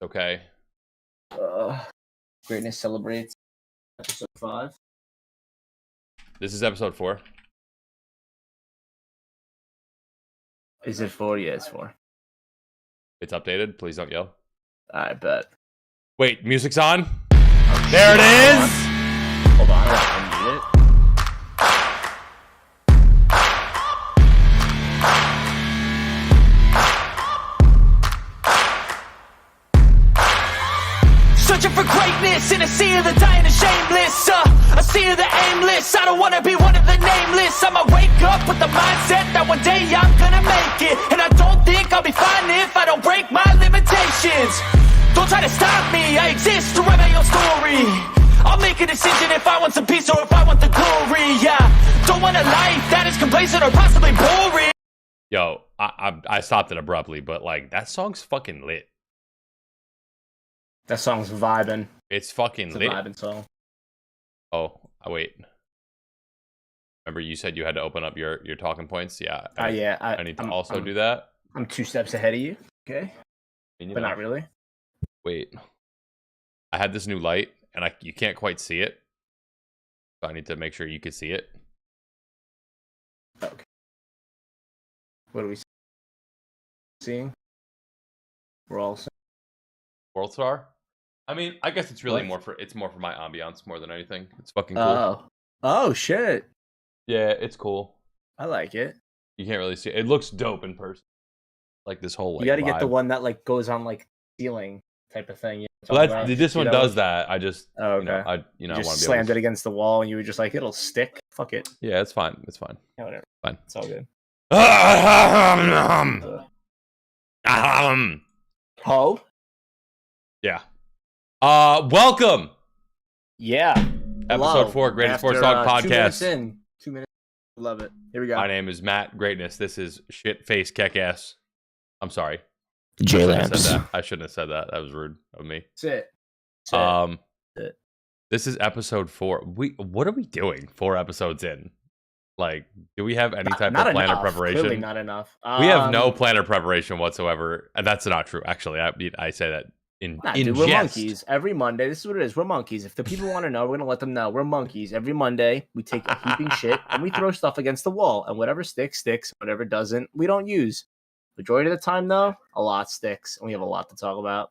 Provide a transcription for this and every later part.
Okay. Greatness Celebrates, episode 5. This is episode 4. Is it 4? Yeah, it's 4. It's updated. Please don't yell. I bet. Wait, music's on? There it is! Hold on, I gotta unmute it. Searching for greatness in a sea of the dying and shameless, a sea of the aimless. I don't wanna be one of the nameless. I'ma wake up with the mindset that one day I'm gonna make it, and I don't think I'll be fine if I don't break my limitations. Don't try to stop me, I exist to write my own story. I'll make a decision if I want some peace or if I want the glory. Yeah, don't want a life that is complacent or possibly boring. Yo, I stopped it abruptly, but like that song's fucking lit. That song's vibing. It's fucking It's a lit. vibing song. Oh, wait. Remember you said you had to open up your talking points? Yeah. Yeah. I need to also do that. I'm 2 steps ahead of you. Okay, And, you but know, not really. Wait. I had this new light, and you can't quite see it. So I need to make sure you can see it. Okay. What are we seeing? We're all seeing. World Star? I mean, I guess it's really What? more for my ambiance more than anything. It's fucking cool. Oh shit! Yeah, it's cool. I like it. You can't really see it. It looks dope in person. Like this whole You got to get the vibe. one that like goes on like ceiling type of thing. You know Well, what I'm talking about? this one See does that. I just Oh, okay. I want You to just be able slammed to... it against the wall, and you were just like, "It'll stick." Fuck it. Yeah, it's fine. It's fine. Yeah, whatever. Fine. It's all good. Ho? Yeah. Welcome. Yeah. Episode 4, Greatest Sports Talk 2 minutes Podcast. in. 2 minutes. Love it. Here we go. My name is Matt Greatness. This is Shit Face Keckass. I'm sorry. J I shouldn't have said that. That was rude of me. Sit. Sit. This is episode 4. What are we doing 4 episodes in? Like, do we have any type of plan or preparation? Clearly not enough. We have no plan or preparation whatsoever. And that's not true. Actually, I say that in dude, we're jest. monkeys. Every Monday, this is what it is. We're monkeys. If the people want to know, we're going to let them know. We're monkeys. Every Monday, we take a heaping shit and we throw stuff against the wall. And whatever sticks, sticks. Whatever doesn't, we don't use. Majority of the time, though, a lot sticks. And we have a lot to talk about.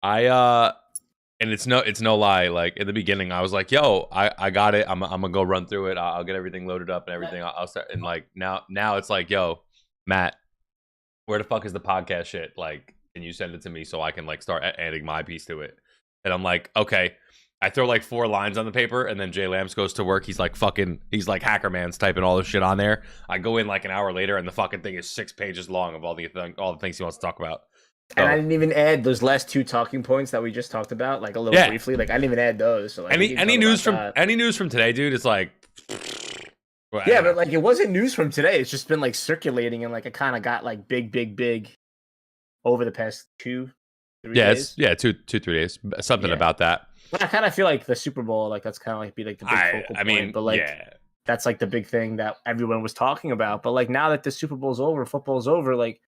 And it's no lie. Like in the beginning, I was like, "Yo, I got it. I'm gonna go run through it. I'll get everything loaded up and everything. I'll start." And like now it's like, "Yo, Matt, where the fuck is the podcast shit? Like, can you send it to me so I can like start adding my piece to it?" And I'm like, "Okay." I throw like 4 lines on the paper, and then Jay Lambs goes to work. He's like Hacker Man's typing all this shit on there. I go in like an hour later, and the fucking thing is 6 pages long of all the things he wants to talk about. And I didn't even add those last 2 talking points that we just talked about, like a little briefly. Like I didn't even add those. So like, any news from today, dude? It's like, well, yeah, but like it wasn't news from today. It's just been like circulating, and like it kind of got like big over the past 2-3 days. It's 2-3 days. Something about that. But I kind of feel like the Super Bowl, like that's kind of like be like the big focal point. But like that's like the big thing that everyone was talking about. But like now that the Super Bowl's over, football's over, like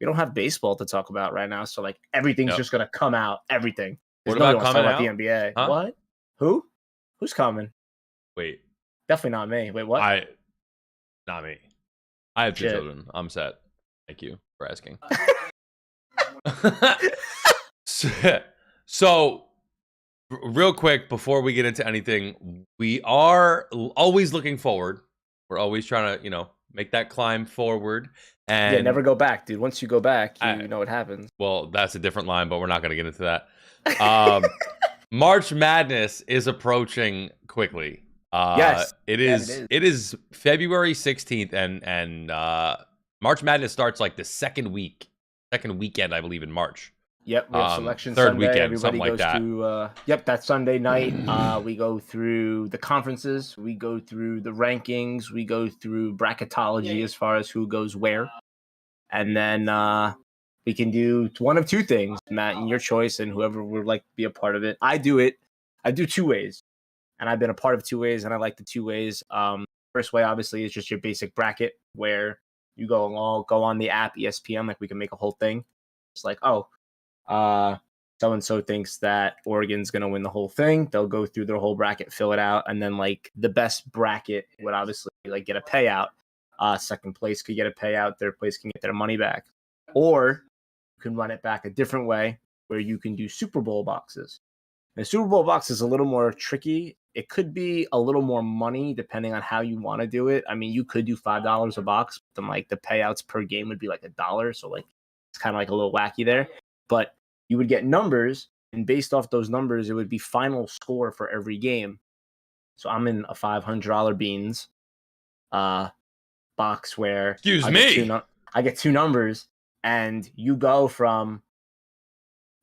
we don't have baseball to talk about right now. So like everything's just gonna come out. Everything. What about coming out? The NBA? Huh? What? Who? Who's coming? Wait. Definitely not me. Wait, what? Not me. I have 2 children. I'm set. Thank you for asking. So, real quick, before we get into anything, we are always looking forward. We're always trying to, make that climb forward. And yeah, never go back, dude. Once you go back, you know what happens. Well, that's a different line, but we're not going to get into that. March Madness is approaching quickly. Yes, it is. It is February 16th, and March Madness starts like the second weekend, I believe, in March. Yep, we have selection third Sunday. weekend, Everybody something like goes that. to that Sunday night. We go through the conferences, we go through the rankings, we go through bracketology as far as who goes where, and then we can do one of 2 things, Matt, and your choice, and whoever would like to be a part of it. I do 2 ways, and I've been a part of 2 ways, and I like the 2 ways. First way, obviously, is just your basic bracket where you go on the app ESPN, like we can make a whole thing. It's like, so and so thinks that Oregon's going to win the whole thing. They'll go through their whole bracket, fill it out, and then like the best bracket would obviously like get a payout. Second place could get a payout. Third place can get their money back. Or you can run it back a different way where you can do Super Bowl boxes. And Super Bowl box is a little more tricky. It could be a little more money depending on how you want to do it. I mean, you could do $5 a box, but then like the payouts per game would be like $1. So like it's kind of like a little wacky there. But you would get numbers, and based off those numbers, it would be final score for every game. So I'm in a $500 beans box where I get two numbers, and you go from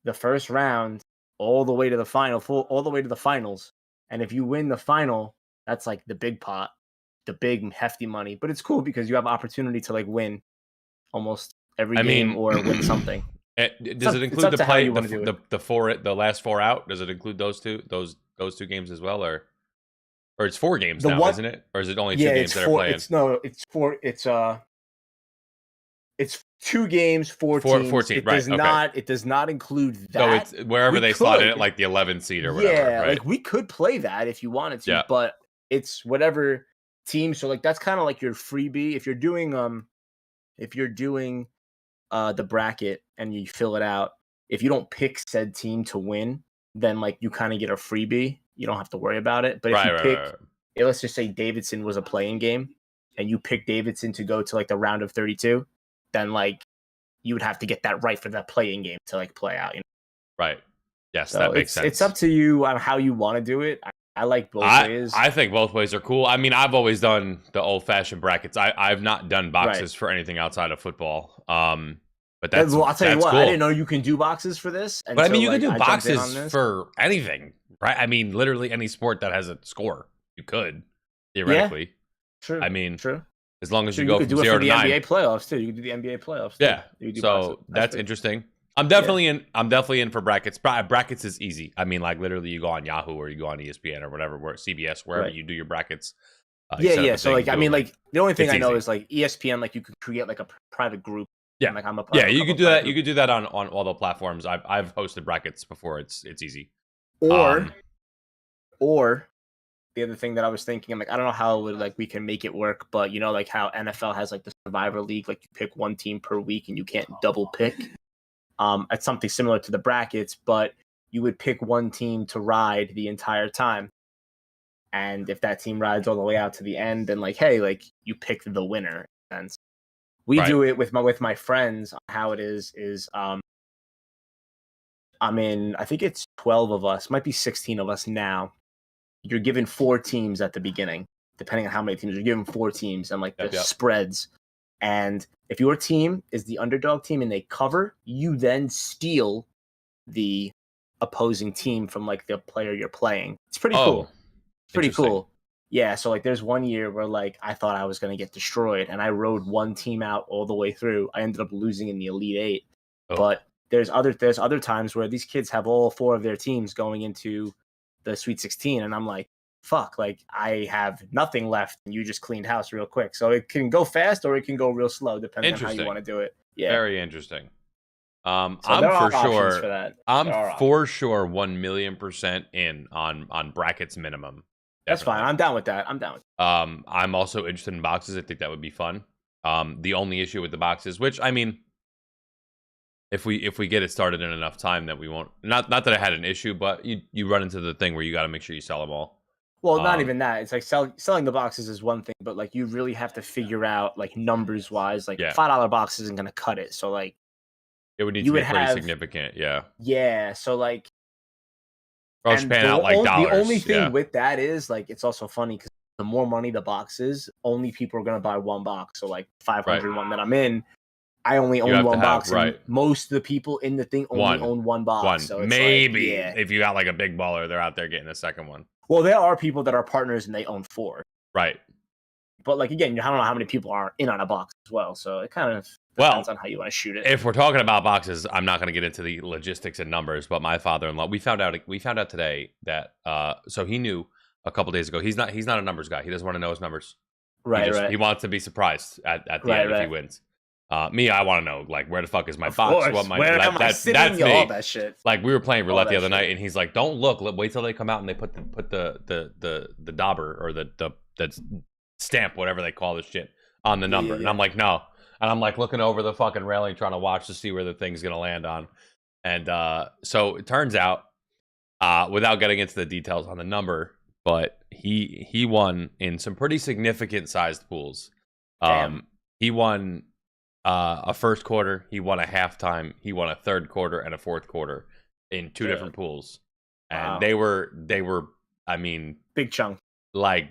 the first round all the way to the all the way to the finals. And if you win the final, that's like the big pot, the big hefty money. But it's cool because you have opportunity to like win almost every game or win something. Does it include the last 4 out? Does it include those two games as well, or it's 4 games now, isn't it? Or is it only 2 games that are playing? It's 2 games, 4 teams. 14, It does not include that. So it's wherever they slot it at, like the 11th seed or whatever. Yeah, right? like we could play that if you wanted to, but it's whatever team. So like that's kind of like your freebie. If you're doing the bracket and you fill it out, if you don't pick said team to win, then like you kind of get a freebie. You don't have to worry about it. But if you pick, let's just say Davidson was a playing game, and you pick Davidson to go to like the round of 32. Then like you would have to get that right for that playing game to like play out, you know? Right. Yes, So that makes sense. It's up to you on how you want to do it. I like both ways. I think both ways are cool. I mean, I've always done the old-fashioned brackets. I've not done boxes for anything outside of football. But that's I'll tell you what, cool. I didn't know you can do boxes for this. But I mean, you can do boxes for anything, right? I mean, literally any sport that has a score, you could theoretically. Yeah, true. I mean, true. As long as you go from 0 to 9. You could do it for the NBA playoffs too. You could do the NBA playoffs. Yeah. So that's interesting. I'm definitely in for brackets. Brackets is easy. I mean, like literally, you go on Yahoo or you go on ESPN or whatever, CBS, wherever you do your brackets. So like, I mean, like the only thing I know is like ESPN. Like you could create like a private group. Yeah. Like I'm a you could do that. You could do that on all the platforms. I've hosted brackets before. It's easy. Or the other thing that I was thinking, I'm like, I don't know how we can make it work, but you know, like how NFL has like the Survivor League, like you pick one team per week and you can't double pick. It's something similar to the brackets, but you would pick one team to ride the entire time. And if that team rides all the way out to the end, then like, hey, like you pick the winner. And we do it with my friends. How it is I'm in, I think it's 12 of us, might be 16 of us now. You're given 4 teams at the beginning, depending on how many teams. You're given 4 teams and like the spreads. And if your team is the underdog team and they cover, you then steal the opposing team from like the player you're playing. It's pretty cool. It's pretty cool. Yeah. So like there's one year where like I thought I was going to get destroyed and I rode one team out all the way through. I ended up losing in the Elite 8. But there's other times where these kids have all 4 of their teams going into the Sweet 16, and I'm like, fuck, like I have nothing left, and you just cleaned house real quick. So it can go fast or it can go real slow, depending on how you want to do it. Yeah, very interesting. I'm for sure 1,000,000% in on brackets minimum. That's fine. I'm down with that. I'm also interested in boxes. I think that would be fun. The only issue with the boxes, which I mean, if we get it started in enough time that we won't, not that I had an issue, but you run into the thing where you got to make sure you sell them all. Well, not even that. It's like selling the boxes is one thing, but like you really have to figure out like numbers wise, like $5 box isn't going to cut it. So like it would need to be pretty significant. Yeah. Yeah. So like, or else paying out like dollars. The only thing with that is like, it's also funny because the more money the box is, only people are going to buy one box. So like 501 that I'm in, I only own one box. And most of the people in the thing only own one box. So it's maybe if you got like a big baller, they're out there getting a second one. Well, there are people that are partners and they own 4. Right. But like, again, I don't know how many people are in on a box as well. So it kind of depends on how you want to shoot it. If we're talking about boxes, I'm not going to get into the logistics and numbers, but my father-in-law, we found out today that, so he knew a couple days ago, he's not a numbers guy. He doesn't want to know his numbers. Right. He wants to be surprised at the end if he wins. Me, I want to know like where the fuck is my Of box? course. What my Where am I that's sitting? me. All that shit. Like we were playing All roulette the that other shit. night, and he's like, "Don't look. Wait till they come out and they put the dauber or the stamp, whatever they call this shit, on the number." Yeah. And I'm like, "No." And I'm like looking over the fucking railing, trying to watch to see where the thing's gonna land on. And so it turns out, without getting into the details on the number, but he won in some pretty significant sized pools. Damn. He won a first quarter, he won a halftime, he won a third quarter and a fourth quarter in two different pools. And Wow. they were I mean, Big chunk. like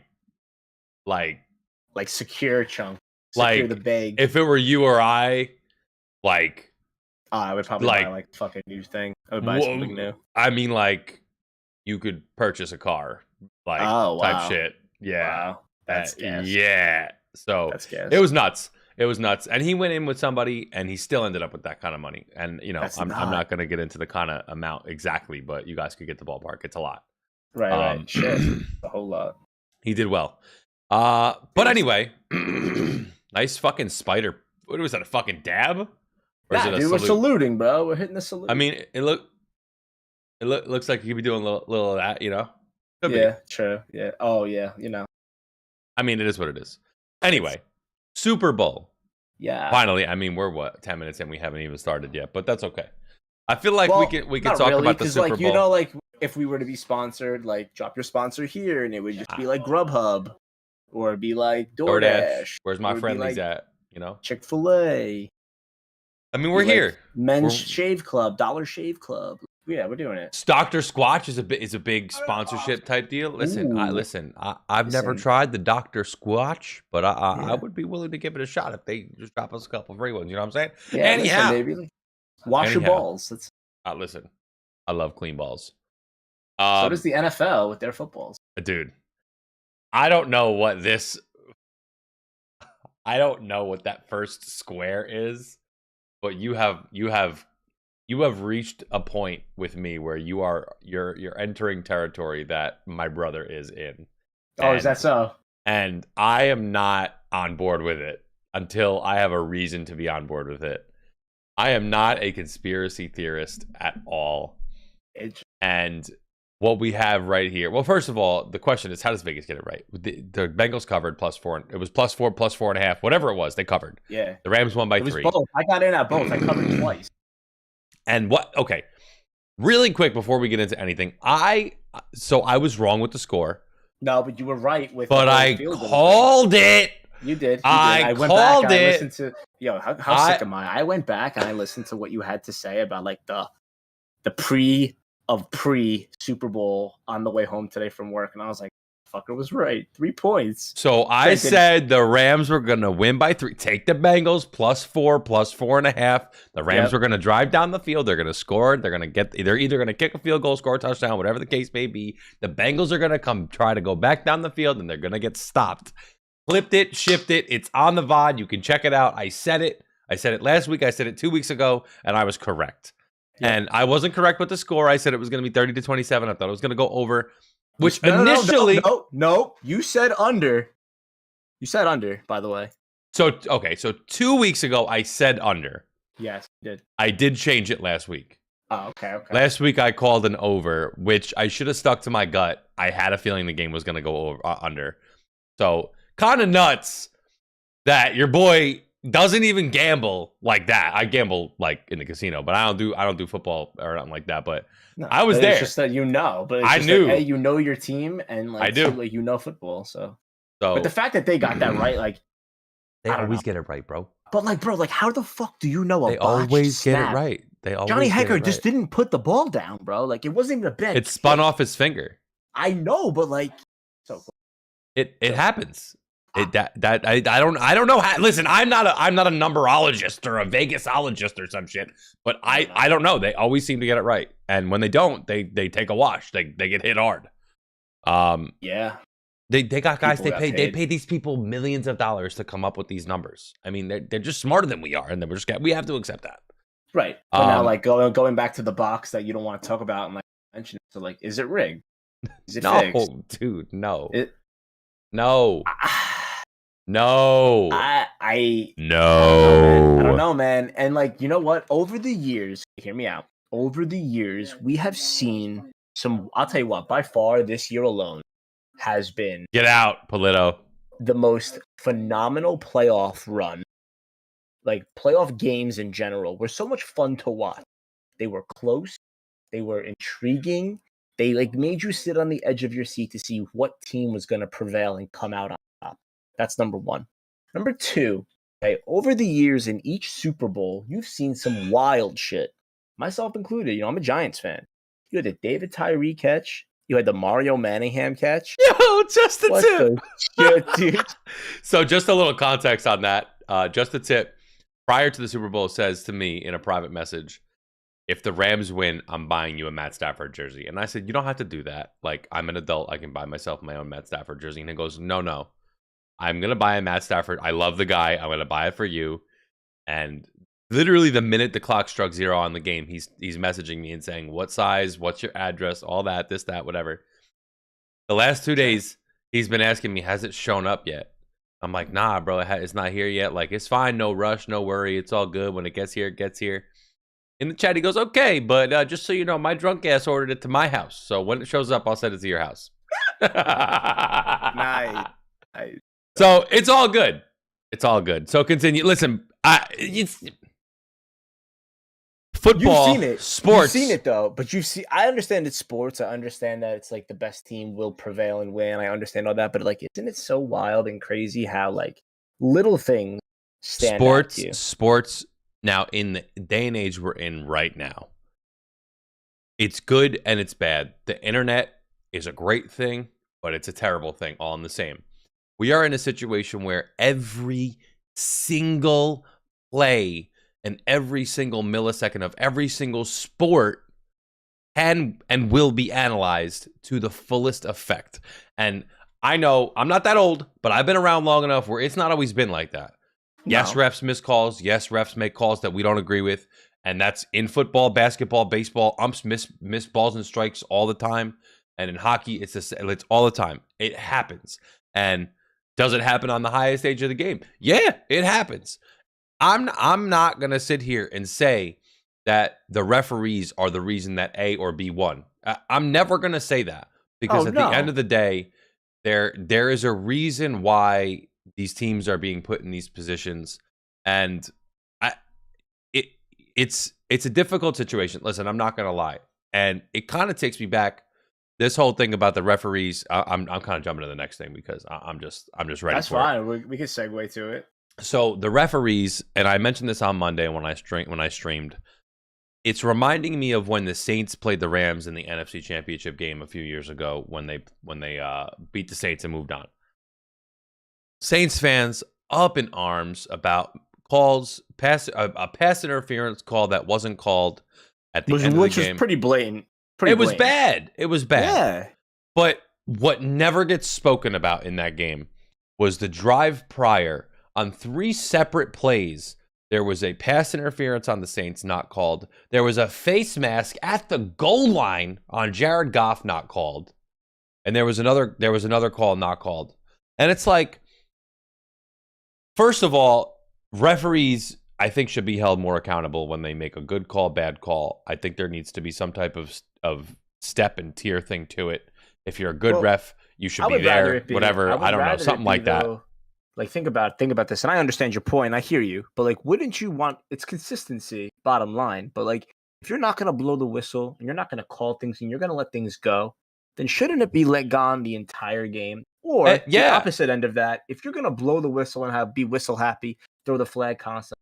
Secure chunk. Secure Like, the bag. if it were you or I, like I would probably buy like the fucking new thing. I would buy something new. I mean, like you could purchase a car, like Oh, type wow. shit. Yeah. Wow. That's gas. Yeah. So That's gas. it was nuts. It was nuts. And he went in with somebody and he still ended up with that kind of money. And you know, That's I'm not- not gonna get into the kind of amount exactly, but you guys could get the ballpark. It's a lot. Right. Shit. A whole lot. He did well. But anyway, nice fucking spider. What was that? A fucking dab? Or is Nah, it a dude, we're salute? saluting, bro. We're hitting the salute. I mean, it looks like you could be doing a little of that, you know? Could be. yeah, true. Yeah. Oh, yeah. You know. I mean, it is what it is. Anyway, Super Bowl. Yeah. Finally, I mean, we're what 10 minutes in, we haven't even started yet, but that's okay. I feel like Well, we can not talk really, about the 'cause, Super like, Bowl. you know, like if we were to be sponsored, like drop your sponsor here, and it would just be like Grubhub, or it'd be like DoorDash. Where's my or it'd be friendlies like at? You know? Chick-fil-A. I mean, we're like here. Men's We're- Shave Club, Dollar Shave Club. Yeah, we're doing it. Dr. Squatch is a big sponsorship type deal. Listen, Ooh. I've never Listen. tried the Dr. Squatch, but I Yeah. would be willing to give it a shot if they just drop us a couple free ones. You know what I'm saying? Yeah, Anyhow. listen, baby. Wash your Anyhow. balls. That's, Listen, I love clean balls. so does the NFL with their footballs. Dude, I don't know what this. I don't know what that first square is, but you have reached a point with me where you're entering territory that my brother is in. Oh, is that so? And I am not on board with it until I have a reason to be on board with it. I am not a conspiracy theorist at all. And what we have right here. Well, first of all, the question is, how does Vegas get it right? The Bengals covered +4. It was +4, +4.5, whatever it was. They covered. Yeah. The Rams won by It was 3. both. I got in at both. I covered twice. And what? Okay, really quick before we get into anything, I was wrong with the score, No, but you were right with. but the whole I field goal called it. thing. You did. I went called back and it. I listened to. Yo, how sick am I? I went back and I listened to what you had to say about like the pre Super Bowl on the way home today from work, and I was like, "Fucker was right. 3 points." So I said the Rams were going to win by 3. Take the Bengals +4, +4.5. The Rams were going to drive down the field. They're going to score. They're either going to kick a field goal, score a touchdown, whatever the case may be. The Bengals are going to come try to go back down the field, and they're going to get stopped. Flipped it, shipped it. It's on the VOD. You can check it out. I said it. I said it last week. I said it 2 weeks ago, and I was correct. Yeah. And I wasn't correct with the score. I said it was going to be 30-27. I thought it was going to go over. Which No, initially, no, you said under. You said under, by the way. So 2 weeks ago I said under. Yes, you did. I did change it last week. Oh, okay. Last week I called an over, which I should have stuck to my gut. I had a feeling the game was going to go over under. So kind of nuts that your boy doesn't even gamble like that. I gamble like in the casino, but I don't do football or nothing like that. But No, I was but there. It's just that but it's I just knew. That, A, you know your team, and like I do. two, like you know football. So, So but the fact that they got that right, like, they I don't always know. get it right, bro. but like, bro, like, how the fuck do you know a They botched always get snap? it right. They always Johnny get Hecker it just right. didn't put the ball down, bro. Like, it wasn't even a bench. It spun off his finger. I know, but like, so It happens. I don't know how. Listen, I'm not a numberologist or a Vegasologist or some shit, but I don't know. They always seem to get it right, and when they don't, they take a wash. They get hit hard. yeah, They got guys. People got They paid. pay these people millions of dollars to come up with these numbers. I mean, they're just smarter than we are, and we have to accept that. right. But now, Um, like, going back to the box that you don't want to talk about, and like mention it. So, like, is it rigged? Is it No, fixed? dude, no, It- no. No. I No. I don't know, man. And like, you know what? Over the years, hear me out. Over the years, we have seen some. I'll tell you what. By far, this year alone has been Get out, Polito. the most phenomenal playoff run. Like playoff games in general were so much fun to watch. They were close. They were intriguing. They like made you sit on the edge of your seat to see what team was going to prevail and come out on top. That's number one. Number two, okay, over the years in each Super Bowl, you've seen some wild shit, myself included. You know, I'm a Giants fan. You had the David Tyree catch. You had the Mario Manningham catch. Yo, just a What tip. the shit, dude? So just a little context on that. Just a tip. Prior to the Super Bowl says to me in a private message, if the Rams win, I'm buying you a Matt Stafford jersey. And I said, you don't have to do that. Like, I'm an adult. I can buy myself my own Matt Stafford jersey. And he goes, no. I'm going to buy a Matt Stafford. I love the guy. I'm going to buy it for you. And literally the minute the clock struck 0 on the game, he's messaging me and saying, what size, what's your address, all that, this, that, whatever. The last 2 days, he's been asking me, has it shown up yet? I'm like, nah, bro, it's not here yet. Like, it's fine. No rush, no worry. It's all good. When it gets here, it gets here. In the chat, he goes, okay, but just so you know, my drunk ass ordered it to my house. So when it shows up, I'll send it to your house. Nice. So it's all good. It's all good. So continue. Listen, it's football, You've seen it. sports. You've seen it though, but I understand it's sports. I understand that it's like the best team will prevail and win. I understand all that, but like, isn't it so wild and crazy how like little things stand out to you? Sports. Now, in the day and age we're in right now, it's good and it's bad. The internet is a great thing, but it's a terrible thing, all in the same. We are in a situation where every single play and every single millisecond of every single sport can and will be analyzed to the fullest effect. And I know I'm not that old, but I've been around long enough where it's not always been like that. Yes, refs miss calls. Yes, refs make calls that we don't agree with. And that's in football, basketball, baseball. Umps miss balls and strikes all the time. And in hockey, it's all the time. It happens. And does it happen on the highest stage of the game? Yeah, it happens. I'm not going to sit here and say that the referees are the reason that A or B won. I'm never going to say that. Because the end of the day, there is a reason why these teams are being put in these positions, and it's a difficult situation. Listen, I'm not gonna lie, and it kind of takes me back. This whole thing about the referees, I'm kind of jumping to the next thing because I'm just ready. That's for fine. it. We can segue to it. So the referees, and I mentioned this on Monday when I streamed. It's reminding me of when the Saints played the Rams in the NFC Championship game a few years ago when they beat the Saints and moved on. Saints fans up in arms about calls, a pass interference call that wasn't called at the end of the game. Which was pretty blatant. It was bad. It was bad. Yeah. But what never gets spoken about in that game was the drive prior. On 3 separate plays, there was a pass interference on the Saints not called. There was a face mask at the goal line on Jared Goff not called. And there was another call not called. And it's like, first of all, referees, I think, should be held more accountable when they make a good call, bad call. I think there needs to be some type of step and tier thing to it. If you're a good ref, you should be there. Whatever. I don't know. Something like that. Like, think about this. And I understand your point. I hear you. But, like, wouldn't you want – it's consistency, bottom line. But, like, if you're not going to blow the whistle and you're not going to call things and you're going to let things go, then shouldn't it be let gone the entire game? Or the opposite end of that, if you're going to blow the whistle and be whistle happy, throw the flag constantly,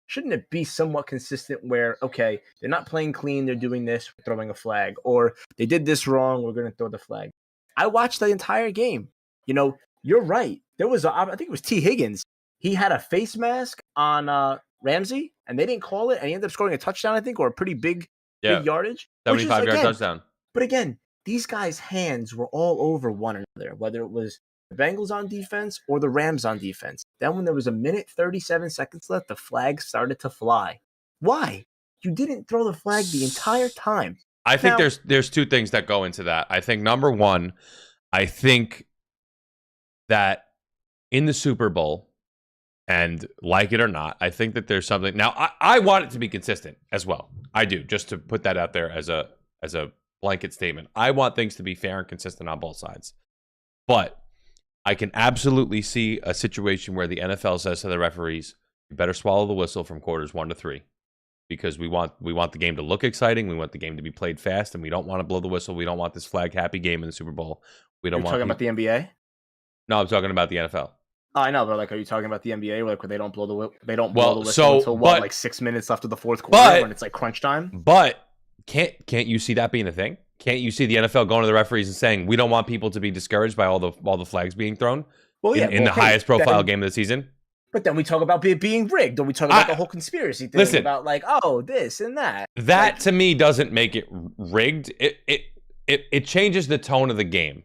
shouldn't it be somewhat consistent where, okay, they're not playing clean, they're doing this, we're throwing a flag, or they did this wrong, we're going to throw the flag. I watched the entire game. You know, you're right. There was, I think it was T. Higgins. He had a face mask on Ramsey, and they didn't call it, and he ended up scoring a touchdown, I think, or a pretty big yardage. 75-yard touchdown. But again, these guys' hands were all over one another, whether it was the Bengals on defense or the Rams on defense. Then when there was 1:37 seconds left, the flag started to fly. Why? You didn't throw the flag the entire time. I think there's 2 things that go into that. I think number one, I think that in the Super Bowl, and like it or not, I think that there's something. Now, I want it to be consistent as well. I do, just to put that out there as a blanket statement. I want things to be fair and consistent on both sides. But I can absolutely see a situation where the NFL says to the referees, you better swallow the whistle from quarters 1 to 3. Because we want the game to look exciting. We want the game to be played fast, and we don't want to blow the whistle. We don't want this flag happy game in the Super Bowl. We don't You're want talking about the NBA? No, I'm talking about the NFL. Oh, I know, but like, are you talking about the NBA where, like, where they don't blow the blow the whistle so, until but, like 6 minutes after the fourth quarter when it's like crunch time? But can't you see that being a thing? Can't you see the NFL going to the referees and saying we don't want people to be discouraged by all the flags being thrown? Well, yeah, in the highest profile game of the season. But then we talk about it being rigged, or we talk about the whole conspiracy thing about like, oh, this and that. That like, to me doesn't make it rigged. It changes the tone of the game.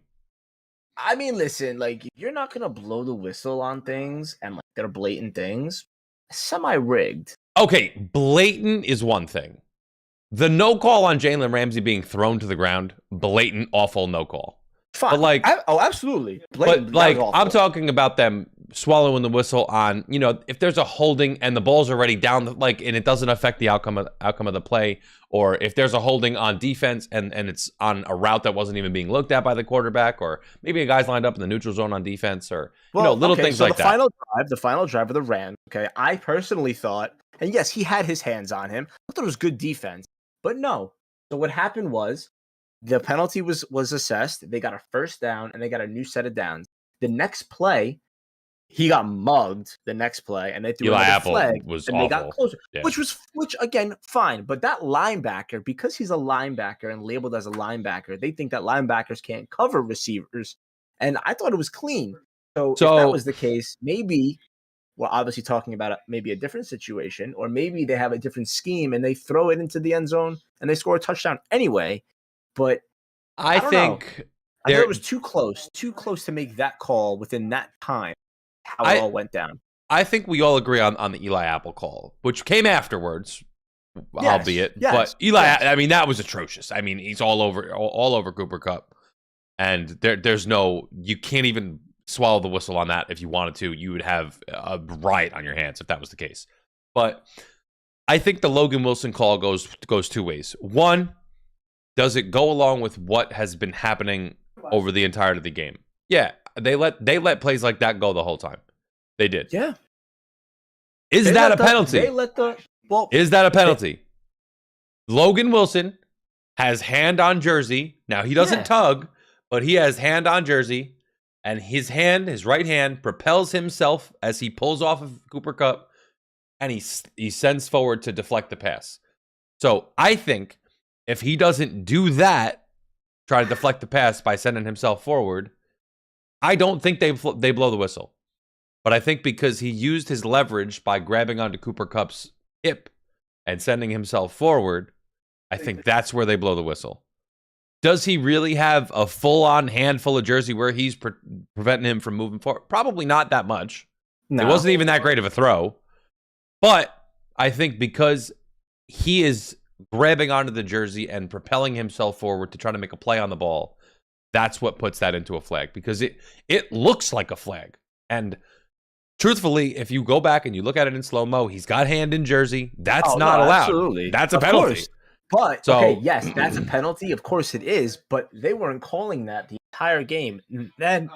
I mean, listen, like, you're not gonna blow the whistle on things and like they're blatant things. Semi-rigged. Okay, blatant is one thing. The no call on Jalen Ramsey being thrown to the ground, blatant, awful no call. Fine. But like, absolutely. Blatant, but like, I'm talking about them swallowing the whistle on, if there's a holding and the ball's already down, and it doesn't affect the outcome of the play, or if there's a holding on defense and it's on a route that wasn't even being looked at by the quarterback, or maybe a guy's lined up in the neutral zone on defense, or little things like that. The final drive of the Rams. Okay, I personally thought, and yes, he had his hands on him. I thought it was good defense, but no. So what happened was, the penalty was assessed. They got a first down, and they got a new set of downs. The next play, he got mugged. The next play, and they threw another flag, and awful. They got closer, yeah. which again, fine. But that linebacker, because he's a linebacker and labeled as a linebacker, they think that linebackers can't cover receivers, and I thought it was clean. So if that was the case, maybe we're obviously talking about maybe a different situation, or maybe they have a different scheme and they throw it into the end zone and they score a touchdown anyway. But I think I thought it was too close to make that call within that time. How it all went down. I think we all agree on the Eli Apple call, which came afterwards, albeit. Yes, but Eli, I mean, that was atrocious. I mean, he's all over Cooper Kupp, and there's you can't even swallow the whistle on that. If you wanted to, you would have a riot on your hands if that was the case. But I think the Logan Wilson call goes two ways. One, does it go along with what has been happening over the entirety of the game? Yeah, they let plays like that go the whole time. They did. Yeah. Is that a penalty? Is that a penalty? Logan Wilson has hand on jersey. Now he doesn't tug, but he has hand on jersey, and his right hand, propels himself as he pulls off of Cooper Kupp, and he sends forward to deflect the pass. So I think if he doesn't do that, try to deflect the pass by sending himself forward, I don't think they blow the whistle. But I think because he used his leverage by grabbing onto Cooper Kupp's hip and sending himself forward, I think that's where they blow the whistle. Does he really have a full-on handful of jersey where he's preventing him from moving forward? Probably not that much. No. It wasn't even that great of a throw. But I think because he is grabbing onto the jersey and propelling himself forward to try to make a play on the ball, that's what puts that into a flag, because it looks like a flag. And truthfully, if you go back and you look at it in slow-mo, he's got hand in jersey. That's not allowed. Absolutely. That's a penalty. Course. But, okay, yes, that's a penalty. Of course it is. But they weren't calling that the entire game. And then,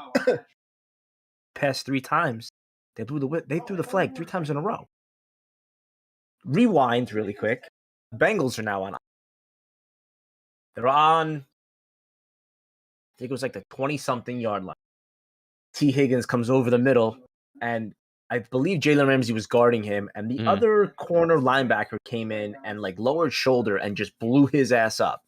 past 3 times, they threw the flag 3 times in a row. Rewind really quick. Bengals are now on. They're on, I think it was like the 20-something yard line. T. Higgins comes over the middle, and I believe Jalen Ramsey was guarding him, and the other corner linebacker came in and like lowered shoulder and just blew his ass up.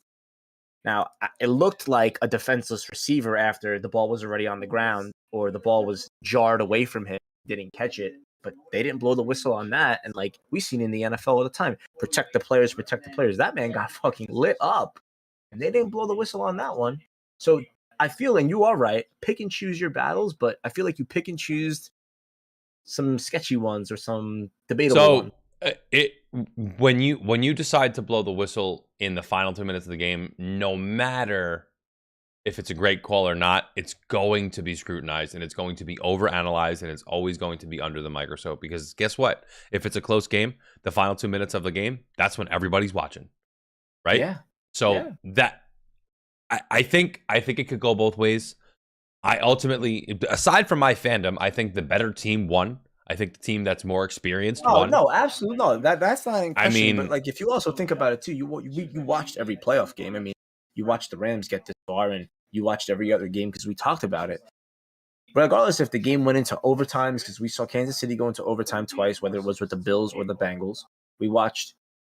Now, it looked like a defenseless receiver after the ball was already on the ground, or the ball was jarred away from him, didn't catch it. But they didn't blow the whistle on that. And like we've seen in the NFL all the time, protect the players. That man got fucking lit up, and they didn't blow the whistle on that one. So I feel, and you are right, pick and choose your battles, but I feel like you pick and choose some sketchy ones or some debatable ones. When you decide to blow the whistle in the final 2 minutes of the game, no matter if it's a great call or not, it's going to be scrutinized and it's going to be overanalyzed and it's always going to be under the microscope because guess what? If it's a close game, the final 2 minutes of the game, that's when everybody's watching, right? Yeah. So that I think it could go both ways. I ultimately, aside from my fandom, I think the better team won. I think the team that's more experienced won. No, absolutely no. That's not in question. I mean, but like if you also think about it too, you watched every playoff game. I mean, you watched the Rams get this far, and you watched every other game because we talked about it. Regardless if the game went into overtimes, because we saw Kansas City go into overtime twice, whether it was with the Bills or the Bengals. We watched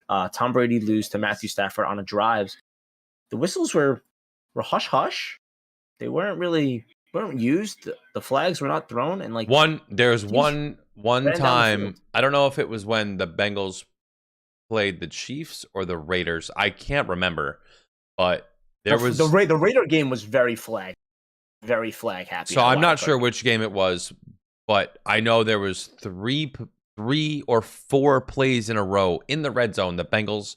Tom Brady lose to Matthew Stafford on a drive. The whistles were hush hush. They weren't used. The flags were not thrown, and like there's one time. I don't know if it was when the Bengals played the Chiefs or the Raiders. I can't remember, but there was the Raider game was very flag happy. So I'm not sure which game it was, but I know there was three or four plays in a row in the red zone. The Bengals,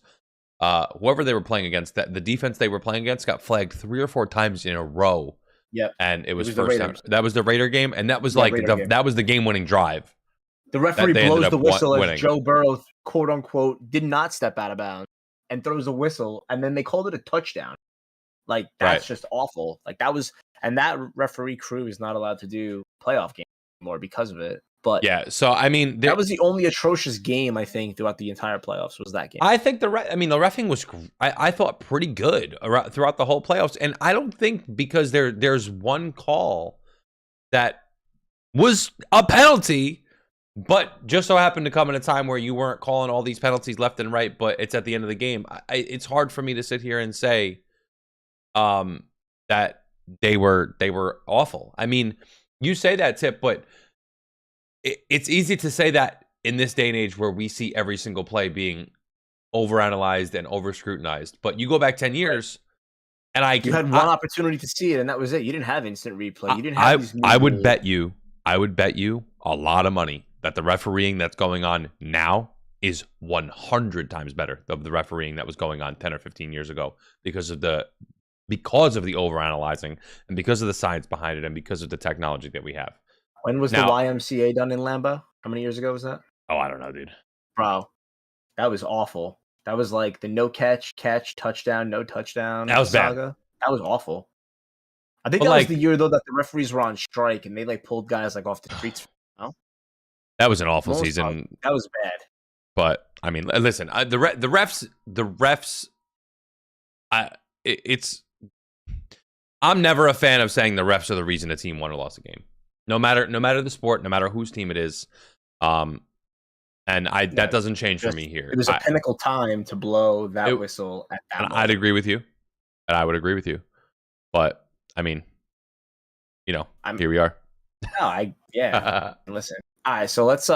whoever they were playing against, the defense they were playing against got flagged 3 or 4 times in a row. Yep. And it was first time. That was the Raider game, and that was that was the game-winning drive. The referee blows the whistle as Joe Burrow, quote unquote, did not step out of bounds and throws a whistle, and then they called it a touchdown. Like that's just awful. Like that referee crew is not allowed to do playoff games anymore because of it. But yeah, so I mean, that was the only atrocious game I think throughout the entire playoffs was that game. I think the reffing was I thought pretty good throughout the whole playoffs, and I don't think because there's one call that was a penalty, but just so happened to come in a time where you weren't calling all these penalties left and right, but it's at the end of the game. It's hard for me to sit here and say that they were awful. I mean, you say that, Tip, but it's easy to say that in this day and age where we see every single play being overanalyzed and over-scrutinized. But you go back 10 years, and you had one opportunity to see it, and that was it. You didn't have instant replay. You didn't have I would bet you a lot of money that the refereeing that's going on now is 100 times better than the refereeing that was going on 10 or 15 years ago because of the overanalyzing and because of the science behind it and because of the technology that we have. When was the YMCA done in Lambeau? How many years ago was that? Oh, I don't know, dude. Bro, that was awful. That was like the no catch, touchdown, no touchdown. That was saga. That was awful. I think that was the year though that the referees were on strike and they like pulled guys like off the streets. That was an awful season. That was bad. But I mean, listen, the refs. I'm never a fan of saying the refs are the reason a team won or lost a game. No matter the sport, no matter whose team it is, that doesn't change for me here. It was a pinnacle time to blow that whistle at that moment. I'd agree with you, and I would agree with you, but I mean, here we are. No, listen. All right, so let's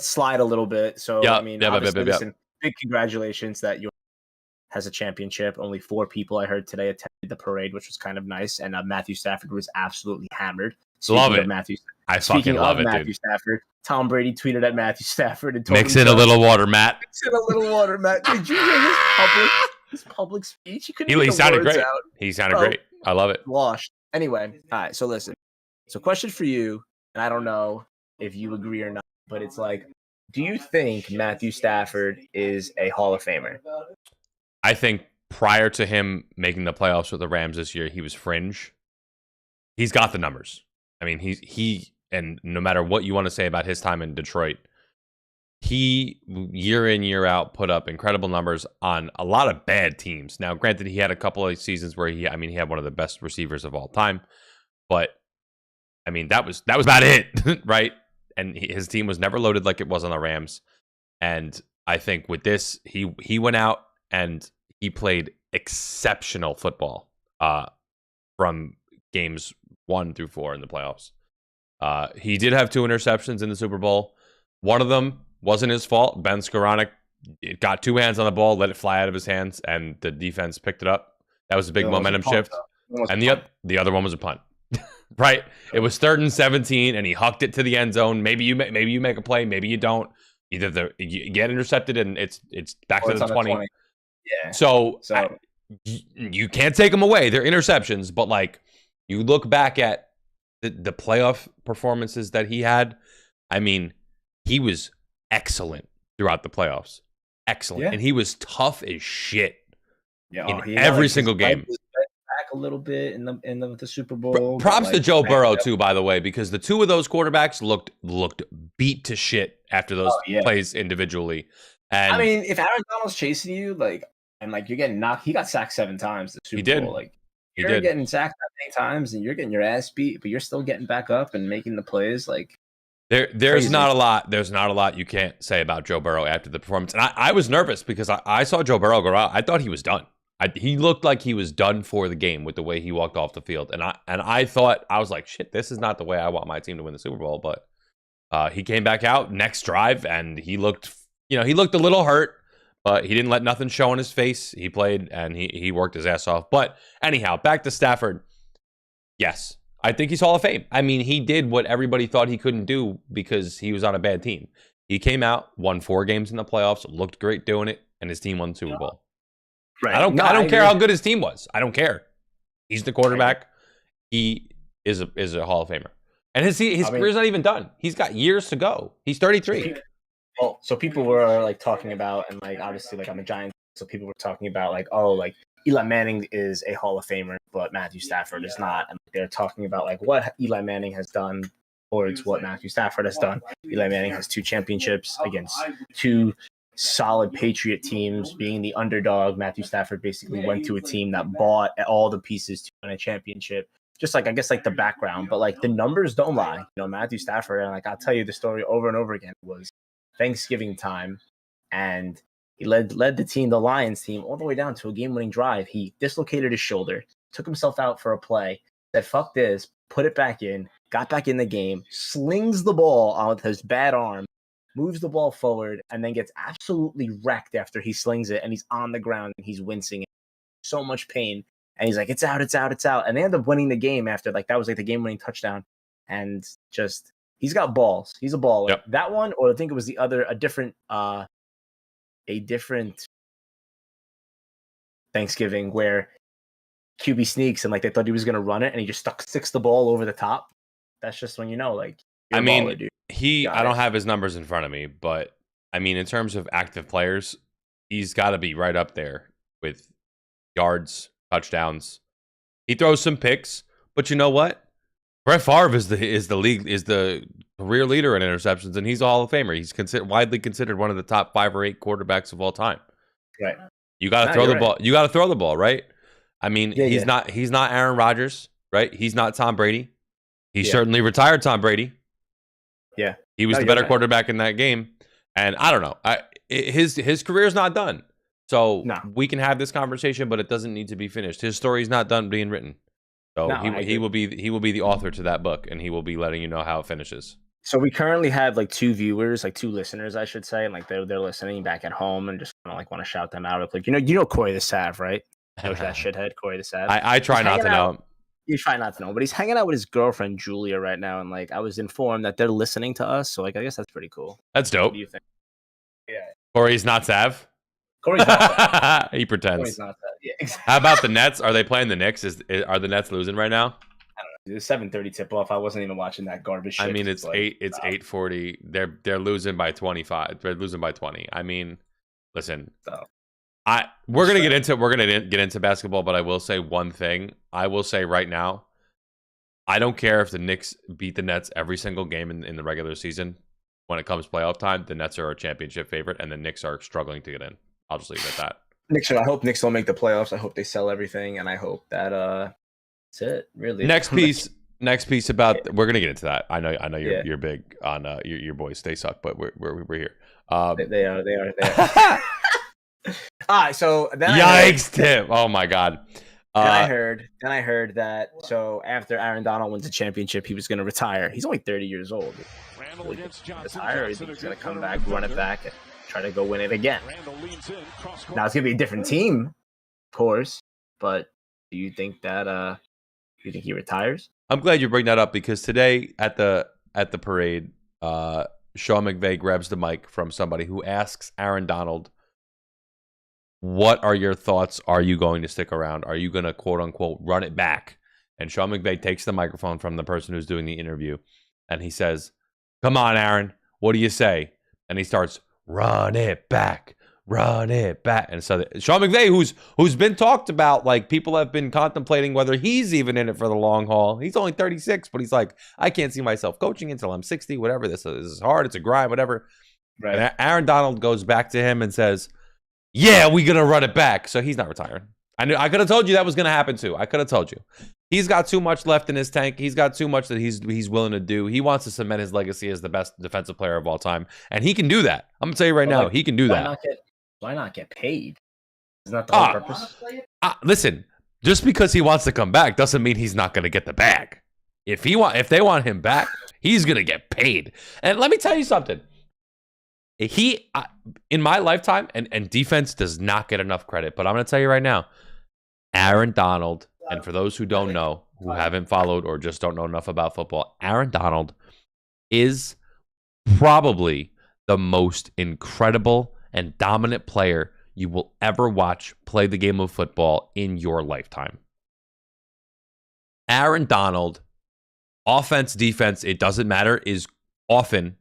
slide a little bit. So listen, big congratulations that you has a championship. Only 4 people I heard today attended the parade, which was kind of nice, and Matthew Stafford was absolutely hammered. Love it. I fucking love it, Matthew Stafford. Tom Brady tweeted at Matthew Stafford and told Mix in a little water, Matt. Did you hear his public speech? He sounded great. He sounded great. I love it. Washed. Anyway, all right. So listen. So question for you, and I don't know if you agree or not, but it's like, do you think Matthew Stafford is a Hall of Famer? I think prior to him making the playoffs with the Rams this year, he was fringe. He's got the numbers. I mean, and no matter what you want to say about his time in Detroit, he year in, year out put up incredible numbers on a lot of bad teams. Now, granted, he had a couple of seasons where he had one of the best receivers of all time, but I mean, that was about it, right? And his team was never loaded like it was on the Rams. And I think with this, he went out and he played exceptional football from games 1 through 4 in the playoffs. He did have 2 interceptions in the Super Bowl. One of them wasn't his fault. Ben Skoranek got 2 hands on the ball, let it fly out of his hands, and the defense picked it up. That was a big momentum shift. And the other one was a punt. Right? It was 3rd and 17, and he hucked it to the end zone. Maybe you make a play, maybe you don't. Either you get intercepted, and it's back to the 20. Yeah. So you can't take them away. They're interceptions, but like You look back at the playoff performances that he had. I mean, he was excellent throughout the playoffs. Excellent. Yeah. And he was tough as shit Yeah, in every single game. Back a little bit in the Super Bowl. Props to Joe Burrow too, by the way, because the two of those quarterbacks looked beat to shit after those plays individually. And I mean, if Aaron Donald's chasing you, and you're getting knocked, he got sacked 7 times the Super Bowl. You're getting sacked that many times and you're getting your ass beat, but you're still getting back up and making the plays. There's crazy. not a lot you can't say about Joe Burrow after the performance. And I was nervous because I saw Joe Burrow go out. I thought he was done. He looked like he was done for the game with the way he walked off the field. And I thought, I was like, shit, this is not the way I want my team to win the Super Bowl. But he came back out next drive and he looked a little hurt, but he didn't let nothing show on his face. He played and he worked his ass off. But anyhow, back to Stafford. Yes, I think he's Hall of Fame. I mean, he did what everybody thought he couldn't do because he was on a bad team. He came out, won 4 games in the playoffs, looked great doing it, and his team won the Super Bowl. Right. I don't care how good his team was. I don't care. He's the quarterback. He is a Hall of Famer. And his career's not even done. He's got years to go. He's 33. Well, so people were talking about, and obviously I'm a Giants, so people were talking about Eli Manning is a Hall of Famer, but Matthew Stafford is not. And they're talking about what Eli Manning has done towards what Matthew Stafford has done. Eli Manning has 2 championships against 2 solid Patriot teams. Being the underdog, Matthew Stafford basically went to a team that bought all the pieces to win a championship. Just I guess the background, but the numbers don't lie. Matthew Stafford, and I'll tell you the story over and over again, was Thanksgiving time, and he led the team, the Lions team, all the way down to a game-winning drive. He dislocated his shoulder, took himself out for a play, said, fuck this, put it back in, got back in the game, slings the ball on with his bad arm, moves the ball forward, and then gets absolutely wrecked after he slings it, and he's on the ground, and he's wincing. So much pain. And he's like, it's out, it's out, it's out. And they end up winning the game after, that was the game-winning touchdown. And just, he's got balls. He's a baller. Yep. That one, or I think it was a different Thanksgiving where QB sneaks and they thought he was going to run it, and he just sticks the ball over the top. That's just when you're a baller, dude. I don't have his numbers in front of me, but I mean, in terms of active players, he's got to be right up there with yards, touchdowns. He throws some picks, but you know what? Brett Favre is the career leader in interceptions, and he's a Hall of Famer. He's widely considered one of the top 5 or 8 quarterbacks of all time. Right. You got to throw the ball. You got to throw the ball, right? I mean, he's not Aaron Rodgers, right? He's not Tom Brady. He certainly retired Tom Brady. Yeah. He was the better quarterback in that game. And I don't know. His career's not done. So we can have this conversation, but it doesn't need to be finished. His story's not done being written. So he will be the author to that book, and he will be letting you know how it finishes. So we currently have 2 viewers, 2 listeners, I should say, and they're listening back at home, and just want to shout them out real quick. You know Corey the Sav, right? That shithead Corey the Sav. I try not to know him. You try not to know, but he's hanging out with his girlfriend Julia right now, and I was informed that they're listening to us, so I guess that's pretty cool. That's dope. What do you think? Yeah. Corey's not Sav. Corey's not. He pretends. Corey's not that. Yeah, exactly. How about the Nets? Are they playing the Knicks? Are the Nets losing right now? I don't know. It's 7:30 tip off. I wasn't even watching that garbage shit. I mean, it's 8:40. They're losing by 25. They're losing by 20. I mean, listen. We're gonna get into basketball, but I will say one thing. I will say right now, I don't care if the Knicks beat the Nets every single game in the regular season. When it comes playoff time, the Nets are a championship favorite, and the Knicks are struggling to get in. I'll just leave it at that. I hope Knicks don't make the playoffs. I hope they sell everything, and I hope that that's it. Really. Next piece about we're gonna get into that. I know you're big on your boys. They suck, but we're here. They are. All right, so then yikes, Tim! Oh my God. Then I heard that. So after Aaron Donald wins the championship, he was going to retire. He's only 30 years old. Retire? He's going to come back, run it back, and try to go win it again. Now it's going to be a different team, of course. But do you think that? Do you think he retires? I'm glad you bring that up because today at the parade, Sean McVay grabs the mic from somebody who asks Aaron Donald, what are your thoughts? Are you going to stick around? Are you going to, quote unquote, run it back? And Sean McVay takes the microphone from the person who's doing the interview, and he says, "Come on, Aaron, what do you say?" And he starts, "Run it back, run it back." And so Sean McVay, who's been talked about, like people have been contemplating whether he's even in it for the long haul. He's only 36, but he's like, I can't see myself coaching until I'm 60. Whatever, this is hard. It's a grind. Whatever. Right. And Aaron Donald goes back to him and says, "Yeah, we're gonna run it back." So he's not retiring. I could have told you that was gonna happen too. I could have told you. He's got too much left in his tank. He's got too much that he's willing to do. He wants to cement his legacy as the best defensive player of all time, and he can do that. I'm gonna tell you right now, he can do that. Why not get paid? Isn't that the whole purpose? Listen, just because he wants to come back doesn't mean he's not gonna get the bag. If they want him back, he's gonna get paid. And let me tell you something. In my lifetime, and defense does not get enough credit, but I'm gonna tell you right now, Aaron Donald. And for those who don't know, who haven't followed or just don't know enough about football, Aaron Donald is probably the most incredible and dominant player you will ever watch play the game of football in your lifetime. Aaron Donald, offense, defense, it doesn't matter, is often,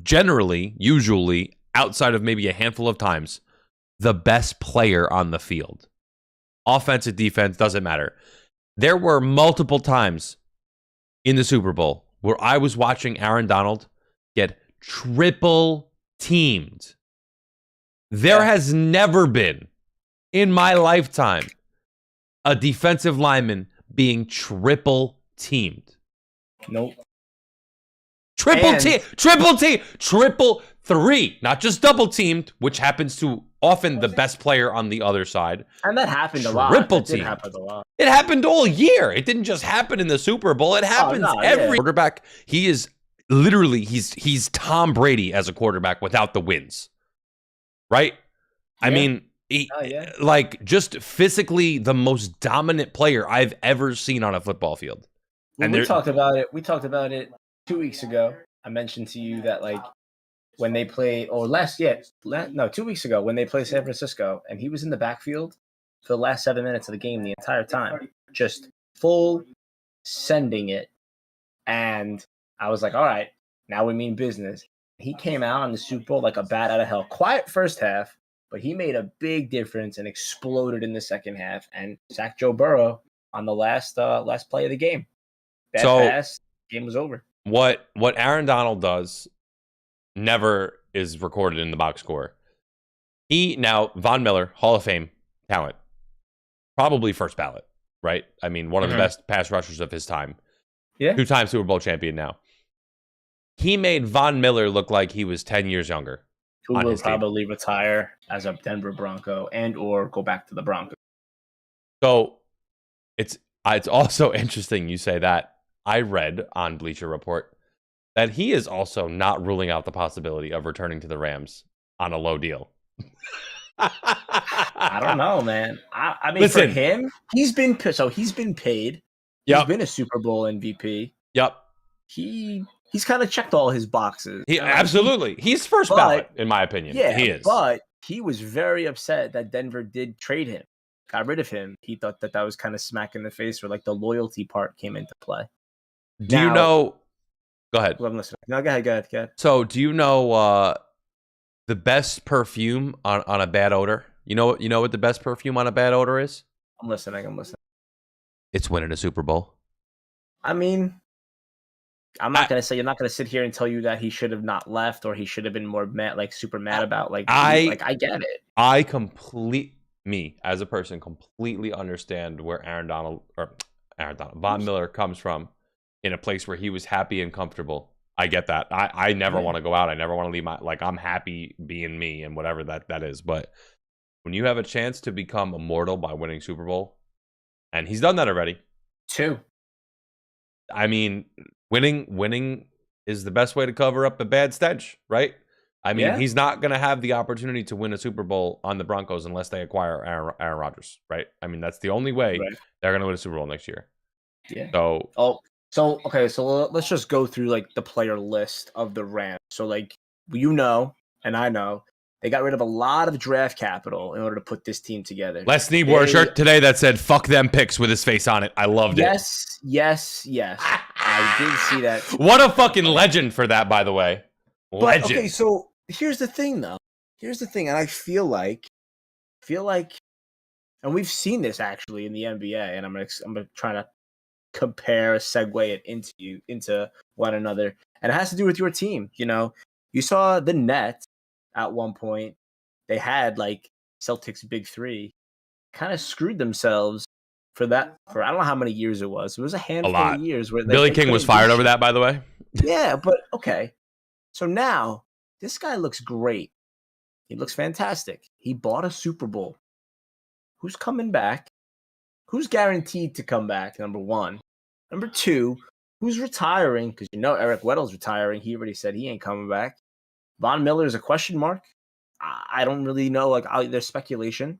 generally, usually, outside of maybe a handful of times, the best player on the field. Offensive, defense, doesn't matter. There were multiple times in the Super Bowl where I was watching Aaron Donald get triple teamed. There has never been, in my lifetime, a defensive lineman being triple teamed. Nope. Triple three, not just double teamed, which happens to often the best player on the other side. And that happened a lot. Triple team. It happened all year. It didn't just happen in the Super Bowl. It happens every quarterback. He is literally he's Tom Brady as a quarterback without the wins. Right? I mean, like just physically the most dominant player I've ever seen on a football field. Well, we talked about it. We talked about it 2 weeks ago. I mentioned to you that like when they played, or 2 weeks ago when they played San Francisco, and he was in the backfield for the last 7 minutes of the game the entire time, just full sending it. And I was like, all right, now we mean business. He came out on the Super Bowl like a bat out of hell. Quiet first half, but he made a big difference and exploded in the second half and sacked Joe Burrow on the last play of the game. Bad pass, game was over. What Aaron Donald does never is recorded in the box score. Von Miller, Hall of Fame talent, probably first ballot, right? I mean, one of the best pass rushers of his time. Yeah. 2-time Super Bowl champion now. He made Von Miller look like he was 10 years younger. Who will probably retire as a Denver Bronco and or go back to the Broncos. So it's also interesting you say that. I read on Bleacher Report that he is also not ruling out the possibility of returning to the Rams on a low deal. I don't know, man. I mean, Listen, for him, he's been paid. He's been a Super Bowl MVP. Yep. He's kind of checked all his boxes. Absolutely. He's first ballot, in my opinion. Yeah, he is. But he was very upset that Denver did trade him, got rid of him. He thought that was kind of smack in the face, or like the loyalty part came into play. Do you know? Go ahead. I'm listening. No, go ahead. So, do you know the best perfume on a bad odor? You know what the best perfume on a bad odor is? I'm listening. It's winning a Super Bowl. I mean, I'm not gonna say, you're not gonna sit here and tell you that he should have not left or he should have been more mad, like super mad about. I get it. Me as a person completely understand where Von Miller comes from. In a place where he was happy and comfortable. I get that. I never want to go out. I never want to leave I'm happy being me and whatever that is. But when you have a chance to become immortal by winning Super Bowl, and he's done that already. 2. I mean, winning is the best way to cover up a bad stench, right? I mean, he's not going to have the opportunity to win a Super Bowl on the Broncos unless they acquire Aaron Rodgers, right? I mean, that's the only way they're going to win a Super Bowl next year. Yeah. So let's just go through like the player list of the Rams. So like and I know They got rid of a lot of draft capital in order to put this team together. Les Snead wore a shirt today that said "fuck them picks" with his face on it. I loved it. Yes. I did see that. What a fucking legend for that, by the way. Legend. But, okay, so here's the thing, though. And I feel like, and we've seen this actually in the NBA, and I'm gonna try to segue it into one another, and it has to do with your team. You know, you saw the Nets at one point. They had like Celtics big three, kind of screwed themselves for I don't know how many years it was. It was a handful of years where Billy King was fired over that, by the way. Yeah, but okay. So now this guy looks great. He looks fantastic. He bought a Super Bowl. Who's coming back? Who's guaranteed to come back? Number one. Number two, who's retiring? Because you know Eric Weddle's retiring. He already said he ain't coming back. Von Miller is a question mark. I don't really know. Like, there's speculation.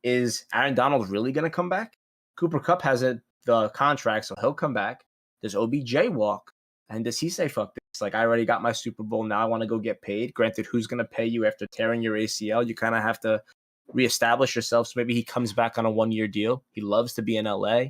Is Aaron Donald really going to come back? Cooper Kupp has the contract, so he'll come back. Does OBJ walk? And does he say, fuck this? Like, I already got my Super Bowl. Now I want to go get paid. Granted, who's going to pay you after tearing your ACL? You kind of have to reestablish yourself. So maybe he comes back on a 1-year deal. He loves to be in LA.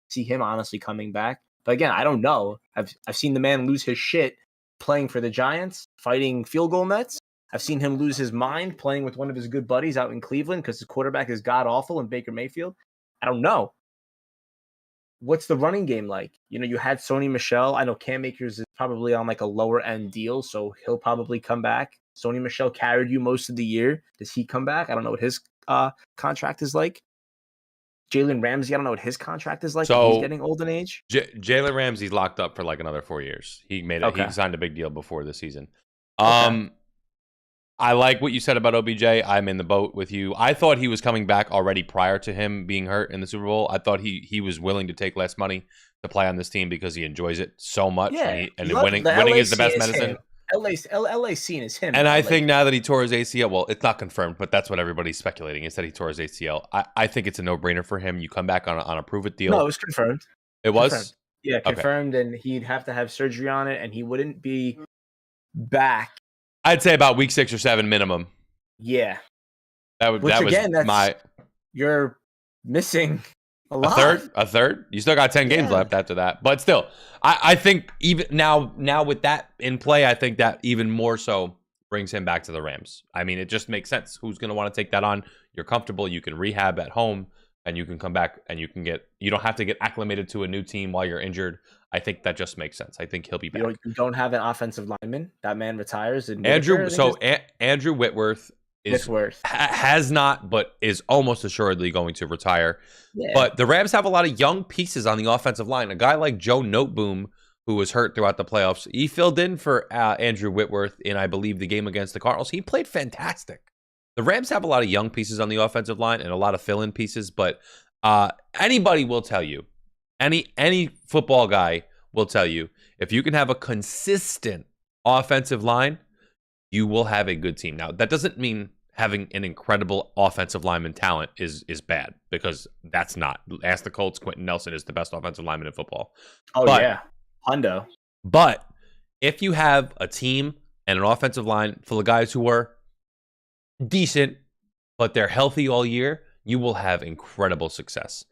See him honestly coming back. But again, I don't know. I've seen the man lose his shit playing for the Giants, fighting field goal nets. I've seen him lose his mind playing with one of his good buddies out in Cleveland because his quarterback is god-awful in Baker Mayfield. I don't know. What's the running game like? You know, you had Sony Michel. I know Cam Akers is probably on like a lower end deal, so he'll probably come back. Sony Michel carried you most of the year. Does he come back? I don't know what his contract is like. Jalen Ramsey, I don't know what his contract is like. So he's getting old in age. Jalen Ramsey's locked up for like another 4 years. He made it. Okay. He signed a big deal before the season. Okay. I like what you said about OBJ. I'm in the boat with you. I thought he was coming back already prior to him being hurt in the Super Bowl. I thought he was willing to take less money to play on this team because he enjoys it so much. Yeah, and winning is the best medicine. LA scene is him. And I think now that he tore his ACL, well, it's not confirmed, but that's what everybody's speculating is that he tore his ACL. I think it's a no-brainer for him. You come back on a prove-it deal. No, it was confirmed. It was? Confirmed. Yeah, confirmed, okay. And he'd have to have surgery on it, and he wouldn't be back. I'd say about week 6 or 7 minimum. Yeah. You're missing a lot. A third? You still got 10 games left after that. But still, I think even now with that in play, I think that even more so brings him back to the Rams. I mean, it just makes sense. Who's going to want to take that on? You're comfortable. You can rehab at home, and you can come back, and you don't have to get acclimated to a new team while you're injured. I think that just makes sense. I think he'll be back. You don't have an offensive lineman. That man retires. Andrew Whitworth has not, but is almost assuredly going to retire. Yeah. But the Rams have a lot of young pieces on the offensive line. A guy like Joe Noteboom, who was hurt throughout the playoffs, he filled in for Andrew Whitworth in, I believe, the game against the Cardinals. He played fantastic. The Rams have a lot of young pieces on the offensive line and a lot of fill-in pieces, but anybody will tell you, any football guy will tell you, if you can have a consistent offensive line, you will have a good team. Now, that doesn't mean having an incredible offensive lineman talent is bad, because that's not. Ask the Colts, Quentin Nelson is the best offensive lineman in football. Yeah. Hundo. But if you have a team and an offensive line full of guys who are decent, but they're healthy all year, you will have incredible success.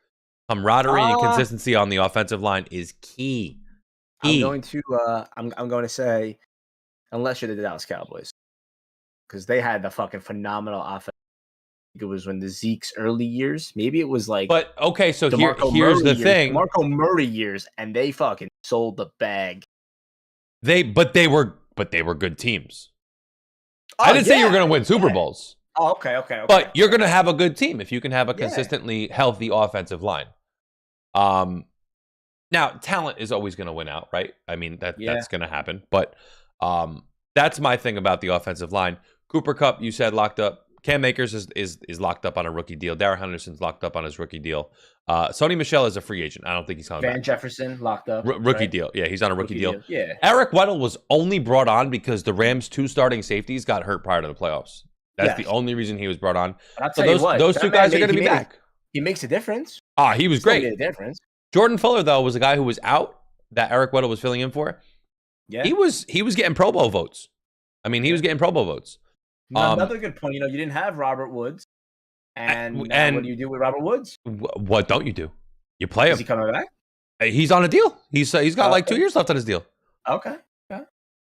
Camaraderie and consistency on the offensive line is key. I'm going to say, unless you're the Dallas Cowboys, because they had the fucking phenomenal offense. It was when the Zeke's early years. Maybe it was like. But okay, so here's the thing: Marco Murray years, and they fucking sold the bag. They were good teams. I didn't say you were going to win Super Bowls. Oh, okay. But you're going to have a good team if you can have a consistently healthy offensive line. Now, talent is always going to win out, right? I mean, that's going to happen. But that's my thing about the offensive line. Cooper Kupp, you said locked up. Cam Akers is locked up on a rookie deal. Darrell Henderson's locked up on his rookie deal. Sony Michel is a free agent. I don't think he's coming back. Van Jefferson locked up. Rookie deal. Yeah, he's on a rookie deal. Yeah. Eric Weddle was only brought on because the Rams' 2 starting safeties got hurt prior to the playoffs. That's the only reason he was brought on. So those 2 guys are going to be back. He makes a difference. He was great. Made a difference. Jordan Fuller, though, was a guy who was out that Eric Weddle was filling in for. Yeah. He was getting Pro Bowl votes. I mean, he was getting Pro Bowl votes. Another good point. You didn't have Robert Woods, and what do you do with Robert Woods? What don't you do? You play him. Is he coming back? He's on a deal. He's got like 2 years left on his deal. Okay.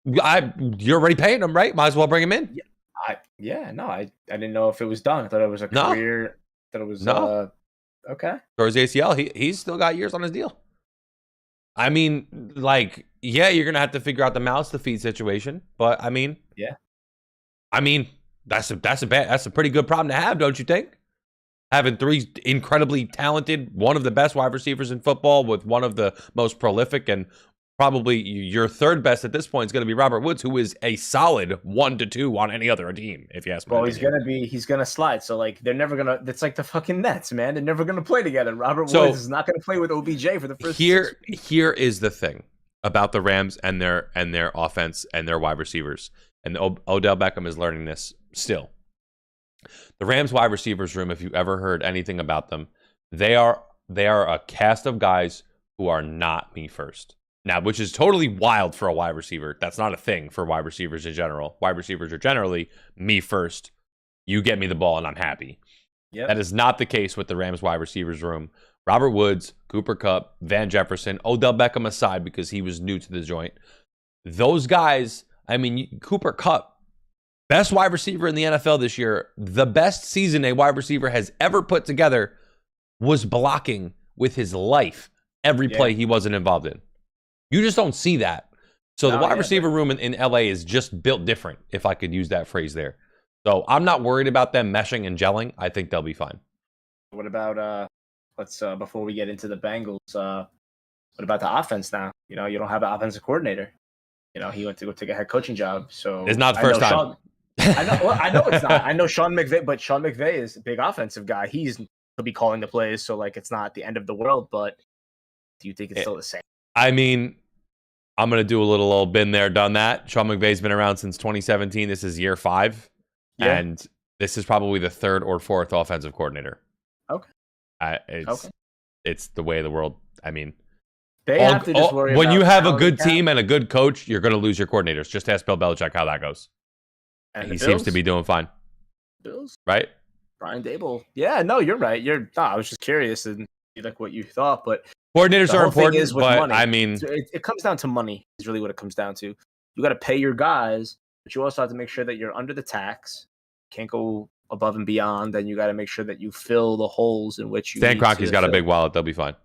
You're already paying him, right? Might as well bring him in. I didn't know if it was done. I thought it was a career. I thought it was okay. Or his ACL, he's still got years on his deal. I mean, like, yeah, you're gonna have to figure out the mouths to feed situation, but I mean, that's a pretty good problem to have, don't you think? Having 3 incredibly talented, one of the best wide receivers in football with one of the most prolific, and probably your third best at this point is going to be Robert Woods, who is a solid 1 to 2 on any other team, if you ask me. Well, he's gonna slide. So like they're never gonna. It's like the fucking Nets, man. They're never gonna play together. Robert Woods is not gonna play with OBJ for the first. Here is the thing about the Rams and their offense and their wide receivers, and Odell Beckham is learning this still. The Rams wide receivers room, if you ever heard anything about them, they are a cast of guys who are not me first. Now, which is totally wild for a wide receiver. That's not a thing for wide receivers in general. Wide receivers are generally me first. You get me the ball and I'm happy. Yep. That is not the case with the Rams wide receivers room. Robert Woods, Cooper Kupp, Van Jefferson, Odell Beckham aside because he was new to the joint. Those guys, I mean, Cooper Kupp, best wide receiver in the NFL this year, the best season a wide receiver has ever put together, was blocking with his life every play he wasn't involved in. You just don't see that. So the wide receiver room in LA is just built different, if I could use that phrase there. So I'm not worried about them meshing and gelling. I think they'll be fine. What about, let's before we get into the Bengals, what about the offense now? You don't have an offensive coordinator. He went to go take a head coaching job. So it's not the first time. I know it's not. I know Sean McVay, but Sean McVay is a big offensive guy. He'll be calling the plays, so like it's not the end of the world. But do you think it's still the same? I mean, I'm gonna do a little been there, done that. Sean McVay's been around since 2017. This is year 5, and this is probably the 3rd or 4th offensive coordinator. Okay. It's the way of the world. I mean, they have to just worry when about you have a good team and a good coach, you're gonna lose your coordinators. Just ask Bill Belichick how that goes. And he seems to be doing fine. Bills, right? Brian Daboll. Yeah, no, you're right. I was just curious and like what you thought, but coordinators are important. But money. I mean, it comes down to money. Is really what it comes down to. You got to pay your guys, but you also have to make sure that you're under the tax. Can't go above and beyond. Then you got to make sure that you fill the holes in which you. Stan Kroenke's got a big wallet. They'll be fine.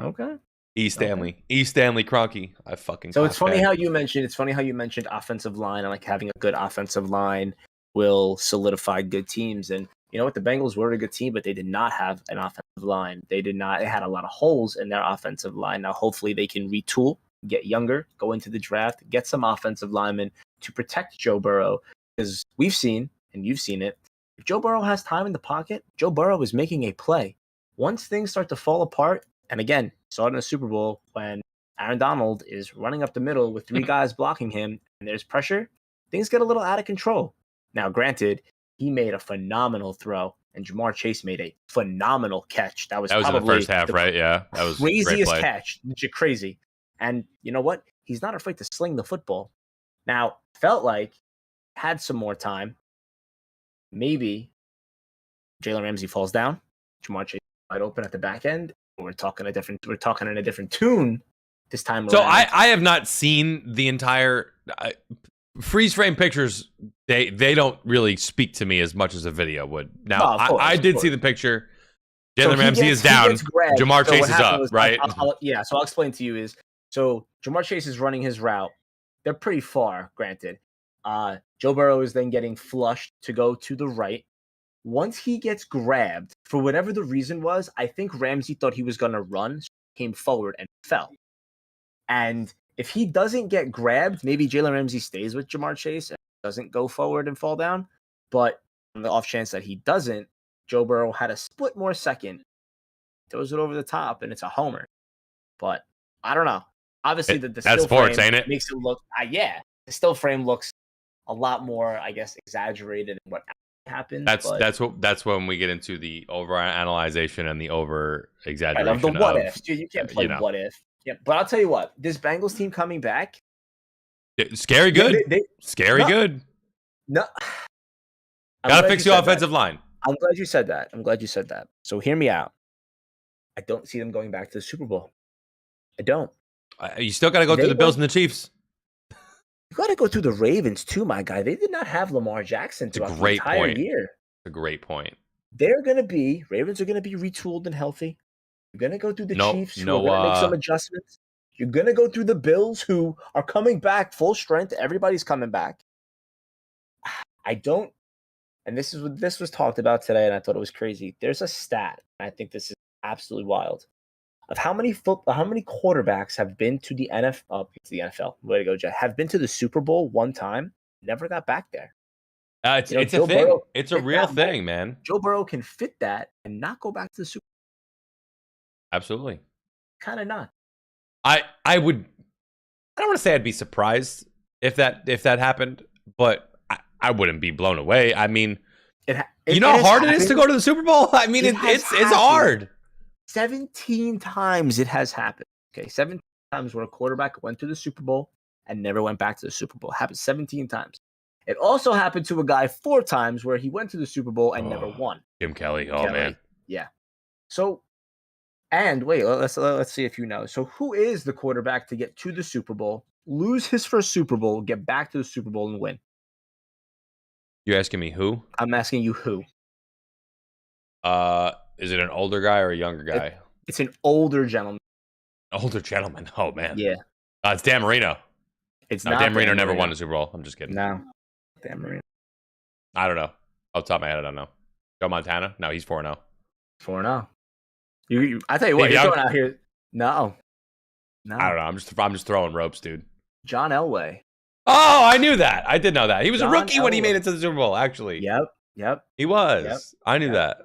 Okay. E. Stanley Kroenke. I fucking. So it's funny how you mentioned. Offensive line and like having a good offensive line will solidify good teams. And you know what? The Bengals were a good team, but they did not have an offensive line. They had a lot of holes in their offensive line. Now, hopefully, they can retool, get younger, go into the draft, get some offensive linemen to protect Joe Burrow. Because we've seen, and you've seen it, if Joe Burrow has time in the pocket, Joe Burrow is making a play. Once things start to fall apart, and again, saw it in the Super Bowl when Aaron Donald is running up the middle with 3 guys blocking him, and there's pressure, things get a little out of control. Now, granted, he made a phenomenal throw, and Jamar Chase made a phenomenal catch. That was in the first half, right? Yeah, that was craziest catch. Legit crazy. And you know what? He's not afraid to sling the football. Now, felt like had some more time. Maybe Jalen Ramsey falls down. Jamar Chase wide open at the back end. We're talking in a different tune this time around. So I have not seen the entire freeze frame pictures. They don't really speak to me as much as a video would. Now I did see the picture. Jalen Ramsey is down. Jamar Chase is up, right? So I'll explain to you so Jamar Chase is running his route. They're pretty far, granted. Joe Burrow is then getting flushed to go to the right. Once he gets grabbed, for whatever the reason was, I think Ramsey thought he was going to run, came forward, and fell. And if he doesn't get grabbed, maybe Jalen Ramsey stays with Jamar Chase and doesn't go forward and fall down. But on the off chance that he doesn't, Joe Burrow had a split more second, throws it over the top, and it's a homer. But I don't know. Obviously, the still sports, frame ain't it? Makes it look, the still frame looks a lot more, I guess, exaggerated than what happened. That's when we get into the over analyzation and the over exaggeration of the what if. Dude, you can't play what if. Yeah, but I'll tell you what, this Bengals team coming back, scary good. Scary good. No, Gotta fix the offensive line. I'm glad you said that. So hear me out. I don't see them going back to the Super Bowl. I don't. You still got to go through the Bills and the Chiefs. You got to go through the Ravens too, my guy. They did not have Lamar Jackson throughout the entire year. It's a great point. Ravens are going to be retooled and healthy. You're going to go through the Chiefs, who are going to make some adjustments. You're going to go through the Bills, who are coming back full strength. Everybody's coming back. I don't, and this was talked about today, and I thought it was crazy. There's a stat, and I think this is absolutely wild, of how many quarterbacks have been to the NFL. Way to go, Jay. Have been to the Super Bowl one time, never got back there. It's a thing. Burrow, it's a real thing, man. Joe Burrow can fit that and not go back to the Super Bowl. Absolutely. Kind of not. I don't want to say I'd be surprised if that happened, but I wouldn't be blown away. I mean, you know how hard it is to go to the Super Bowl? I mean, it's hard. 17 times it has happened. Okay, 17 times where a quarterback went to the Super Bowl and never went back to the Super Bowl. It happened 17 times. It also happened to a guy 4 times where he went to the Super Bowl and never won. Jim Kelly. Oh, man. Yeah. So, and wait, let's see if you know. So who is the quarterback to get to the Super Bowl, lose his first Super Bowl, get back to the Super Bowl and win? You're asking me who? I'm asking you who. Is it an older guy or a younger guy? It's an older gentleman. Older gentleman. Oh, man. Yeah. It's Dan Marino. It's not Dan Marino never won a Super Bowl. I'm just kidding. No. Dan Marino. I don't know. Off the top of my head, I don't know. Joe Montana? No, he's 4-0. 4-0. I tell you what, you're going out here. No. I don't know. I'm just throwing ropes, dude. John Elway. Oh, I knew that. I did know that. He was a rookie when he made it to the Super Bowl, actually. Yep. He was. Yep. I knew that.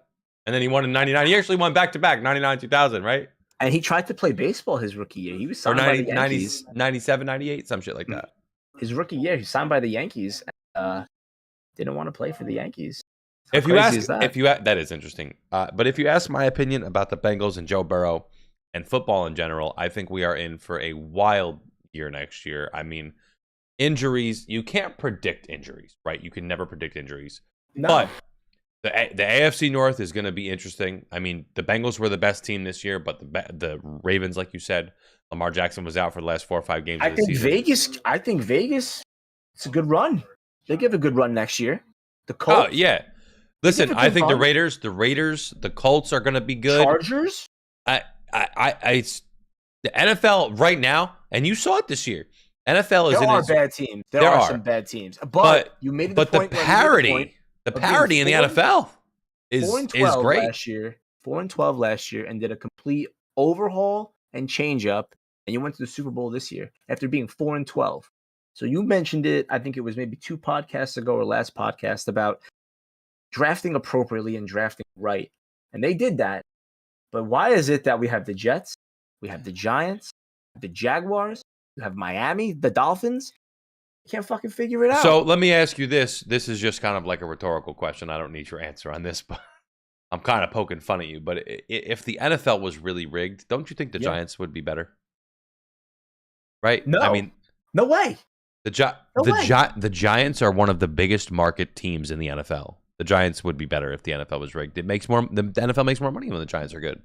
And then he won in 99. He actually won back-to-back, 99, 2000, right? And he tried to play baseball his rookie year. He was signed by the Yankees. 97, 98, some shit like that. His rookie year, he signed by the Yankees. Didn't want to play for the Yankees. That is interesting. But if you ask my opinion about the Bengals and Joe Burrow and football in general, I think we are in for a wild year next year. I mean, injuries, you can't predict injuries, right? You can never predict injuries. No. But the AFC North is going to be interesting. I mean, the Bengals were the best team this year, but the Ravens, like you said, Lamar Jackson was out for the last 4 or 5 games of the season. I think Vegas, it's a good run. They give a good run next year. The Colts. Oh, yeah. Listen, I think the Raiders, the Colts are going to be good. Chargers? The NFL right now, and you saw it this year. NFL is there are bad teams. There are some bad teams. But you made the point. But the parity in the NFL is great. 4-12 last year, and did a complete overhaul and change up, and you went to the Super Bowl this year after being 4-12. So you mentioned it, I think it was maybe 2 podcasts ago or last podcast, about drafting appropriately and drafting right. And they did that. But why is it that we have the Jets, we have the Giants, the Jaguars, we have Miami, the Dolphins? Can't fucking figure it out. So let me ask you this. This is just kind of like a rhetorical question. I don't need your answer on this, but I'm kind of poking fun at you. But if the NFL was really rigged, don't you think the Giants would be better? Right? No. I mean, no way. The Giants are one of the biggest market teams in the NFL. The Giants would be better if the NFL was rigged. The NFL makes more money when the Giants are good.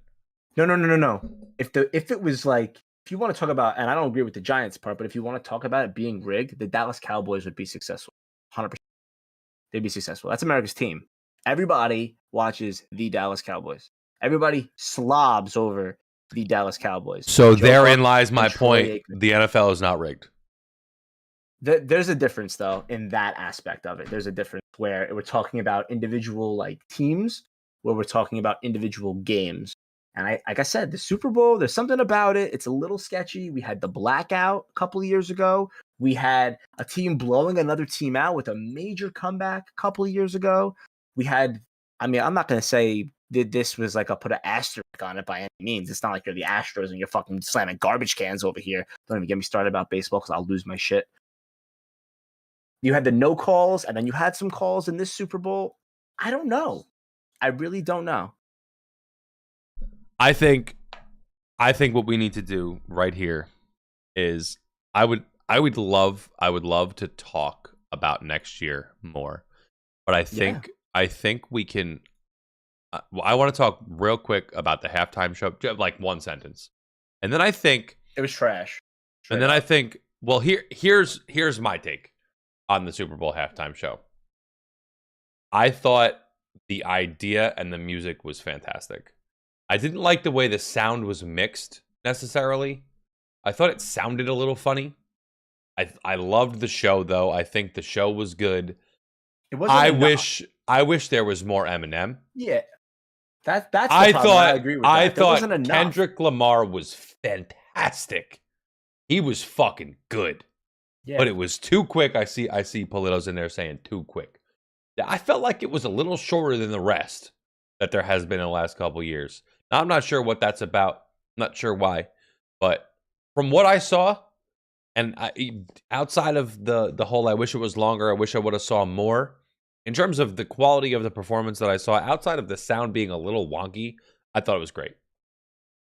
No. If it was like, if you want to talk about, and I don't agree with the Giants part, but if you want to talk about it being rigged, the Dallas Cowboys would be successful. 100%. They'd be successful. That's America's team. Everybody watches the Dallas Cowboys. Everybody slobs over the Dallas Cowboys. So therein lies my point. The NFL is not rigged. There's a difference, though, in that aspect of it. There's a difference where we're talking about individual teams, where we're talking about individual games. And like I said, the Super Bowl, there's something about it. It's a little sketchy. We had the blackout a couple of years ago. We had a team blowing another team out with a major comeback a couple of years ago. We had, I'm not going to say that this was like put an asterisk on it by any means. It's not like you're the Astros and you're fucking slamming garbage cans over here. Don't even get me started about baseball because I'll lose my shit. You had the no calls, and then you had some calls in this Super Bowl. I don't know. I really don't know. I think what we need to do right here is I would love to talk about next year more. But I think I think we can. I want to talk real quick about the halftime show, like one sentence, and then I think It was trash. and then I think, well, here's my take on the Super Bowl halftime show. I thought the idea and the music was fantastic. I didn't like the way the sound was mixed necessarily. I thought it sounded a little funny. I loved the show though. I think the show was good. It wasn't I wish there was more Eminem. Yeah. That's the I problem. thought I agree with I that. There thought wasn't enough. Kendrick Lamar was fantastic. He was fucking good. Yeah. But it was too quick. I see Polito's in there saying too quick. I felt like it was a little shorter than the rest that there has been in the last couple of years. Now, I'm not sure what that's about. Not sure why. But from what I saw, and outside of the whole I wish it was longer, I wish I would have saw more. In terms of the quality of the performance that I saw, outside of the sound being a little wonky, I thought it was great.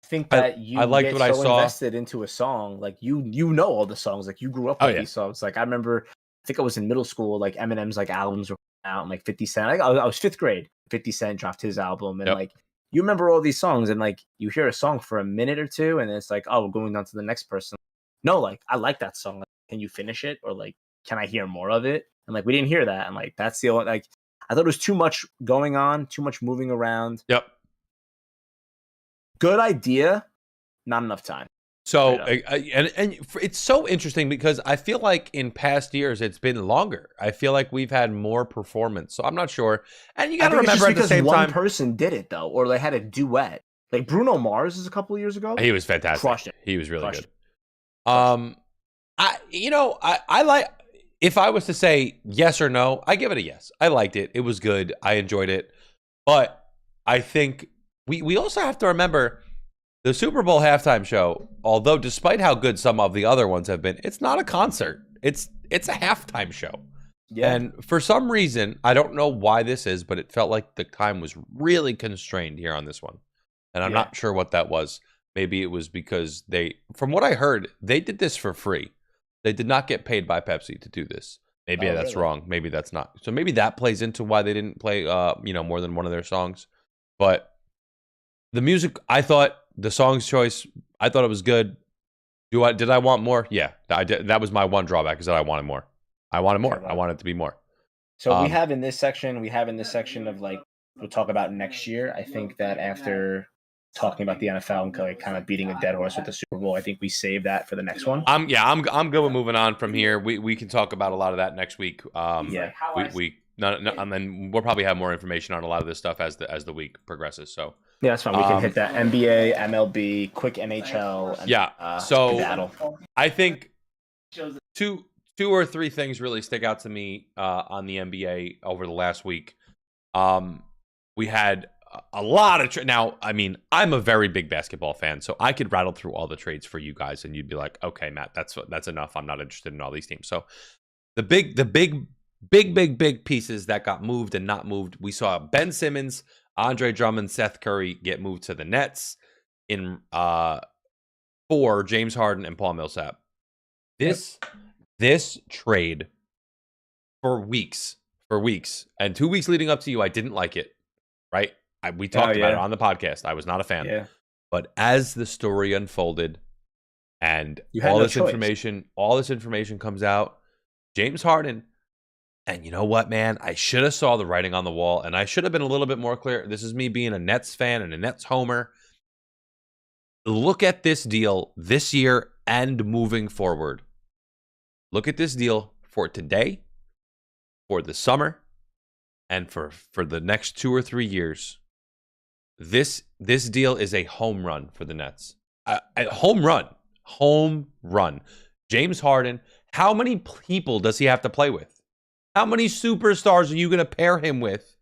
I think that you I liked get what I so saw. invested into a song, like you know all the songs, like you grew up with these songs. Like I remember, I think I was in middle school, like Eminem's like albums were out, and like 50 Cent. I was fifth grade. 50 Cent dropped his album, and like you remember all these songs, and like you hear a song for a minute or two, and it's like, oh, we're going on to the next person. No, like I like that song. Like, can you finish it, or like can I hear more of it? And like we didn't hear that, and like that's the only, like I thought it was too much going on, too much moving around. Yep. Good idea, not enough time. So, and it's so interesting because I feel like in past years it's been longer. I feel like we've had more performance. So I'm not sure. And you got to remember at the same time, one person did it though, or they had a duet. Like Bruno Mars is a couple of years ago. He was fantastic. Crushed it. He was really Crushed good. it. I like, if I was to say yes or no, I give it a yes. I liked it. It was good. I enjoyed it. But I think we also have to remember the Super Bowl halftime show, although despite how good some of the other ones have been, it's not a concert. It's a halftime show. Yeah. And for some reason, I don't know why this is, but it felt like the time was really constrained here on this one. And I'm not sure what that was. Maybe it was because from what I heard, they did this for free. They did not get paid by Pepsi to do this. Maybe that's wrong. Maybe that's not. So maybe that plays into why they didn't play, more than one of their songs. But the music, I thought the song's choice, I thought it was good. Did I want more? Yeah, I did. That was my one drawback, is that I wanted more. I wanted more. I wanted it to be more. So we have in this section of like, we'll talk about next year. I think that after talking about the NFL and like kind of beating a dead horse with the Super Bowl, I think we save that for the next one. I'm good with moving on from here. We can talk about a lot of that next week. And then we'll probably have more information on a lot of this stuff as the week progresses. So yeah, that's fine. We can hit that NBA, MLB, quick NHL. And, so I think two or three things really stick out to me on the NBA over the last week. We had a lot of now. I mean, I'm a very big basketball fan, so I could rattle through all the trades for you guys, and you'd be like, "Okay, Matt, that's enough. I'm not interested in all these teams." So the big pieces that got moved and not moved. We saw Ben Simmons, Andre Drummond, Seth Curry get moved to the Nets in for James Harden and Paul Millsap. This trade for weeks, and 2 weeks leading up to you, I didn't like it. Right? We talked about it on the podcast. I was not a fan. Yeah. But as the story unfolded and all this information comes out, James Harden, and you know what, man? I should have saw the writing on the wall, and I should have been a little bit more clear. This is me being a Nets fan and a Nets homer. Look at this deal this year and moving forward. Look at this deal for today, for the summer, and for the next 2 or 3 years. This deal is a home run for the Nets. A home run. James Harden, how many people does he have to play with? How many superstars are you going to pair him with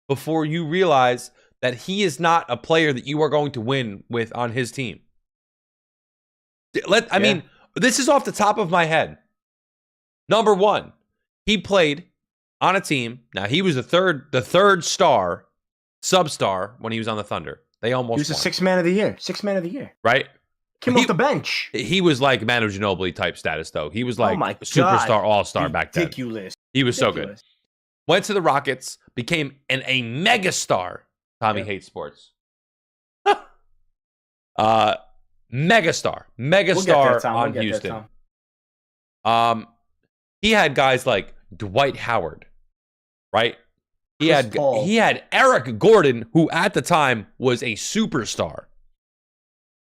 before you realize that he is not a player that you are going to win with on his team? I mean, this is off the top of my head. Number one, he played on a team. Now, he was the third substar when he was on the Thunder. They almost He was a won. sixth man of the year. Right? Came off the bench. He was like Manu Ginobili type status, though. He was like my superstar, God. all-star back then. Ridiculous. He was so good. went to the Rockets, became a megastar. Tommy hates sports. Megastar on Houston. He had guys like Dwight Howard, right? He had Eric Gordon, who at the time was a superstar.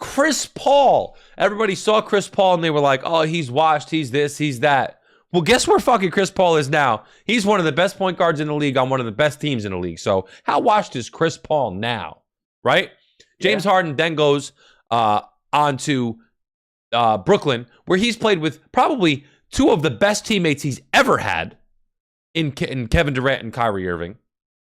Chris Paul. Everybody saw Chris Paul and they were like, oh, he's washed, he's this, he's that. Well, guess where fucking Chris Paul is now? He's one of the best point guards in the league on one of the best teams in the league. So how washed is Chris Paul now, right? James Harden then goes on to Brooklyn, where he's played with probably two of the best teammates he's ever had in Kevin Durant and Kyrie Irving.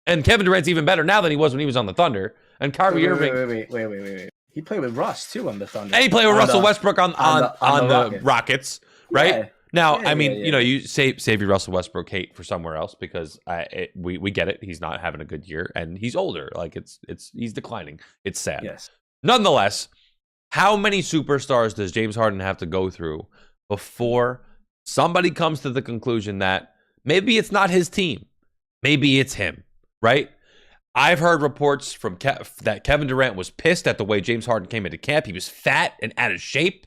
And Kevin Durant's even better now than he was when he was on the Thunder. And Kyrie Irving... Wait. He played with Russ, too, on the Thunder. And he played with Russell Westbrook on the Rockets, right? Yeah. Now, I mean, you know, you save your Russell Westbrook hate for somewhere else because we get it. He's not having a good year, and he's older. Like he's declining. It's sad. Yes. Nonetheless, how many superstars does James Harden have to go through before somebody comes to the conclusion that maybe it's not his team, maybe it's him, right? I've heard reports from that Kevin Durant was pissed at the way James Harden came into camp. He was fat and out of shape.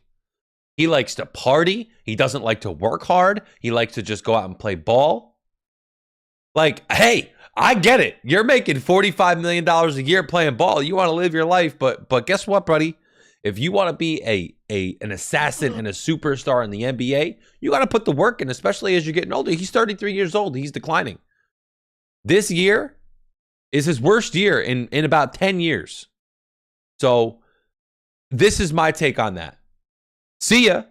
He likes to party. He doesn't like to work hard. He likes to just go out and play ball. Like, hey, I get it. You're making $45 million a year playing ball. You want to live your life, but guess what, buddy? If you want to be an assassin and a superstar in the NBA, you got to put the work in, especially as you're getting older. He's 33 years old. He's declining. This year is his worst year in about 10 years. So this is my take on that. See ya.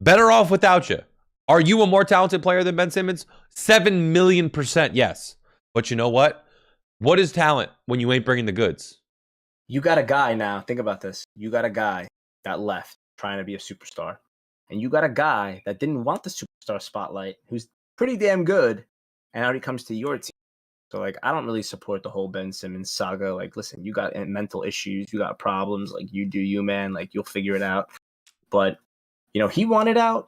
Better off without you. Are you a more talented player than Ben Simmons? 7 million %, yes. But you know what? What is talent when you ain't bringing the goods? You got a guy now. Think about this. You got a guy that left trying to be a superstar. And you got a guy that didn't want the superstar spotlight, who's pretty damn good, and now he comes to your team. So, like, I don't really support the whole Ben Simmons saga. Like, listen, you got mental issues. You got problems. Like, you do you, man. Like, you'll figure it out. But, you know, he wanted out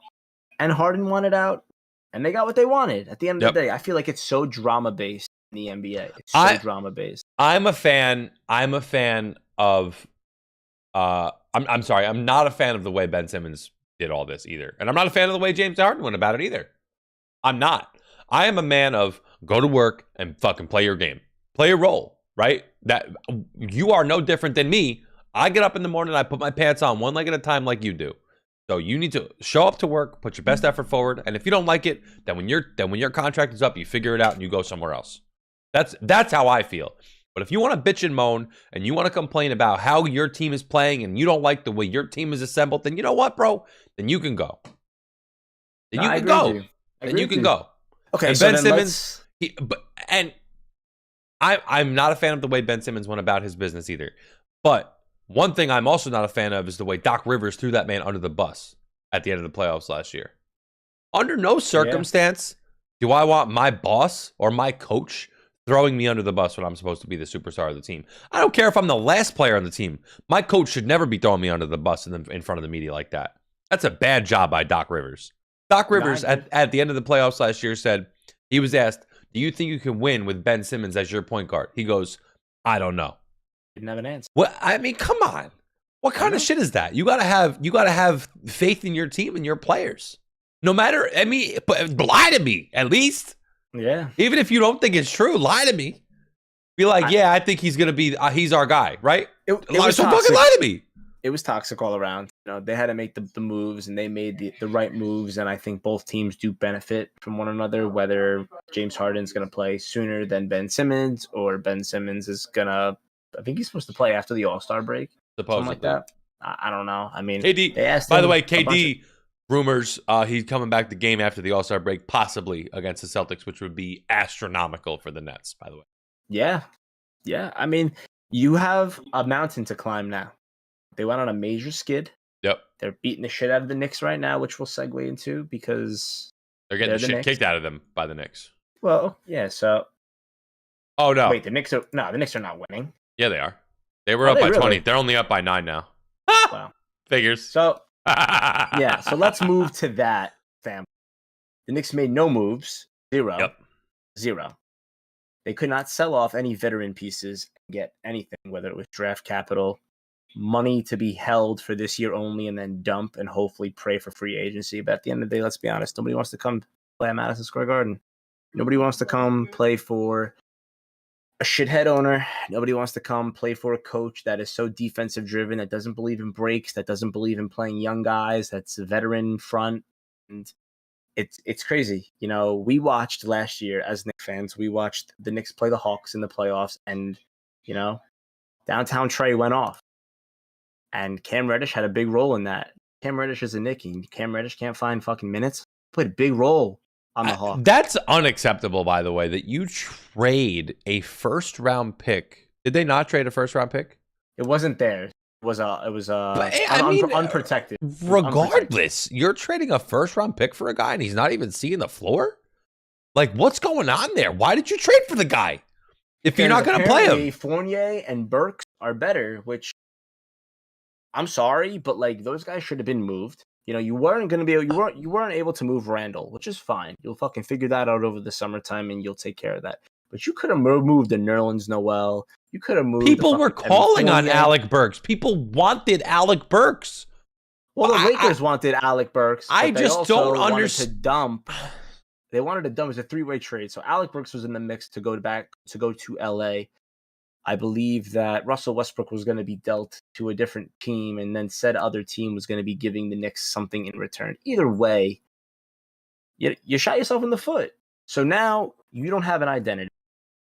and Harden wanted out and they got what they wanted at the end of the day. I feel like it's so drama-based in the NBA. It's so drama-based. I'm a fan of I'm sorry, I'm not a fan of the way Ben Simmons did all this either. And I'm not a fan of the way James Harden went about it either. I'm not. I am a man of go to work and fucking play your game. Play your role, right? That you are no different than me. I get up in the morning, I put my pants on one leg at a time like you do. So you need to show up to work, put your best effort forward, and if you don't like it, then when your contract is up, you figure it out and you go somewhere else. That's how I feel. But if you want to bitch and moan and you want to complain about how your team is playing and you don't like the way your team is assembled, then you know what, bro? Then you can go. Then you can go. Then you can go. Okay, and so Ben Simmons, I'm not a fan of the way Ben Simmons went about his business either. But one thing I'm also not a fan of is the way Doc Rivers threw that man under the bus at the end of the playoffs last year. Under no circumstance do I want my boss or my coach throwing me under the bus when I'm supposed to be the superstar of the team. I don't care if I'm the last player on the team. My coach should never be throwing me under the bus in front of the media like that. That's a bad job by Doc Rivers. Doc Rivers, at the end of the playoffs last year, said, he was asked, do you think you can win with Ben Simmons as your point guard? He goes, I don't know. Didn't have an answer. What? I mean, come on. What kind of shit is that? You gotta have faith in your team and your players. No matter, I mean, lie to me at least. Yeah. Even if you don't think it's true, lie to me. Be like, I think he's gonna be. He's our guy, right? It was so toxic. fucking lie to me. It was toxic all around. You know, they had to make the moves, and they made the right moves. And I think both teams do benefit from one another. Whether James Harden's gonna play sooner than Ben Simmons, or Ben Simmons is gonna. I think he's supposed to play after the All-Star break. Supposedly. Something like that. I don't know. I mean, KD. They asked by the way, KD rumors he's coming back the game after the All-Star break, possibly against the Celtics, which would be astronomical for the Nets. By the way. Yeah. I mean, you have a mountain to climb now. They went on a major skid. Yep. They're beating the shit out of the Knicks right now, which we'll segue into because they're getting the shit kicked out of them by the Knicks. Well, yeah. So. Oh no! Wait, the Knicks are not winning. Yeah, they are. They were up by 20. They're only up by 9 now. Wow. Figures. So, yeah. So let's move to that, fam. The Knicks made no moves. 0. Yep. Zero. They could not sell off any veteran pieces and get anything, whether it was draft capital, money to be held for this year only, and then dump and hopefully pray for free agency. But at the end of the day, let's be honest, nobody wants to come play at Madison Square Garden. Nobody wants to come play for a shithead owner. Nobody wants to come play for a coach that is so defensive driven, that doesn't believe in breaks, that doesn't believe in playing young guys, that's a veteran front. And it's crazy. You know, we watched last year as Knicks fans, we watched the Knicks play the Hawks in the playoffs, and, you know, downtown Trey went off. And Cam Reddish had a big role in that. Cam Reddish is a Knick, and Cam Reddish can't find fucking minutes. Played a big role on the Hawks. That's unacceptable, by the way, that you trade a first-round pick. Did they not trade a first-round pick? It wasn't theirs. It was unprotected. Regardless, you're trading a first-round pick for a guy, and he's not even seeing the floor? Like, what's going on there? Why did you trade for the guy if you're not going to play him? Fournier and Burks are better, which I'm sorry, but like those guys should have been moved. You know, you weren't able to move Randall, which is fine. You'll fucking figure that out over the summertime, and you'll take care of that. But you could have moved the Nerlens Noel. You could have moved. People were calling on Alec Burks. People wanted Alec Burks. Well, the Lakers wanted Alec Burks. I just don't understand. They wanted to dump. It was a three-way trade. So Alec Burks was in the mix to go to LA. I believe that Russell Westbrook was going to be dealt to a different team, and then said other team was going to be giving the Knicks something in return. Either way, you shot yourself in the foot. So now you don't have an identity.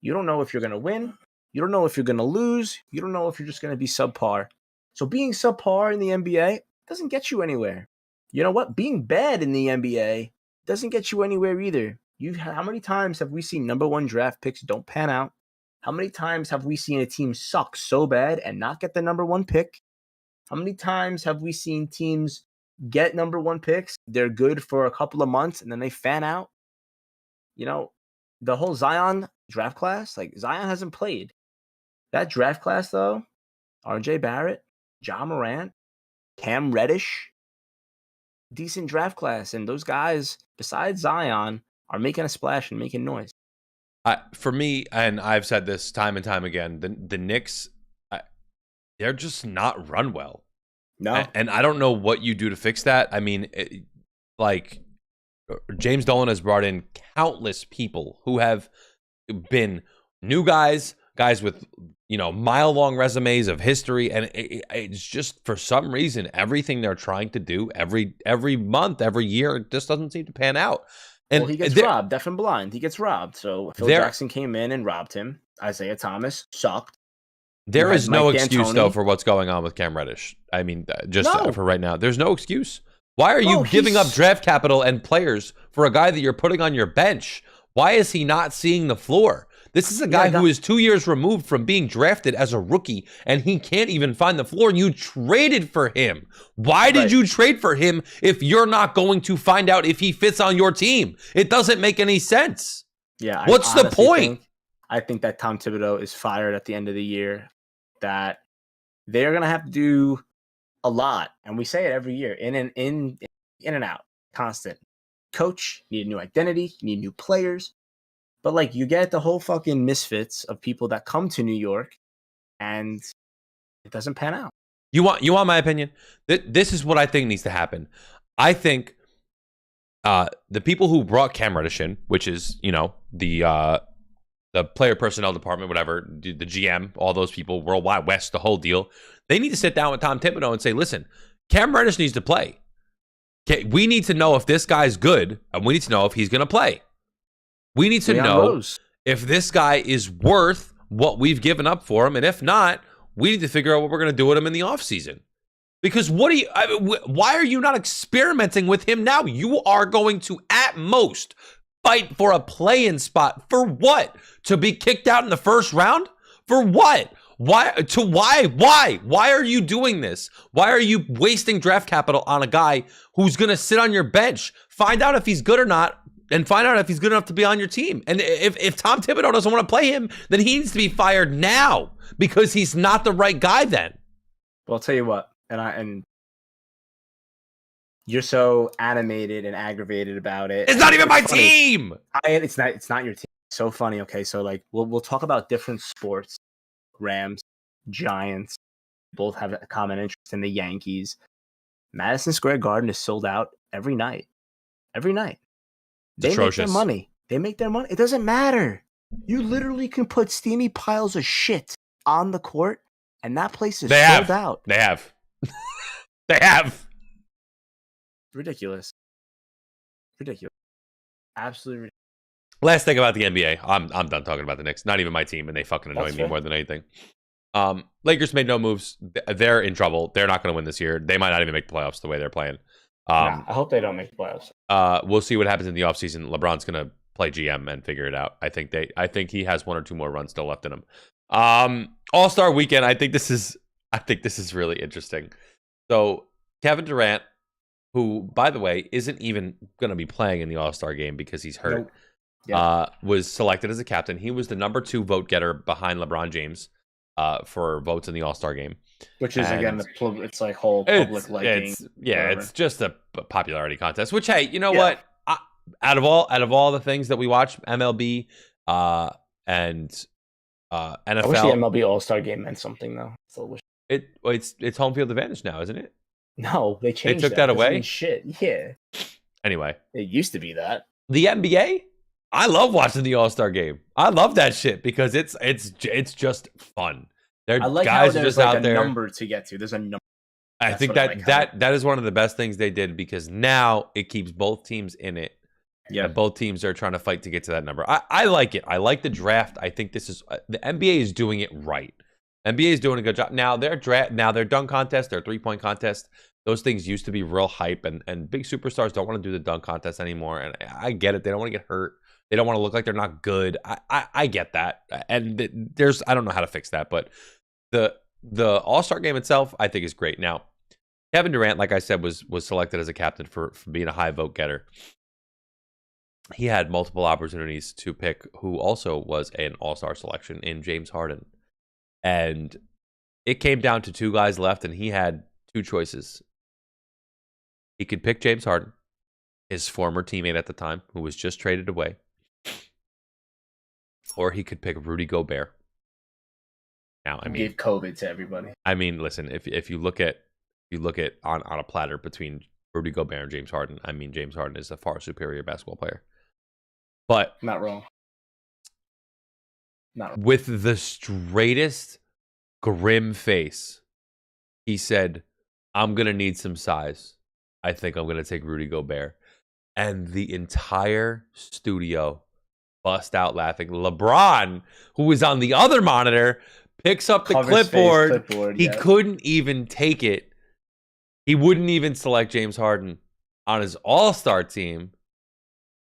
You don't know if you're going to win. You don't know if you're going to lose. You don't know if you're just going to be subpar. So being subpar in the NBA doesn't get you anywhere. You know what? Being bad in the NBA doesn't get you anywhere either. How many times have we seen number one draft picks don't pan out? How many times have we seen a team suck so bad and not get the number one pick? How many times have we seen teams get number one picks? They're good for a couple of months and then they fan out. You know, the whole Zion draft class, like Zion hasn't played. That draft class, though, RJ Barrett, Ja Morant, Cam Reddish, decent draft class. And those guys, besides Zion, are making a splash and making noise. For me, and I've said this time and time again, the Knicks, they're just not run well. No. And I don't know what you do to fix that. I mean, James Dolan has brought in countless people who have been new guys with, you know, mile-long resumes of history, and it's just, for some reason, everything they're trying to do every month, every year, it just doesn't seem to pan out. And well, he gets robbed, deaf and blind. He gets robbed. So Phil Jackson came in and robbed him. Isaiah Thomas sucked. There is no excuse, though, for what's going on with Cam Reddish. I mean, for right now, there's no excuse. Why are you giving up draft capital and players for a guy that you're putting on your bench? Why is he not seeing the floor? This is a guy who is 2 years removed from being drafted as a rookie, and he can't even find the floor. You traded for him. Why did you trade for him if you're not going to find out if he fits on your team? It doesn't make any sense. Yeah. What's the point? I think that Tom Thibodeau is fired at the end of the year, that they're going to have to do a lot. And we say it every year, in and out, constant. Coach, need a new identity, need new players. But like, you get the whole fucking misfits of people that come to New York and it doesn't pan out. You want my opinion? This is what I think needs to happen. I think the people who brought Cam Reddish in, which is, you know, the player personnel department, whatever, the GM, all those people, Worldwide West, the whole deal, they need to sit down with Tom Thibodeau and say, listen, Cam Reddish needs to play. Okay, we need to know if this guy's good, and we need to know if he's going to play. We need to know if this guy is worth what we've given up for him, and if not, we need to figure out what we're going to do with him in the offseason. Because why are you not experimenting with him now? You are going to, at most, fight for a play-in spot. For what? To be kicked out in the first round? For what? Why are you doing this? Why are you wasting draft capital on a guy who's going to sit on your bench? Find out if he's good or not, and find out if he's good enough to be on your team. And if Tom Thibodeau doesn't want to play him, then he needs to be fired now, because he's not the right guy then. Well, I'll tell you what, and you're so animated and aggravated about it. It's not even my team. It's not your team. So funny. Okay, so like we'll talk about different sports. Rams, Giants, both have a common interest in the Yankees. Madison Square Garden is sold out every night. Every night. It's They make their atrocious. money. They make their money. It doesn't matter. You literally can put steamy piles of shit on the court, and that place is sold out. They have. They have. Ridiculous. Ridiculous. Absolutely ridiculous. Last thing about the NBA. I'm done talking about the Knicks. Not even my team, and they fucking annoy That's me fair. more than anything. Lakers made no moves. They're in trouble. They're not going to win this year. They might not even make the playoffs the way they're playing. Nah, I hope they don't make the playoffs. We'll see what happens in the offseason. LeBron's going to play GM and figure it out. I think he has 1 or 2 more runs still left in him. All-Star weekend. I think this is really interesting. So Kevin Durant, who, by the way, isn't even going to be playing in the All-Star game because he's hurt, Nope. Yeah. was selected as a captain. He was the number 2 vote getter behind LeBron James for votes in the All-Star game. Which is, and again, it's like whole public liking. It's just a popularity contest. Which, hey, you know Yeah. what? Out of all the things that we watch, MLB and NFL, I wish the MLB All-Star game meant something, though. Still wish. it's home field advantage now, isn't it? No, they changed took that Doesn't away? mean shit. Yeah. Anyway, It used to be that. the NBA. I love watching the All-Star game. I love that shit because it's just fun. I like how Guys are there's just like out a there. number to get to. There's a number. I That's think what I that like that is one of the best things they did because now it keeps both teams in it. Yeah. And both teams are trying to fight to get to that number. I like it. I like the draft. I think this is the NBA is doing it right. NBA is doing a good job. Now their dunk contest, their 3-point contest, those things used to be real hype and big superstars don't want to do the dunk contest anymore. And I get it. They don't want to get hurt. They don't want to look like they're not good. I get that. And I don't know how to fix that, but the All-Star game itself, I think is great. Now, Kevin Durant, like I said, was selected as a captain for being a high vote getter. He had multiple opportunities to pick who also was an all-star selection in James Harden. And it came down to 2 guys left, and he had 2 choices. He could pick James Harden, his former teammate at the time, who was just traded away. Or he could pick Rudy Gobert. Now, I mean, Gave COVID to everybody. I mean, listen, if you look at on a platter between Rudy Gobert and James Harden, I mean, James Harden is a far superior basketball player. But Not wrong. Not wrong. with the straightest grim face, he said, I'm going to need some size. I think I'm going to take Rudy Gobert. And the entire studio bust out laughing. LeBron, who was on the other monitor, picks up the Covers face, clipboard. He yeah. couldn't even take it. He wouldn't even select James Harden on his all-star team.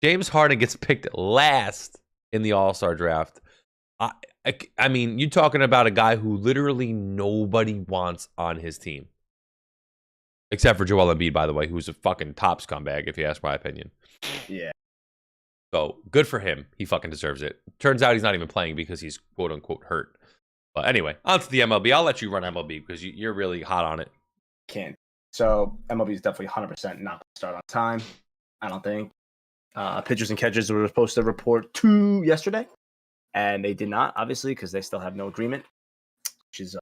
James Harden gets picked last in the all-star draft. I mean, you're talking about a guy who literally nobody wants on his team. Except for Joel Embiid, by the way, who's a fucking top scumbag, if you ask my opinion. Yeah. So, good for him. He fucking deserves it. Turns out he's not even playing because he's quote-unquote hurt. But anyway, on to the MLB. I'll let you run MLB because you're really hot on it. Can't. So MLB is definitely 100% not going to start on time. I don't think. Pitchers and catchers were supposed to report to yesterday, and they did not, obviously, because they still have no agreement. Which is,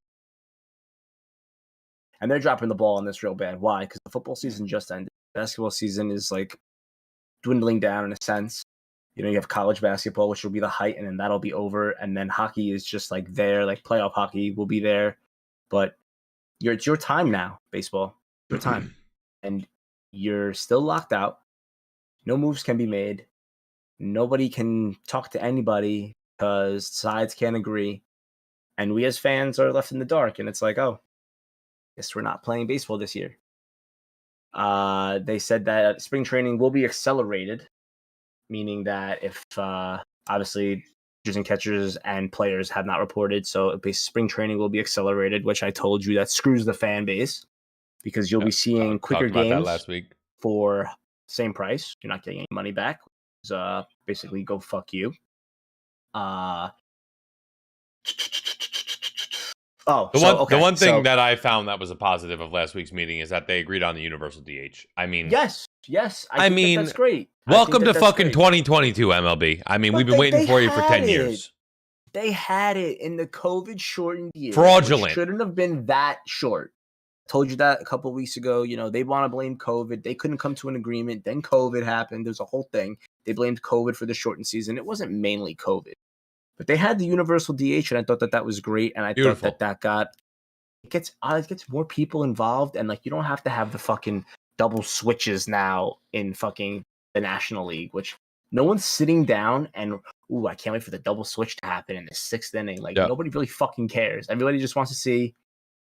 and they're dropping the ball on this real bad. Why? Because the football season just ended. Basketball season is like dwindling down in a sense. You know, you have college basketball, which will be the height, and then that'll be over. And then hockey is just like there, like playoff hockey will be there. But it's your time now, baseball. Your time. And you're still locked out. No moves can be made. Nobody can talk to anybody because sides can't agree. And we as fans are left in the dark. And it's like, oh, guess we're not playing baseball this year. They said that spring training will be accelerated, meaning that if obviously pitchers and catchers and players have not reported, so spring training will be accelerated, which I told you that screws the fan base because you'll be seeing quicker Talked about games that last week. for same price. You're not getting any money back. So, basically, go fuck you. Oh, The one thing that I found that was a positive of last week's meeting is that they agreed on the universal DH. I mean, yes. I mean, that's great. Welcome to fucking 2022 MLB. I mean, we've been waiting for you for 10 years. They had it in the COVID shortened year. Fraudulent. Shouldn't have been that short. Told you that a couple of weeks ago. You know, they want to blame COVID. They couldn't come to an agreement. Then COVID happened. There's a whole thing. They blamed COVID for the shortened season. It wasn't mainly COVID. But they had the universal DH, and I thought that was great. And I thought that got it gets more people involved, and like you don't have to have the fucking double switches now in fucking the National League, which no one's sitting down and I can't wait for the double switch to happen in the 6th inning. Like nobody really fucking cares. Everybody just wants to see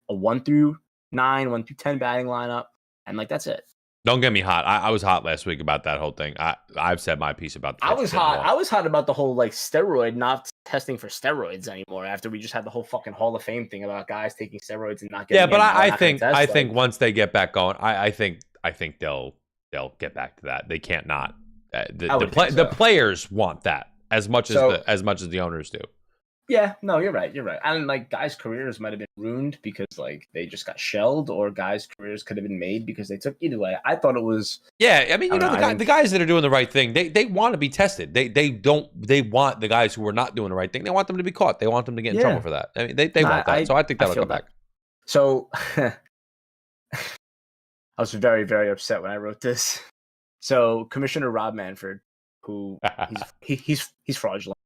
a 1 through 9, 1 through 10 batting lineup, and like that's it. Don't get me hot. I was hot last week about that whole thing. I've said my piece about the I was hot about the whole like steroid not testing for steroids anymore after we just had the whole fucking Hall of Fame thing about guys taking steroids and not getting. Yeah, but I think once they get back going, I think they'll get back to that. They can't not. The players want that as much as the owners do. Yeah, no, you're right. And like guys' careers might have been ruined because like they just got shelled, or guys' careers could have been made because they took. Either way, I thought it was. Yeah, I mean, the guys that are doing the right thing, they want to be tested. They want the guys who are not doing the right thing. They want them to be caught. They want them to get in trouble for that. I mean, they want that. So I think that'll come back. So I was very, very upset when I wrote this. So Commissioner Rob Manfred, who he's fraudulent.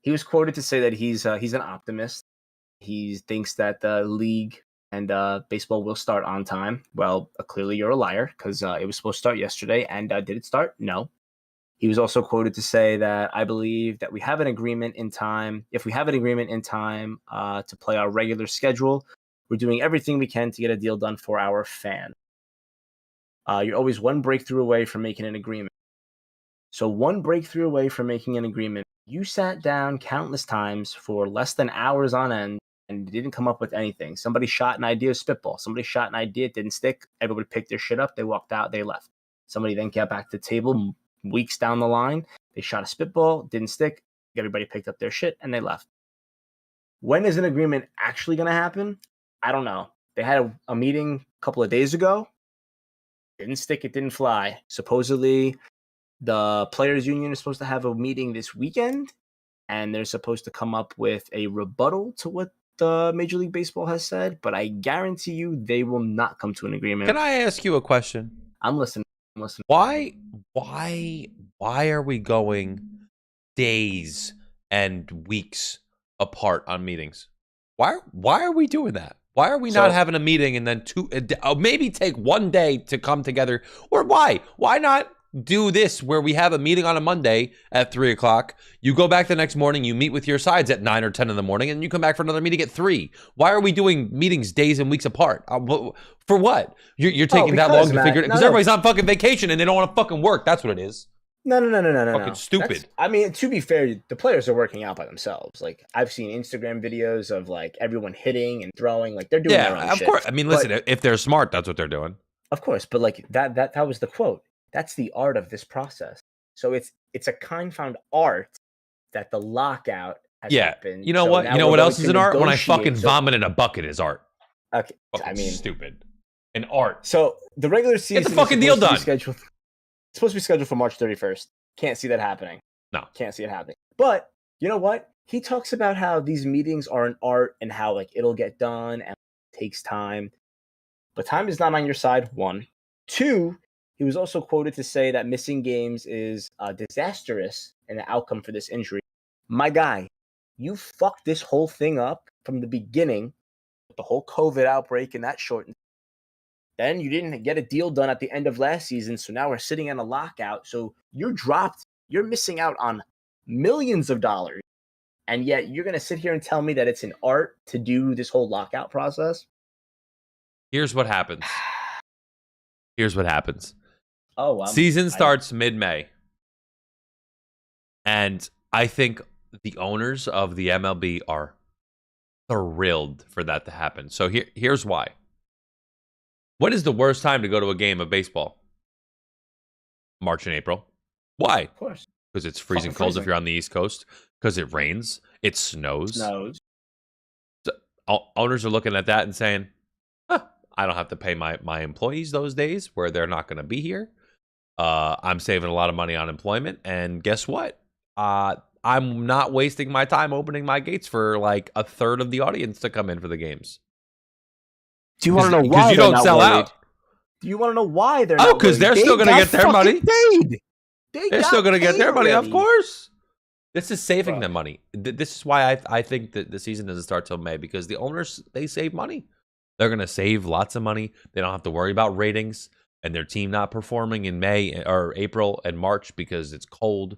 He was quoted to say that he's an optimist. He thinks that the league and baseball will start on time. Well, clearly you're a liar because it was supposed to start yesterday. And did it start? No. He was also quoted to say that I believe that we have an agreement in time. If we have an agreement in time to play our regular schedule, we're doing everything we can to get a deal done for our fan. You're always one breakthrough away from making an agreement. So one breakthrough away from making an agreement. You sat down countless times for less than hours on end and didn't come up with anything. Somebody shot an idea of spitball. Somebody shot an idea, it didn't stick. Everybody picked their shit up. They walked out. They left. Somebody then got back to the table weeks down the line. They shot a spitball, didn't stick. Everybody picked up their shit and they left. When is an agreement actually going to happen? I don't know. They had a meeting a couple of days ago. Didn't stick. It didn't fly. Supposedly, the players union is supposed to have a meeting this weekend, and they're supposed to come up with a rebuttal to what the Major League Baseball has said, but I guarantee you they will not come to an agreement. Can I ask you a question? I'm listening. Why are we going days and weeks apart on meetings? Why are we doing that? Why are we not having a meeting and then maybe take one day to come together? Or why? Why not do this where we have a meeting on a Monday at 3:00. You go back the next morning, you meet with your sides at 9 or 10 in the morning, and you come back for another meeting at 3. Why are we doing meetings days and weeks apart? For what? You're taking that long to figure it? Because everybody's on fucking vacation and they don't want to fucking work. That's what it is. No. Fucking stupid. I mean, to be fair, the players are working out by themselves. Like, I've seen Instagram videos of like everyone hitting and throwing. Like, they're doing their own shit. Of course. I mean, listen, if they're smart, that's what they're doing. Of course, but like that was the quote. That's the art of this process. So it's a confound art that the lockout has happened. You know so what? You know what else is an art? When I fucking vomit in a bucket is art. Okay. Fucking stupid. An art. So the regular season get the fucking deal done. It's supposed to be scheduled for March 31st. Can't see that happening. No. Can't see it happening. But you know what? He talks about how these meetings are an art and how like it'll get done and it takes time. But time is not on your side, 1. 2, he was also quoted to say that missing games is disastrous in the outcome for this injury. My guy, you fucked this whole thing up from the beginning with the whole COVID outbreak and that shortened. Then you didn't get a deal done at the end of last season, so now we're sitting in a lockout. So you're dropped. You're missing out on millions of dollars. And yet you're going to sit here and tell me that it's an art to do this whole lockout process? Here's what happens. Oh, wow. Season starts mid-May. And I think the owners of the MLB are thrilled for that to happen. So here's why. What is the worst time to go to a game of baseball? March and April. Why? Of course. Because it's freezing cold if you're on the East Coast. Because it rains. It snows. owners are looking at that and saying, I don't have to pay my employees those days where they're not going to be here. I'm saving a lot of money on employment. And guess what? I'm not wasting my time opening my gates for like a third of the audience to come in for the games. Do you want to know why? Because you don't sell out. Do you want to know why they're not? Oh, because they're still going to get their money. Paid. They're still going to get their money, of course. This is saving them money. This is why I think that the season doesn't start till May, because the owners, they save money. They're going to save lots of money. They don't have to worry about ratings and their team not performing in May or April and March because it's cold.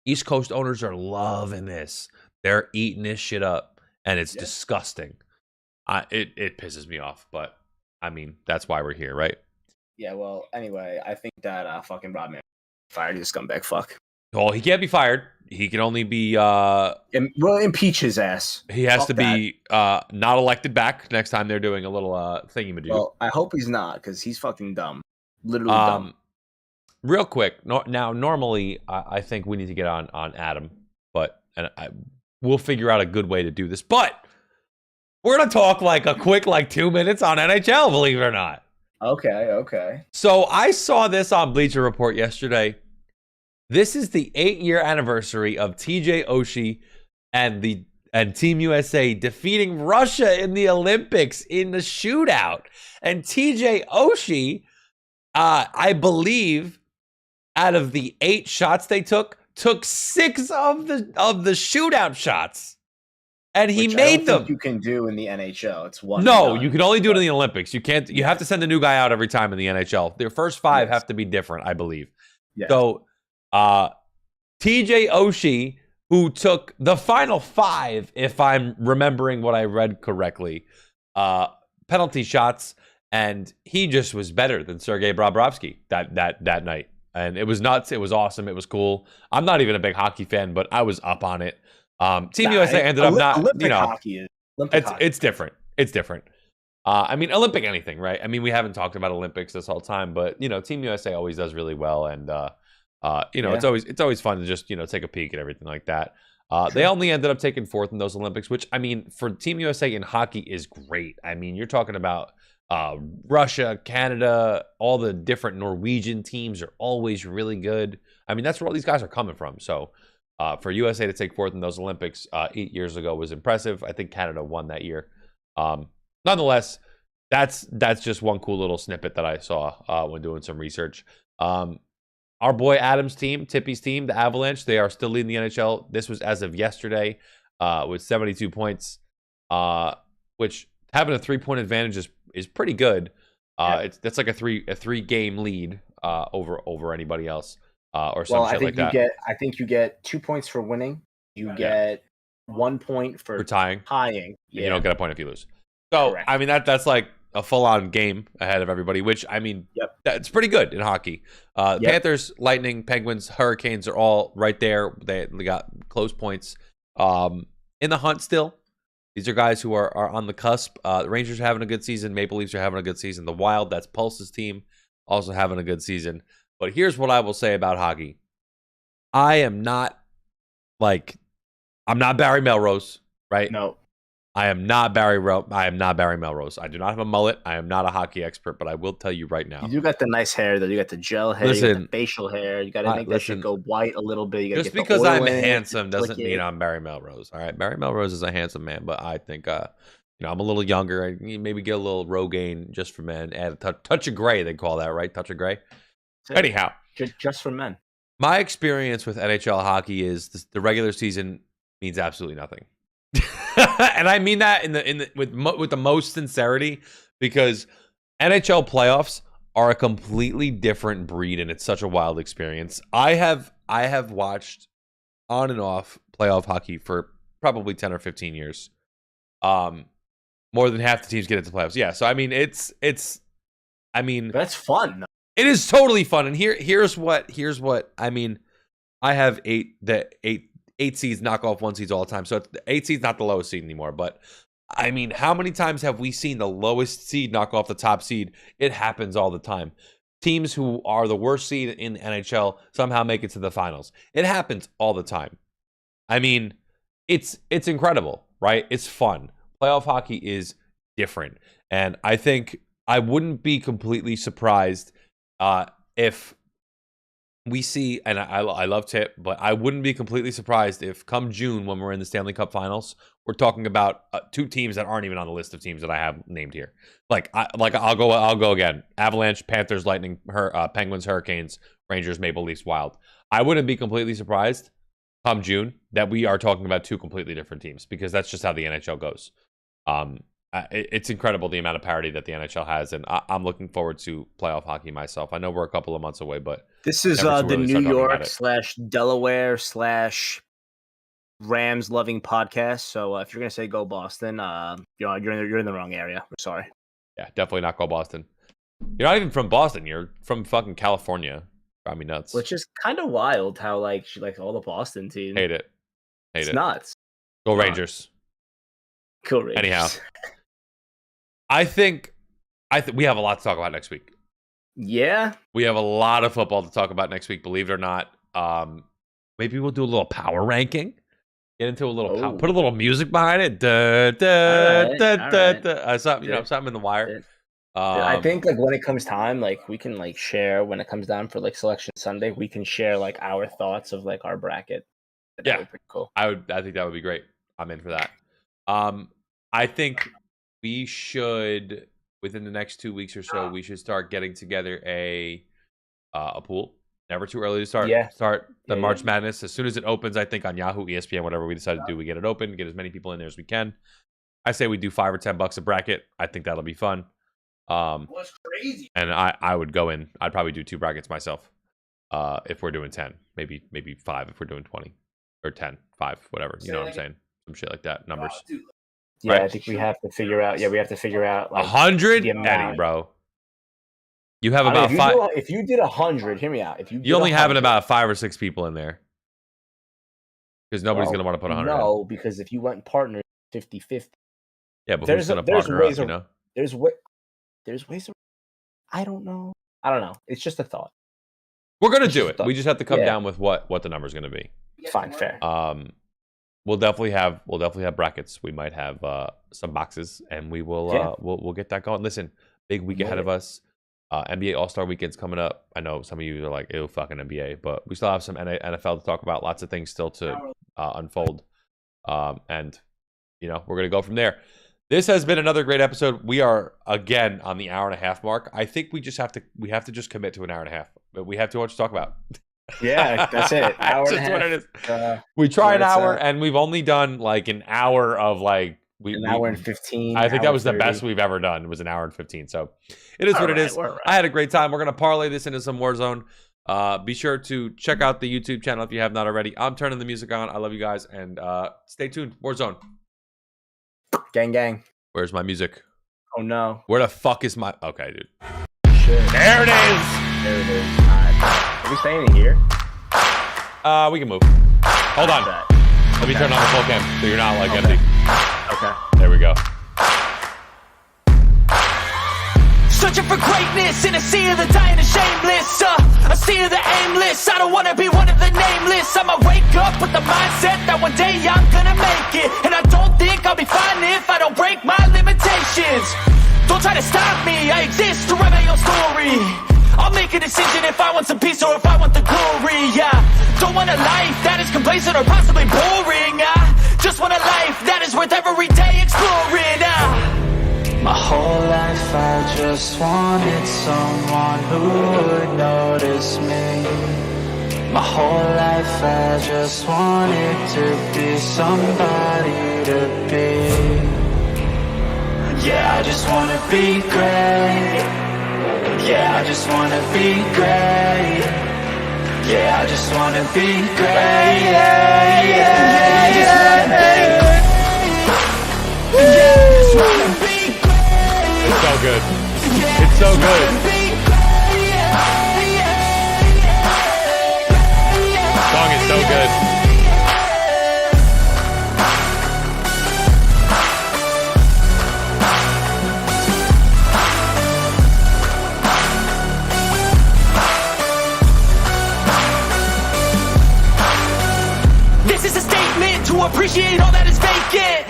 East Coast owners are loving this. They're eating this shit up, and it's disgusting. It pisses me off, but I mean, that's why we're here, right? Yeah, well, anyway, I think that fucking Rodman fired his scumbag fuck. Well, he can't be fired. He can only be impeach his ass. He has to be not elected back next time they're doing a little thingy-majig. Well, I hope he's not, because he's fucking dumb. Literally dumb. Real quick, now normally I think we need to get on Adam, but we'll figure out a good way to do this. But we're gonna talk like a quick 2 minutes on NHL, believe it or not. Okay. So I saw this on Bleacher Report yesterday. This is the 8-year anniversary of TJ Oshie and Team USA defeating Russia in the Olympics in the shootout. And TJ Oshie, I believe, out of the 8 shots they took 6 of the shootout shots, and he made them. You can do in the NHL. It's one. No, you can only do it in the Olympics. You can't. You have to send a new guy out every time in the NHL. Their first 5 have to be different, I believe. Yes. So, TJ Oshie, who took the final 5, if I'm remembering what I read correctly, penalty shots, and he just was better than Sergei Bobrovsky that night. And it was nuts. It was awesome. It was cool. I'm not even a big hockey fan, but I was up on it. Team USA ended up not, Olympic hockey. It's different. It's different. I mean, Olympic anything, right? I mean, we haven't talked about Olympics this whole time, but Team USA always does really well, and it's always fun to just take a peek at everything like that. They only ended up taking 4th in those Olympics, which I mean, for Team USA in hockey is great. I mean, you're talking about Russia, Canada, all the different Norwegian teams are always really good. I mean, that's where all these guys are coming from. So for USA to take 4th in those Olympics 8 years ago was impressive. I think Canada won that year. Nonetheless, that's just one cool little snippet that I saw when doing some research. Our boy Adam's team, Tippy's team, the Avalanche, they are still leading the NHL. This was as of yesterday with 72 points, which having a 3-point advantage is pretty good. That's like a three game lead over anybody else or something like that. I think you get 2 points for winning. You get 1 point for tying. Yeah. You don't get a point if you lose. So correct. I mean that's like a full-on game ahead of everybody, which I mean, that's pretty good in hockey. Panthers, Lightning, Penguins, Hurricanes are all right there. They got close points in the hunt still. These are guys who are on the cusp. The Rangers are having a good season. Maple Leafs are having a good season. The Wild, that's Pulse's team, also having a good season. But here's what I will say about hockey. I'm not Barry Melrose, right? No. I am not Barry Melrose. I do not have a mullet. I am not a hockey expert, but I will tell you right now. You got the nice hair, though. You got the gel hair. You got the facial hair. You got to make that shit go white a little bit. You just because I'm handsome doesn't mean I'm Barry Melrose. All right, Barry Melrose is a handsome man, but I think I'm a little younger. I maybe get a little Rogaine just for men. Add a touch of gray. They call that, right? Touch of gray. Anyhow, just for men. My experience with NHL hockey is the regular season means absolutely nothing. And I mean that with the most sincerity, because NHL playoffs are a completely different breed, and it's such a wild experience. I have watched on and off playoff hockey for probably 10 or 15 years. More than half the teams get into playoffs. Yeah, so I mean I mean that's fun. It is totally fun. And here's what I mean. I have eight seeds knock off 1 seeds all the time. So the 8 seed's not the lowest seed anymore. But I mean, how many times have we seen the lowest seed knock off the top seed? It happens all the time. Teams who are the worst seed in the NHL somehow make it to the finals. It happens all the time. I mean, it's incredible, right? It's fun. Playoff hockey is different. And I think I wouldn't be completely surprised if we see, and I love Tip, but I wouldn't be completely surprised if come June when we're in the Stanley Cup Finals, we're talking about two teams that aren't even on the list of teams that I have named here. I'll go again. Avalanche, Panthers, Lightning, Penguins, Hurricanes, Rangers, Maple Leafs, Wild. I wouldn't be completely surprised come June that we are talking about two completely different teams because that's just how the NHL goes. It's incredible the amount of parity that the NHL has, and I'm looking forward to playoff hockey myself. I know we're a couple of months away, but this is the New York / Delaware / Rams loving podcast. So if you're gonna say go Boston, you're in the wrong area. We're sorry. Yeah, definitely not go Boston. You're not even from Boston. You're from fucking California. Drive me nuts. Which is kind of wild how she likes all the Boston teams. Hate it. It's nuts. Go Rangers. Cool Rangers. Anyhow. I think we have a lot to talk about next week. Yeah. We have a lot of football to talk about next week, believe it or not. Maybe we'll do a little power ranking. Get into a little put a little music behind it. Something in the wire. I think when it comes time, we can share when it comes down for Selection Sunday, we can share our thoughts of our bracket. That'd be pretty cool. I think that would be great. I'm in for that. I think we should, within the next 2 weeks or so, we should start getting together a pool. Never too early to start the March Madness. As soon as it opens, I think on Yahoo, ESPN, whatever we decide to do, we get it open, get as many people in there as we can. I say we do $5 or $10 a bracket. I think that'll be fun. What's crazy? And I would go in. I'd probably do 2 brackets myself. If we're doing 10, maybe 5 if we're doing 20 or 10, 5, whatever. You know what I'm saying? Some shit like that. Numbers. Yeah, right. I think we have to figure out. Yeah, we have to figure out 100, Eddie, bro. You have about 5. If you did 100, hear me out. If you only have about 5 or 6 people in there, because nobody's gonna want to put 100. No, because if you went partner 50-50. Yeah, but who's gonna partner up? You know, there's ways. I don't know. It's just a thought. We're gonna do it. We just have to come down with what the number's gonna be. Fine, fair. We'll definitely have brackets. We might have some boxes, and we will we'll get that going. Listen, big week ahead of us. NBA All-Star Weekend's coming up. I know some of you are like, ew, fucking NBA, but we still have some NFL to talk about. Lots of things still to unfold, and we're gonna go from there. This has been another great episode. We are again on the hour-and-a-half mark. I think we have to just commit to an hour and a half. But we have too much to talk about. Yeah, that's it. Hour and a half. What it is. We try an hour, and we've only done an hour of an hour and 15. I think that was 30. The best we've ever done. It was an hour and 15. So it is what it is. Right. I had a great time. We're gonna parlay this into some Warzone. Be sure to check out the YouTube channel if you have not already. I'm turning the music on. I love you guys, and stay tuned. Warzone. Gang, gang. Where's my music? Oh no. Where the fuck is my? Okay, dude. Shit. There it is. There it is. Are we staying in here? We can move. Hold on. Let me turn on the full cam so you're not empty. Okay. There we go. Searching for greatness in a sea of the dying and shameless. A sea of the aimless. I don't wanna be one of the nameless. I'ma wake up with the mindset that one day I'm gonna make it. And I don't think I'll be fine if I don't break my limitations. Don't try to stop me, I exist to write my own story. I'll make a decision if I want some peace or if I want the glory. Yeah, don't want a life that is complacent or possibly boring. Just want a life that is worth every day exploring. My whole life I just wanted someone who would notice me. My whole life I just wanted to be somebody to be. Yeah, I just wanna be great. Yeah, I just wanna be great. Yeah, I just wanna be great. Yeah, yeah, yeah, yeah. Yeah, I just wanna be great. It's so good. It's so good. The song is so good. This is a statement to appreciate all that is vacant.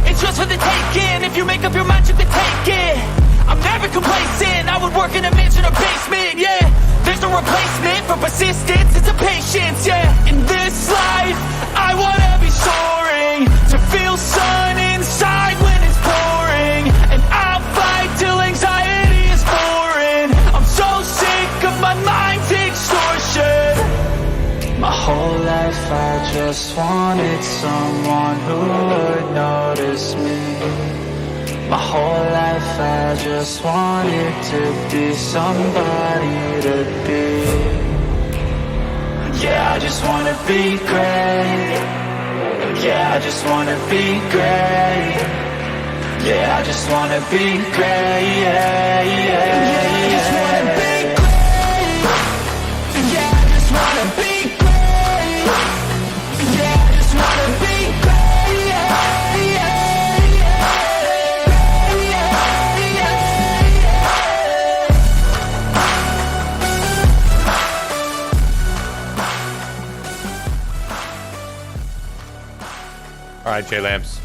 It's just for the taking. you make up your mind, you can take it. I'm never complacent, I would work in a mansion or basement, yeah. There's no replacement for persistence, it's a patience, yeah. In this life, I wanna be soaring, to feel sun inside when it's pouring. And I'll fight till anxiety is foreign. I'm so sick of my mind's extortion. My whole life I just wanted someone who would notice me. My whole life I just wanted to be somebody to be. Yeah, I just wanna be great. Yeah, I just wanna be great. Yeah, I just wanna be great. Yeah, yeah, yeah, I just wanna be great. Yeah, I just wanna be great. Yeah, I just wanna be great. Yeah, yeah. All right, Jay Lamps.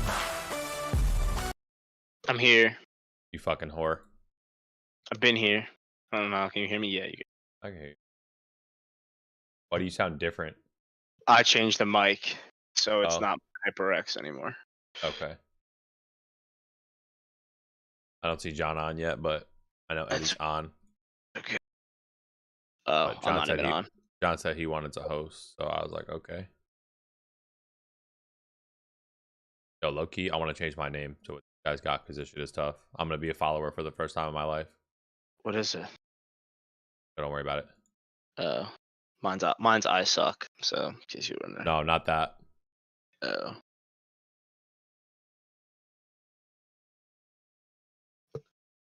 I'm here. You fucking whore. I've been here. I don't know. Can you hear me? Yeah. I can hear you. Why do you sound different? I changed the mic, so it's Oh. not HyperX anymore. Okay. I don't see John on yet, but I know Eddie's on. Okay. Oh, But I'm not even on. John said he wanted to host, so I was like, okay. Yo, low key, I want to change my name to what you guys got because this shit is tough. I'm gonna be a follower for the first time in my life. What is it? So don't worry about it. Mine's I suck. So in case you were wondering. No, not that. Oh.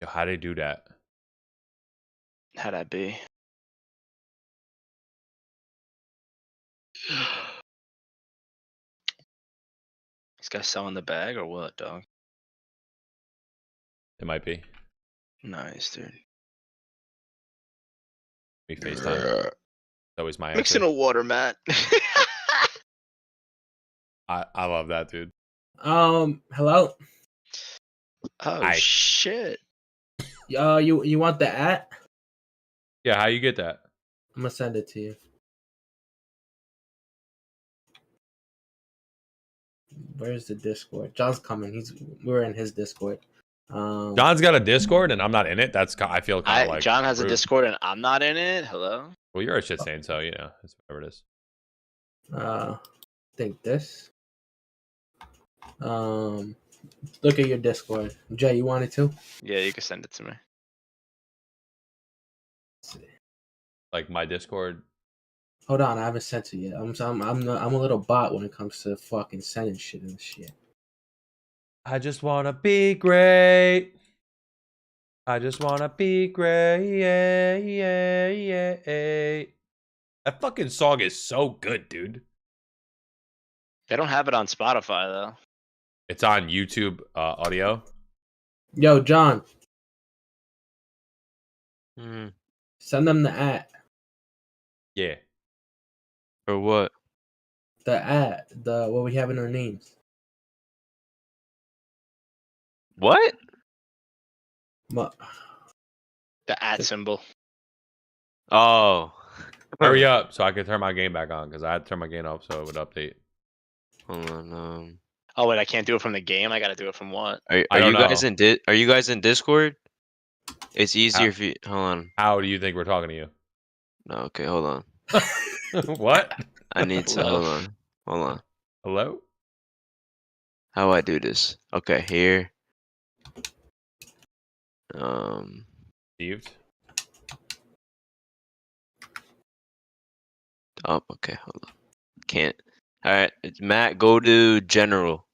Yo, how do they do that? How'd I be? This guy selling the bag or what, dog? It might be. Nice, dude. Me FaceTime. It's always my Mixing answer. a water, Matt. I love that, dude. Hello. Oh Hi. shit. You want the at? Yeah, how you get that? I'm gonna send it to you. Where's the Discord? John's coming. We're in his Discord. John's got a Discord and I'm not in it. I feel kind of like John has a rude. Discord and I'm not in it. Hello. Well, you're a shit stain, so you know it's whatever it is. I think this. Look at your Discord. Jay, you want it too? Yeah, you can send it to me. Let's see. Like my Discord. Hold on, I haven't sent it yet. I'm a little bot when it comes to fucking sending shit and shit. I just wanna be great. I just wanna be great. Yeah, yeah, yeah. That fucking song is so good, dude. They don't have it on Spotify though. It's on YouTube audio. Yo, John, Mm, send them the at. Yeah. for what? The what we have in our names. What? Ma- The at symbol. Oh. Hurry up so I can turn my game back on because I had to turn my game off so it would update. Hold on. Oh wait, I can't do it from the game. I gotta do it from what? Are I you don't guys know. in Are you guys in Discord? It's easier if you hold on. How do you think we're talking to you? No, okay, hold on. What? I need to hold on. Hold on. Hello? How do I do this? Okay, here. Steve? Oh, okay, hold on. Can't. All right, Matt, go to general,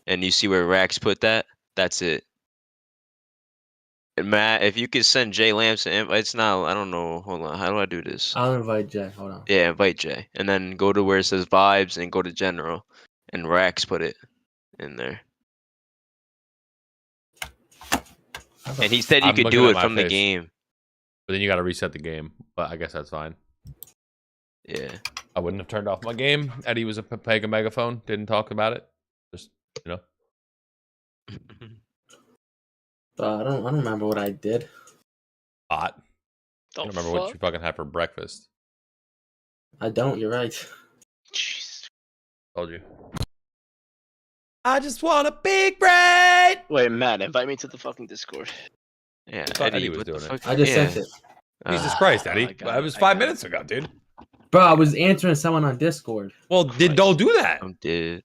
and you see where Rax put that. That's it. And Matt, if you could send Jay Lamps an invite, it's not. I don't know. Hold on. How do I do this? I'll invite Jay. Hold on. Yeah, invite Jay, and then go to where it says vibes, and go to general, and Rax put it in there. And he said you I'm could looking do at it my from the face. game. But then you got to reset the game. But I guess that's fine. Yeah. I wouldn't have turned off my game. Eddie was a Pega megaphone. Didn't talk about it. Just, you know. I don't remember what I did. Hot. The I don't remember what fuck? you fucking had for breakfast. I don't. You're right. Jeez. Told you. I just want a big brain. Wait, Matt, invite me to the fucking Discord. Yeah, thought Eddie was what the doing it. fuck? I just yeah. sent it, Jesus Ah, Christ, I Eddie. got It it, was I 5 got it. minutes ago, dude. bro. I was answering someone on Discord. Well, don't do that. I'm dead.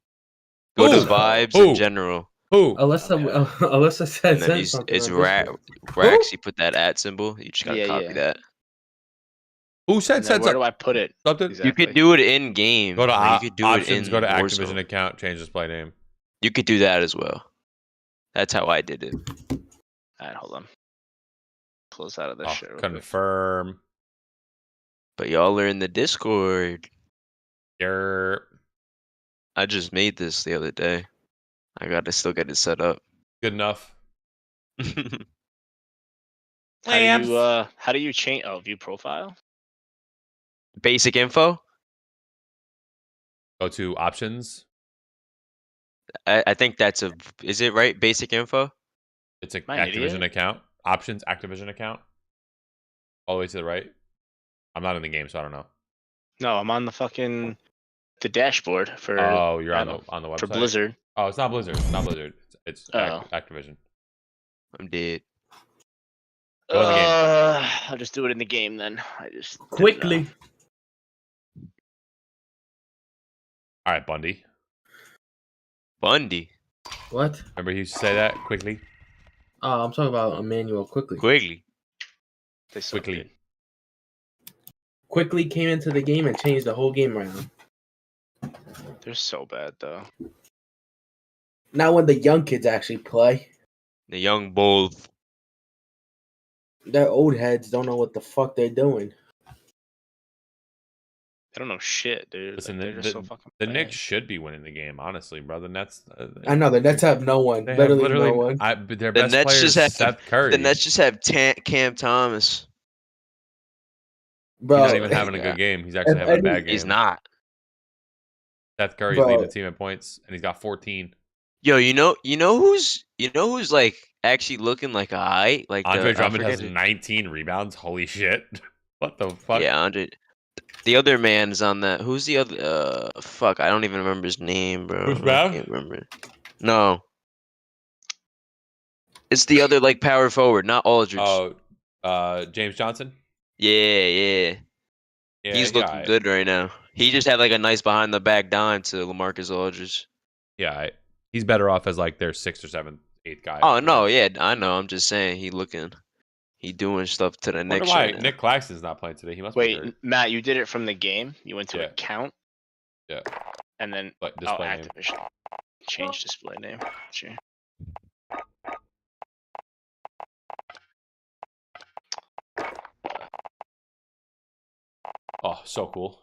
Go Who? to vibes Who? in general, Who? Alyssa said and then send you, something it's on Discord. Rax. You put that at symbol. You just gotta Yeah, copy yeah. that. Who said And then said where do something? I put it? Something? Exactly. You could do it in game. Go to like, you could do options, it in go to Warzone. Activision account, change display name. You could do that as well. That's how I did it. Alright, hold on. Close out of this Oh, shit real quick. confirm. But y'all are in the Discord. You're I just made this the other day. I gotta still get it set up. good enough. How do you change? Oh, view profile. Basic info. Go to options. I think that's a. Is it right? Basic info. It's a Am I an Activision idiot? account. Options, Activision account. All the way to the right. I'm not in the game, so I don't know. No, I'm on the dashboard for Oh, you're on Battle. the website. for Blizzard. Oh, it's not Blizzard. It's not Blizzard. It's Oh. Activision. I'm dead. Go in the game. I'll just do it in the game then. I just didn't Quickly. know. All right, Bundy. Bundy. What? Remember he used to say that quickly. Oh, I'm talking about Emmanuel Quickly. Quickly. They suck, Quickly. dude. Quickly came into the game and changed the whole game around. They're so bad though. Now when the young kids actually play, The young bull. their old heads don't know what the fuck they're doing. They don't know shit, dude. Listen, Like, they're just so fucking the bad. Knicks should be winning the game, honestly, bro. The Nets. I know the Nets have no one. They have Literally no one. their The best Nets player just is have Seth Curry. The Nets just have Cam Thomas. Bro, He's not even having a good game. He's actually If having a any- bad game. He's not. Seth Curry's Bro. leading the team in points, and he's got 14. Yo, you know who's like actually looking like a height like Andre I Drummond has forget it. 19 rebounds. Holy shit! What the fuck? Yeah, Andre. The other man's on that. Who's the other? Fuck, I don't even remember his name, bro. Bruce I Brown? can't remember. No. It's the other like power forward, not Aldridge. Oh, James Johnson. Yeah. Yeah, He's looking alright. good right now. He just had like a nice behind the back dime to LaMarcus Aldridge. Yeah, he's better off as like their 6th or 7th, 8th guy. Oh no, yeah, I know. I'm just saying he doing stuff to the I wonder Knicks why right now. Nick Claxton's not playing today. He must be Wait, hurt. Matt, you did it from the game. You went to Yeah. account. Yeah. And then But display name. Activision. Change display name. Sure. Oh, so cool.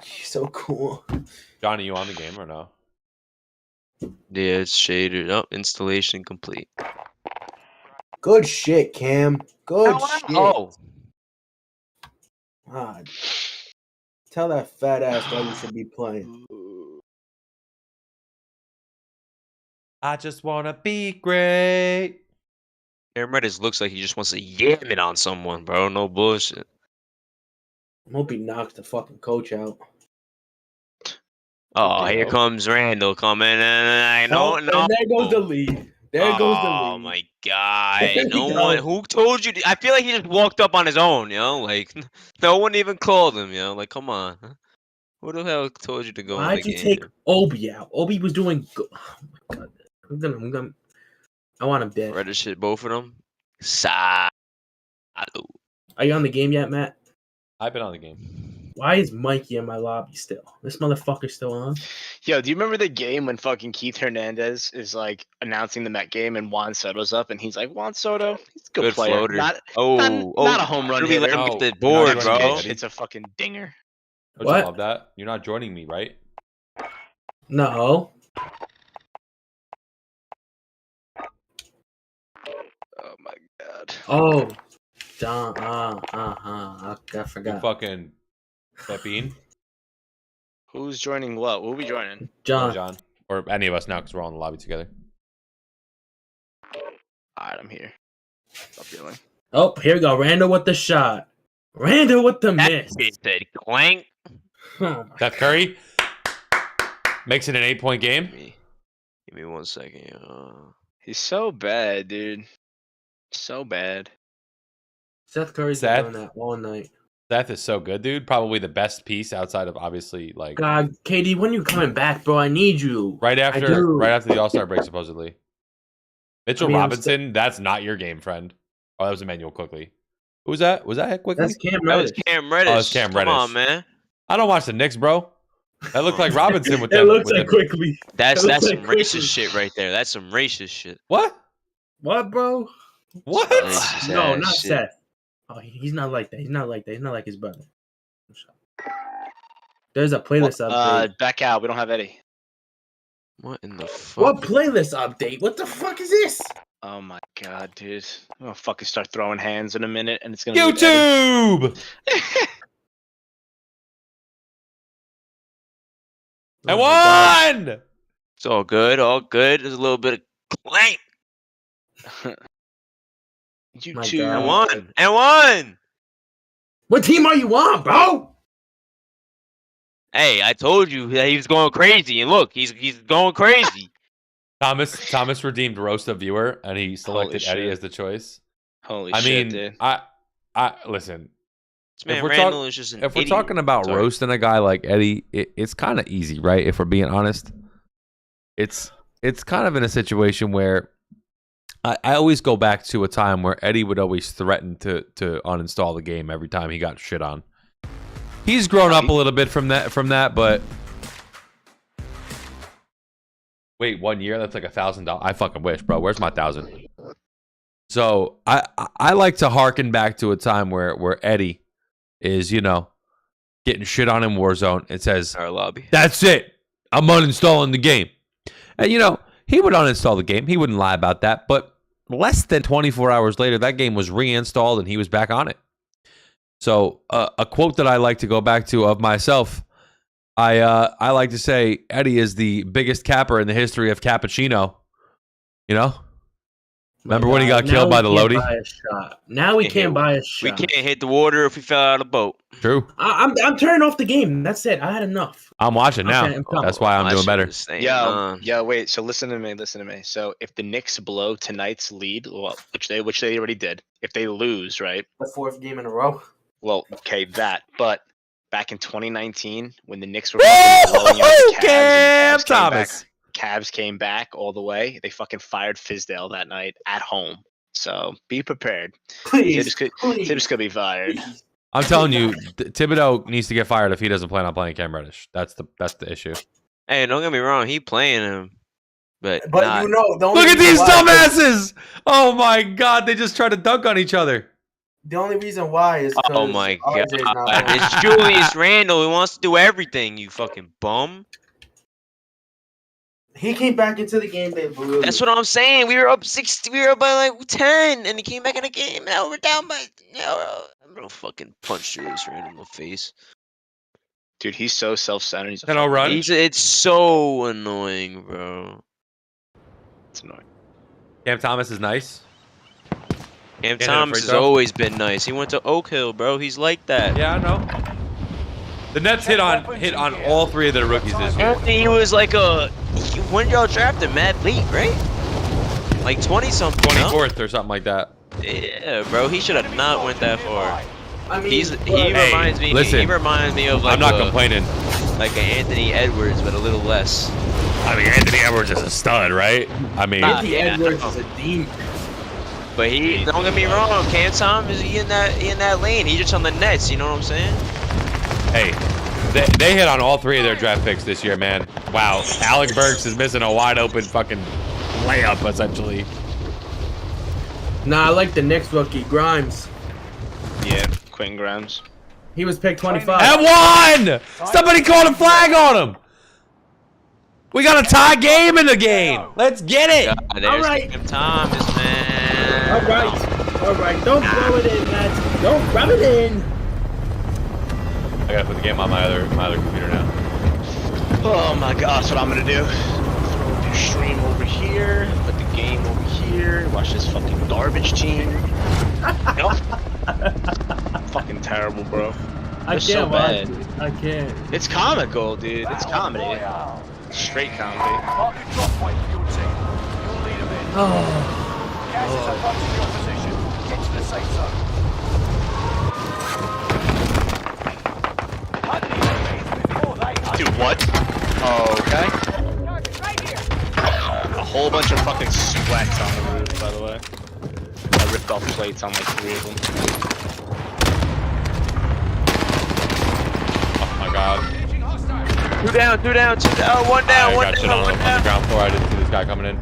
so cool. Johnny, you on the game or no? Yeah, it's shaded up. Installation complete. Good shit, Cam. Good shit. Oh, God. Tell that fat ass why you should be playing. I just wanna be great. Aaron Reddish looks like he just wants to yam it on someone, bro. No bullshit. I hope he knocks the fucking coach out. Oh, here Yo. comes Randall coming, and I Oh, don't know. and there goes the lead. There goes the lead. Oh my god! There No we one. go. Who told you? I feel like he just walked up on his own. You know, like no one even called him. You know, like come on. Who the hell told you to go in Why'd the you game? take Obi out? Obi was doing good. Oh my god. I want him dead. Reddish hit both of them. Salute. Are you on the game yet, Matt? I've been on the game. Why is Mikey in my lobby still? This motherfucker's still on? Yo, do you remember the game when fucking Keith Hernandez is like announcing the Met game and Juan Soto's up and he's like, Juan Soto, he's a good, Good player. floater. Not Oh, not a home run Ruby let hitter. him No, get the you're not board, joining bro. me, Eddie. It's a fucking dinger. Don't What? you love that? You're not joining me, right? No. Oh my god. Oh. Don. I You forgot. fucking Pepine, Who's joining what? We'll be joining. John. John, or any of us now because we're all in the lobby together. Alright, I'm here. Stop feeling. Oh, here we go. Randall with the shot. Randall with the That miss. bitch said clank. Oh, my Steph Curry makes it an 8-point game. Give me 1 second. He's so bad, dude. So bad. Seth Curry's been Seth? doing that all night. Seth is so good, dude. Probably the best piece outside of obviously like God, KD, when you coming back, bro? I need you. right I after do. the All-Star break, supposedly. Mitchell I mean, I'm Robinson, that's not your game, friend. Oh, that was Emmanuel Quickly. Who was that? Was that Quickly? That's Cam That was Reddish. Cam Reddish. Oh, it's Cam Come Reddish. on, man. I don't watch the Knicks, bro. That looked like Robinson with It them. looks with like them- quickly. That's That looks some like Quickly. racist shit right there. That's some racist shit. What? What, bro? What? Racist No, ass not shit. Seth. Oh, he's not like that. He's not like that. He's not like his brother. There's a playlist update. Back out. We don't have Eddie. What in the fuck? What playlist update? What the fuck is this? Oh my god, dude. I'm gonna fucking start throwing hands in a minute, and it's gonna be Eddie. YouTube. I Oh my God. won. It's all good. All good. There's a little bit of clank. You My two. God. And one. And one. What team are you on, bro? Hey, I told you that he was going crazy, and look, he's going crazy. Thomas redeemed roast of viewer, and he selected Holy Eddie shit. as the choice. Holy I shit, mean, dude. I listen. This man we're Randall is just an If we're idiot. talking about Sorry. roasting a guy like Eddie, it's kind of easy, right? If we're being honest, it's kind of in a situation where I always go back to a time where Eddie would always threaten to uninstall the game every time he got shit on. He's grown up a little bit from that, but wait, 1 year? That's like $1,000. I fucking wish, bro. Where's my 1,000? So I like to harken back to a time where Eddie is, getting shit on in Warzone. It says, Our lobby. "That's it. I'm uninstalling the game." And he would uninstall the game. He wouldn't lie about that. But less than 24 hours later, that game was reinstalled and he was back on it. So a quote that I like to go back to of myself, I like to say Eddie is the biggest capper in the history of cappuccino. Remember when he got Now killed by we the can't Lodi? buy a shot. Now we can't buy a We shot. can't hit the water if we fell out of the boat. True. I'm turning off the game. That's it. I had enough. I'm watching now. Okay, I'm coming. That's why I'm That doing shit better. was staying Yo, on. yo, wait. So listen to me. So if the Knicks blow tonight's lead, well, which they already did, if they lose, right? The fourth game in a row. Well, okay, that. But back in 2019, when the Knicks were fucking blowing out the Cavs, Cam and the Cavs came back, Thomas. Cavs came back all the way. They fucking fired Fizdale that night at home. So be prepared. Please, Tibbs could be fired. I'm telling you, Thibodeau needs to get fired if he doesn't plan on playing Cam Reddish. That's the issue. Hey, don't get me wrong. He playing him, but But not. the only Look at reason these why- dumbasses! Oh my god, they just tried to dunk on each other. The only reason why is Oh because my RJ's not god! playing. It's Julius Randle. He wants to do everything. You fucking bum. He came back into the game. They blew. That's what I'm saying. We were up 60. We were up by like 10, and he came back in the game. Now we're down by. I'm gonna fucking punch Julius Randle in the face. Dude, he's so self-centered. He's a Can I fucking run? bitch. It's so annoying, bro. It's annoying. Cam Thomas is nice. Cam hit a Thomas free has throw? always been nice. He went to Oak Hill, bro. He's like that. Yeah, I know. The Nets hit on all three of their rookies this year. Anthony, he was like when y'all drafted Matt late, right? Like 20 something. 24th or something like that. Yeah, bro. He should have not went that far. I mean, He Hey, reminds me. listen. He reminds me of like I'm not complaining. like an Anthony Edwards, but a little less. I mean, Anthony Edwards is a stud, right? I mean, Nah. Anthony Yeah. Edwards is a demon. But he don't get me wrong. Cam Thomas, he in that lane. He just on the Nets. You know what I'm saying? hey, they hit on all three of their draft picks this year, man. Wow. Alec Burks is missing a wide open fucking layup, essentially. Nah, I like the next rookie, Grimes. Yeah, Quinn Grimes. He was picked 25. And one! Somebody called a flag on him. We got a tie game in the game. Let's get it. God, there's Alright. Cam Thomas, man. All right. Don't throw it in, Matt. Don't rub it in. I gotta put the game on my other computer now. Oh my gosh, what I'm gonna do? Throw the stream over here, put the game team over here. Watch this fucking garbage team. Nope. Fucking terrible, bro. I They're so can't watch bad. it. I can't. It's comical, dude. It's comedy. Straight comedy. Mark a drop point for your team. You'll lead them in. Oh. Gas is approaching your position. Get to the safe zone. Hunt the enemies before they hunt Dude, what? Okay. A whole bunch of fucking sweats on the roof, by the way. I ripped off plates on like 3 of them. Oh my god. Two down, one down, I one got shit down, on one the down. ground floor. I didn't see this guy coming in.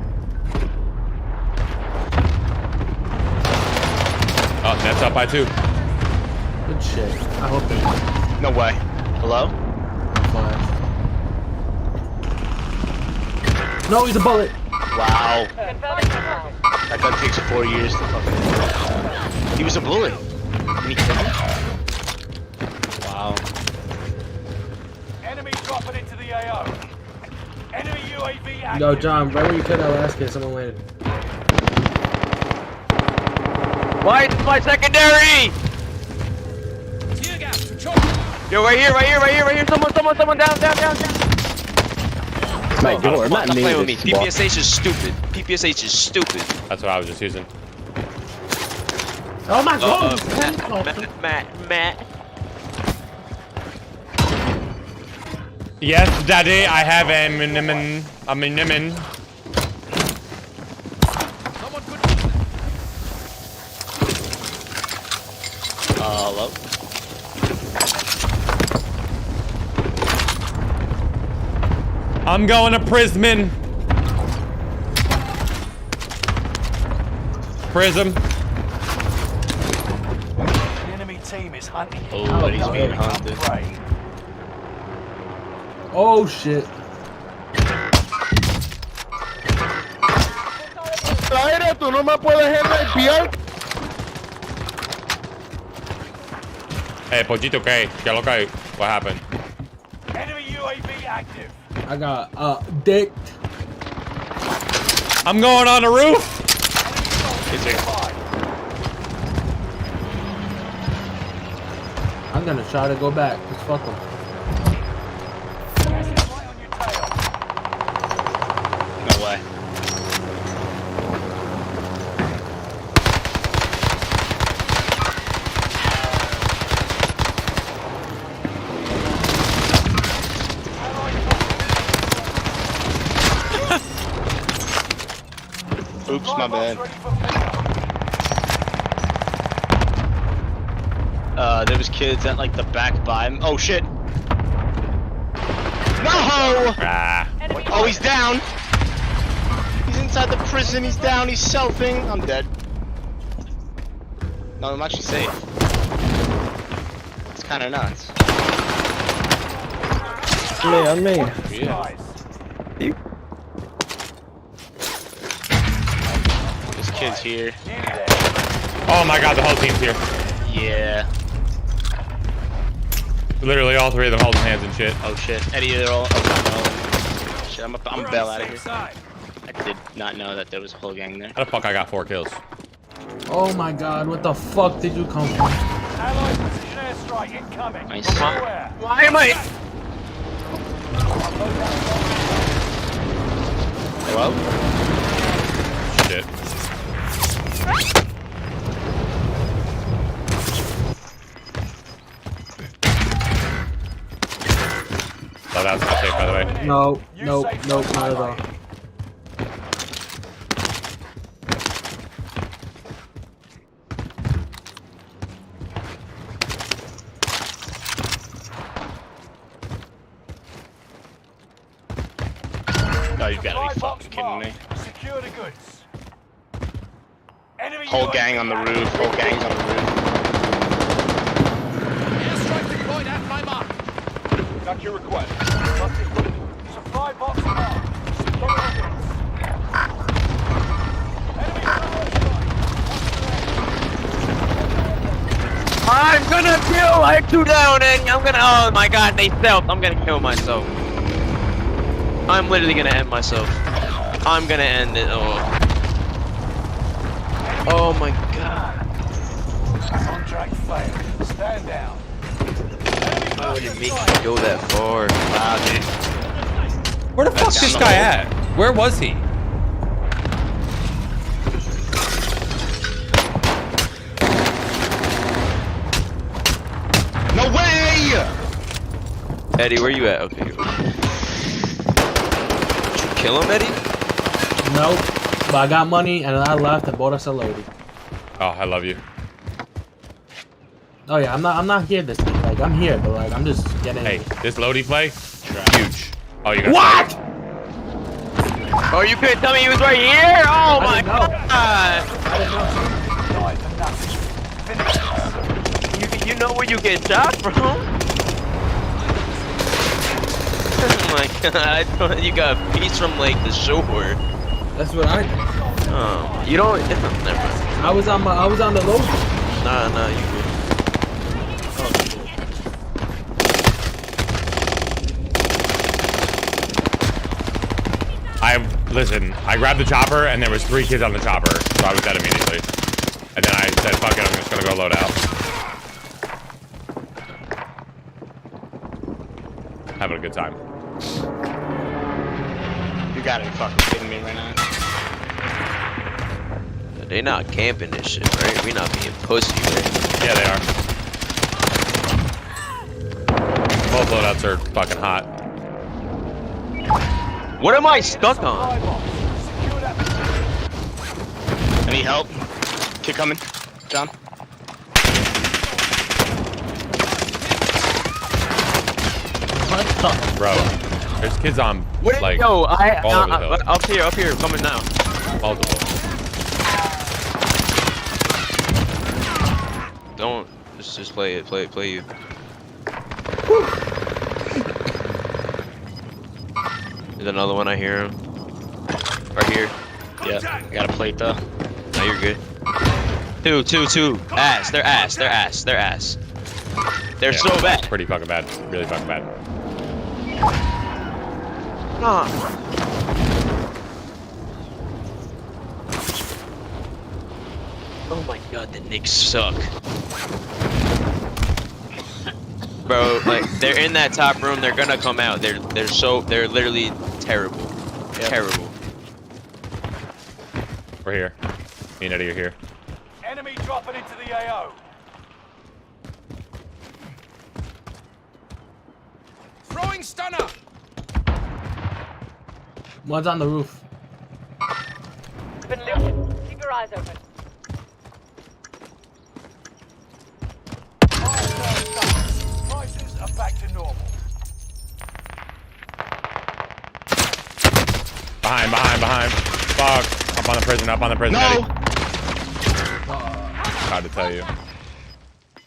Oh, that's up by 2. Good shit. I hope they No way. Hello? flash. No, he's a bullet. Wow. That gun takes 4 years to fucking. He was a bully. And he killed him? Wow. Enemy dropping into the AO. Enemy UAV active. Yo, John, right where you cut that last kid, someone landed. Why is my secondary? Yo, right here. Someone down. My door, Stop not me. playing with me. this walk. PPSH is stupid. That's what I was just using. Oh my god! Matt. Yes, Daddy, I have a minimin. Hello? I'm going to Prism. Prism. The enemy team is hunting. Oh, but he's being hunted. Prey. Oh shit. Hey, Pochito, ¿qué? ¿Qué lo que hay? What happened? Enemy UAV active. I got dick. I'm going on the roof. Is it? I'm gonna try to go back. Just fuck him. Gas is right on your tail. No way. Oops, my bad. Ready for pickup. There was kids at like the back by him. Oh shit! No! Ah. Oh, he's down. He's inside the prison. He's down. He's selfing. I'm dead. No, I'm actually safe. It's kind of nuts. On me. Guys. This kid's here. Nearly there. Oh my god, the whole team's here. Yeah. Literally all 3 of them holding hands and shit. Oh shit. Eddie, they're all. Oh no. Shit, I'm a bail out of here. Side. I did not know that there was a whole gang there. How the fuck I got 4 kills? Oh my god, what the fuck did you come from? Allied precision airstrike incoming. Nice. Beware. Why am I? Hello? Shit. Oh, that was not safe, by the way. No, nope, not at all. No, you've got to be Supply box fucking kidding me. marked. Secure the goods. Enemy Whole UAV gang on the active. roof. Whole gang's on the roof. Got your request. Supply box marked. Secure the goods. Enemy I'm gonna kill. I have 2 down, and I'm gonna. Oh my god, they self. I'm gonna kill myself. I'm literally gonna end myself. I'm gonna end it. Oh. Oh my god. Contract failed. Stand down. Why would it make me go that far? Wow, dude. Where the fuck's this guy at? Where was he? No way! Eddie, where you at? Okay. Did you kill him, Eddie? Nope. But I got money and I left and bought us a loadie. Oh, I love you. Oh yeah, I'm not here this week. Like I'm here, but like I'm just getting. Hey, this Lodi play, huge. Oh, you got What? Oh, you couldn't tell me he was right here? Oh I my didn't know. god! You know where you get shot from? Oh my god, I thought you got a piece from like the shore. That's what I. Oh, you don't. Never mind. I was on the load. Nah, you good. Listen, I grabbed the chopper and there was 3 kids on the chopper, so I was dead immediately. And then I said, fuck it, I'm just gonna go load out. Having a good time. You gotta be fucking kidding me right now. They not camping this shit, right? We not being pussy, right? Yeah, they are. Both loadouts are fucking hot. What am I stuck on? I need help. Kid coming. John. What the? Bro, there's kids on, like, Yo, all over the hill. up here, coming now. Multiple. Don't just play it, play you. There's another one. I hear him. Right here. Yeah, I got a plate though. No, you're good. Two. Ass. They're ass. They're so bad. Pretty fucking bad. Really fucking bad. Oh my god, the Knicks suck. Bro, like they're in that top room, they're gonna come out. They're literally terrible. Terrible. We're here. Me and Eddie are here. Enemy dropping into the AO. Throwing stunner. One's on the roof. Been looted. Keep your eyes open. Prices are back to normal. Behind. Fuck. Up on the prison, No! Eddie. Hard to tell you.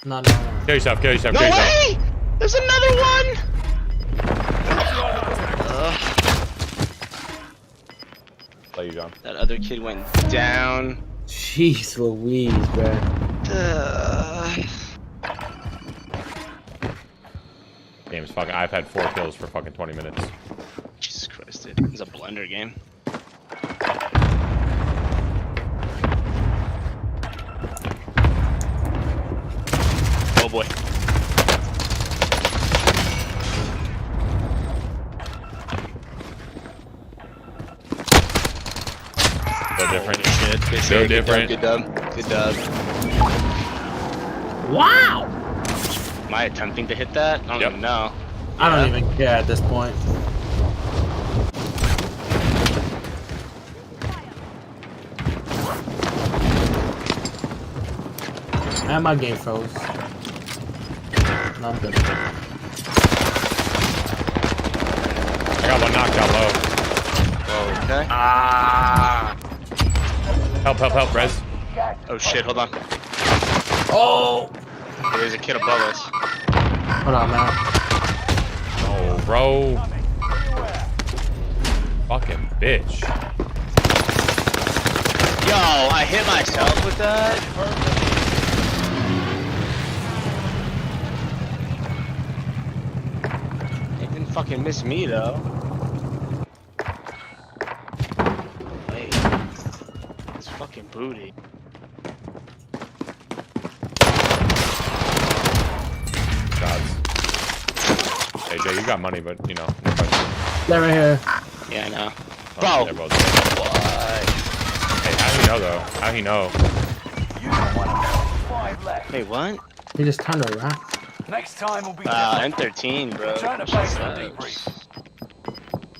No. Kill yourself. No way! There's another one! Play you, John. That other kid went down. Jeez Louise, bro. Game's fucking. I've had 4 kills for fucking 20 minutes. Jesus Christ, dude. It's a blender game. Oh boy. So different. Good So different. Good dub. Wow. Am I attempting to hit that? I don't even know. I don't even care at this point. And my game froze. No, I'm good. I got one knocked out low. Okay. Help, Rez. Oh shit, hold on. Oh! There's a kid above us. Hold on, man. Oh, bro. Fucking bitch. Yo, I hit myself with that. It didn't fucking miss me though. Wait. It's fucking booty. Yeah, you got money, but you know. No question. They're right here. Yeah, I know. Oh, Bro. they're both dead. Hey, how do you know though? How do you know? Wait, what? He just turned around. Next time will be M13, bro. Return to base for debrief.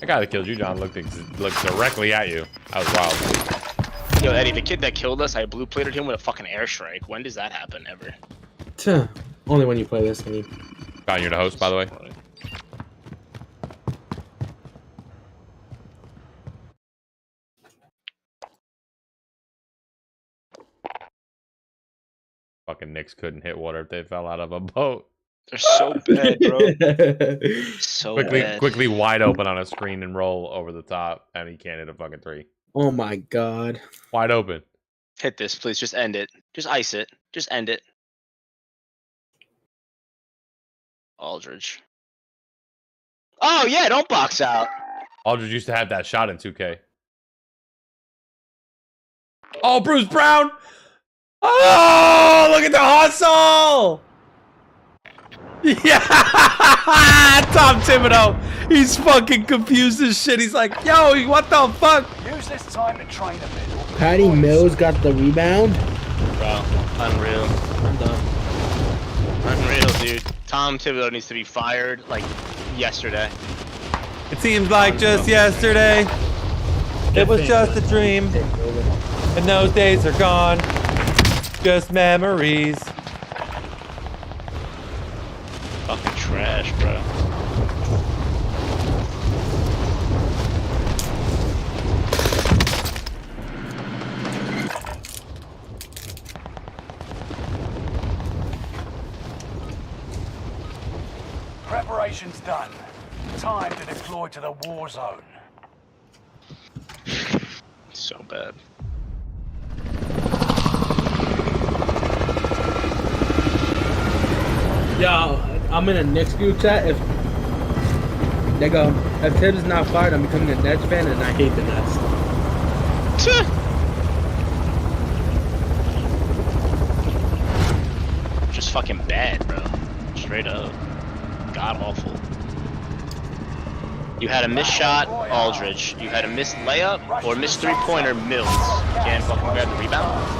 That guy that killed you, John, looked directly at you. That was wild. Yo, Eddie, the kid that killed us, I blue plated him with a fucking airstrike. When does that happen ever? Tuh. Only when you play this. I mean. John, you're the host, by the way. Fucking Knicks couldn't hit water if they fell out of a boat. They're so bad, bro. So bad. Quickly wide open on a screen and roll over the top, and he can't hit a fucking three. Oh my god. Wide open. Hit this, please. Just end it. Just ice it. Just end it. Aldridge. Oh, yeah, don't box out. Aldridge used to have that shot in 2K. Oh, Bruce Brown! Oh, look at the hustle! Yeah! Tom Thibodeau! He's fucking confused as shit. He's like, yo, what the fuck? Use this time to train a bit. Patty Mills got the rebound. Bro, unreal. I'm done. Unreal, dude. Tom Thibodeau needs to be fired, like, yesterday. It seems like just yesterday. It was just a dream. And those days are gone. Just memories. Fucking trash, bro. Preparation's done. Time to deploy to the war zone. So bad. Yo, I'm in a Knicks group chat. If they go, if Tibbs is not fired, I'm becoming a Nets fan, and I hate the Nets. Just fucking bad, bro. Straight up. God awful. You had a missed shot, Aldridge. You had a missed layup or missed three-pointer, Mills. You can't fucking grab the rebound.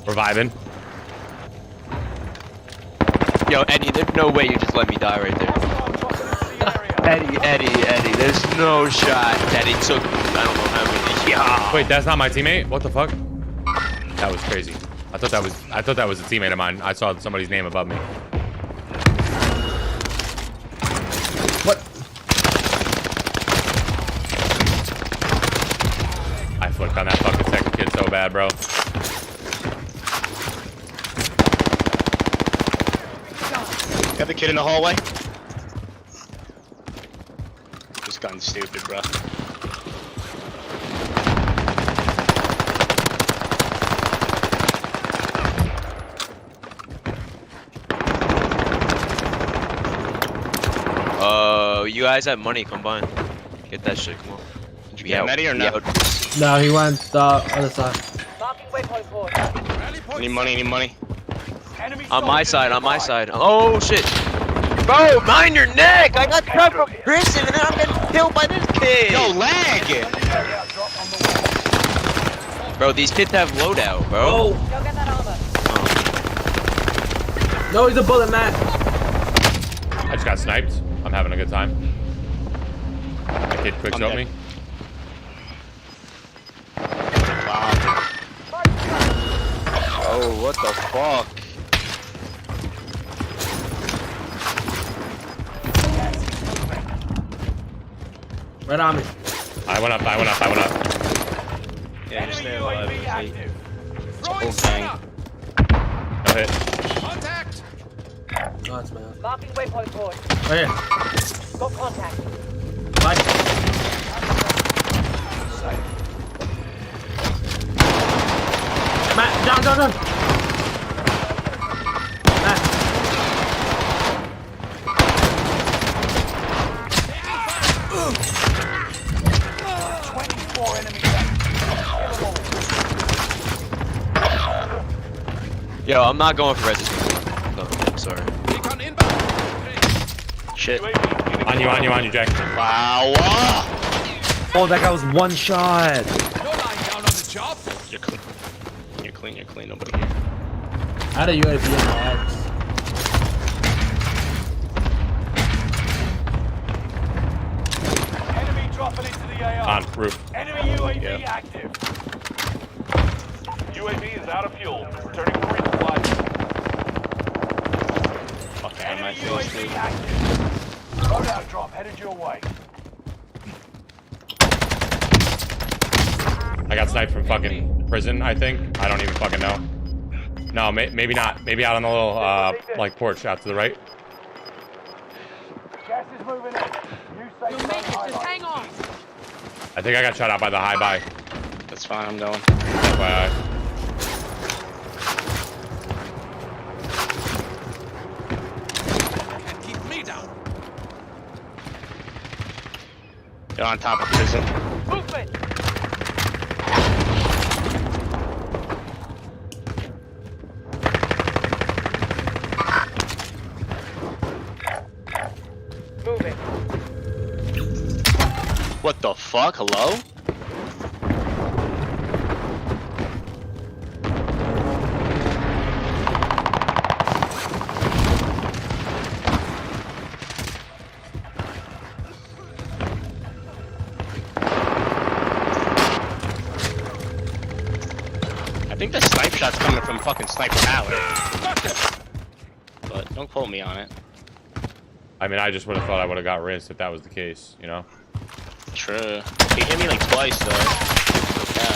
Reviving. Yo, Eddie, there's no way you just let me die right there. Eddie, there's no shot that he took. I don't know how many. Yeah. Wait, that's not my teammate? What the fuck? That was crazy. I thought that was a teammate of mine. I saw somebody's name above me. What? I flicked on that fucking second kid so bad, bro. Got the kid in the hallway. This gun's stupid, bro. You guys have money, come by. Get that shit, come on. Did you get Matty or no? No, he went the other side. Marking waypoint forward. Any money, any money? On my side, on my side. Oh shit. Bro, mind your neck! I got trapped from prison and then I'm getting killed by this kid! Yo, lag! Bro, these kids have loadout, bro. Oh! Go get that armor. No, he's a bullet, Matt. I just got sniped. I'm having a good time. That kid quick shot me. Wow. Oh, what the fuck? Right on me. I went up. Yeah, just stay alive. UAV It's active. whole gang. No hit. Oh, it's man. Marking waypoint board. Right here. Got contact. Bye. Matt, down. Matt. 24 enemies active. Yo, I'm not going for resistance. No, I'm sorry. Shit. On you, Jack. Wow. Oh, that guy was one shot. You're clean. Nobody here. I had a UAV in my axe. Enemy dropping into the AO. On roof. Enemy UAV Yeah. active. UAV is out of fuel. Returning for resupply. Fucking on my Enemy face, UAV dude. active. Loadout drop headed your way. I got sniped from fucking prison, I think. I don't even fucking know. No, maybe not. Maybe out on the little, like, porch out to the right. Gas is moving in. New safe zone highlight. on. I think I got shot out by the high by. That's fine, I'm going. FYI. They're on top of prison. Movement. Moving. What the fuck? Hello? I think the snipe shot's coming from fucking Sniper Tower. But don't quote me on it. I mean, I just would have thought I would have got rinsed if that was the case, you know? True. He hit me like twice though. Yeah.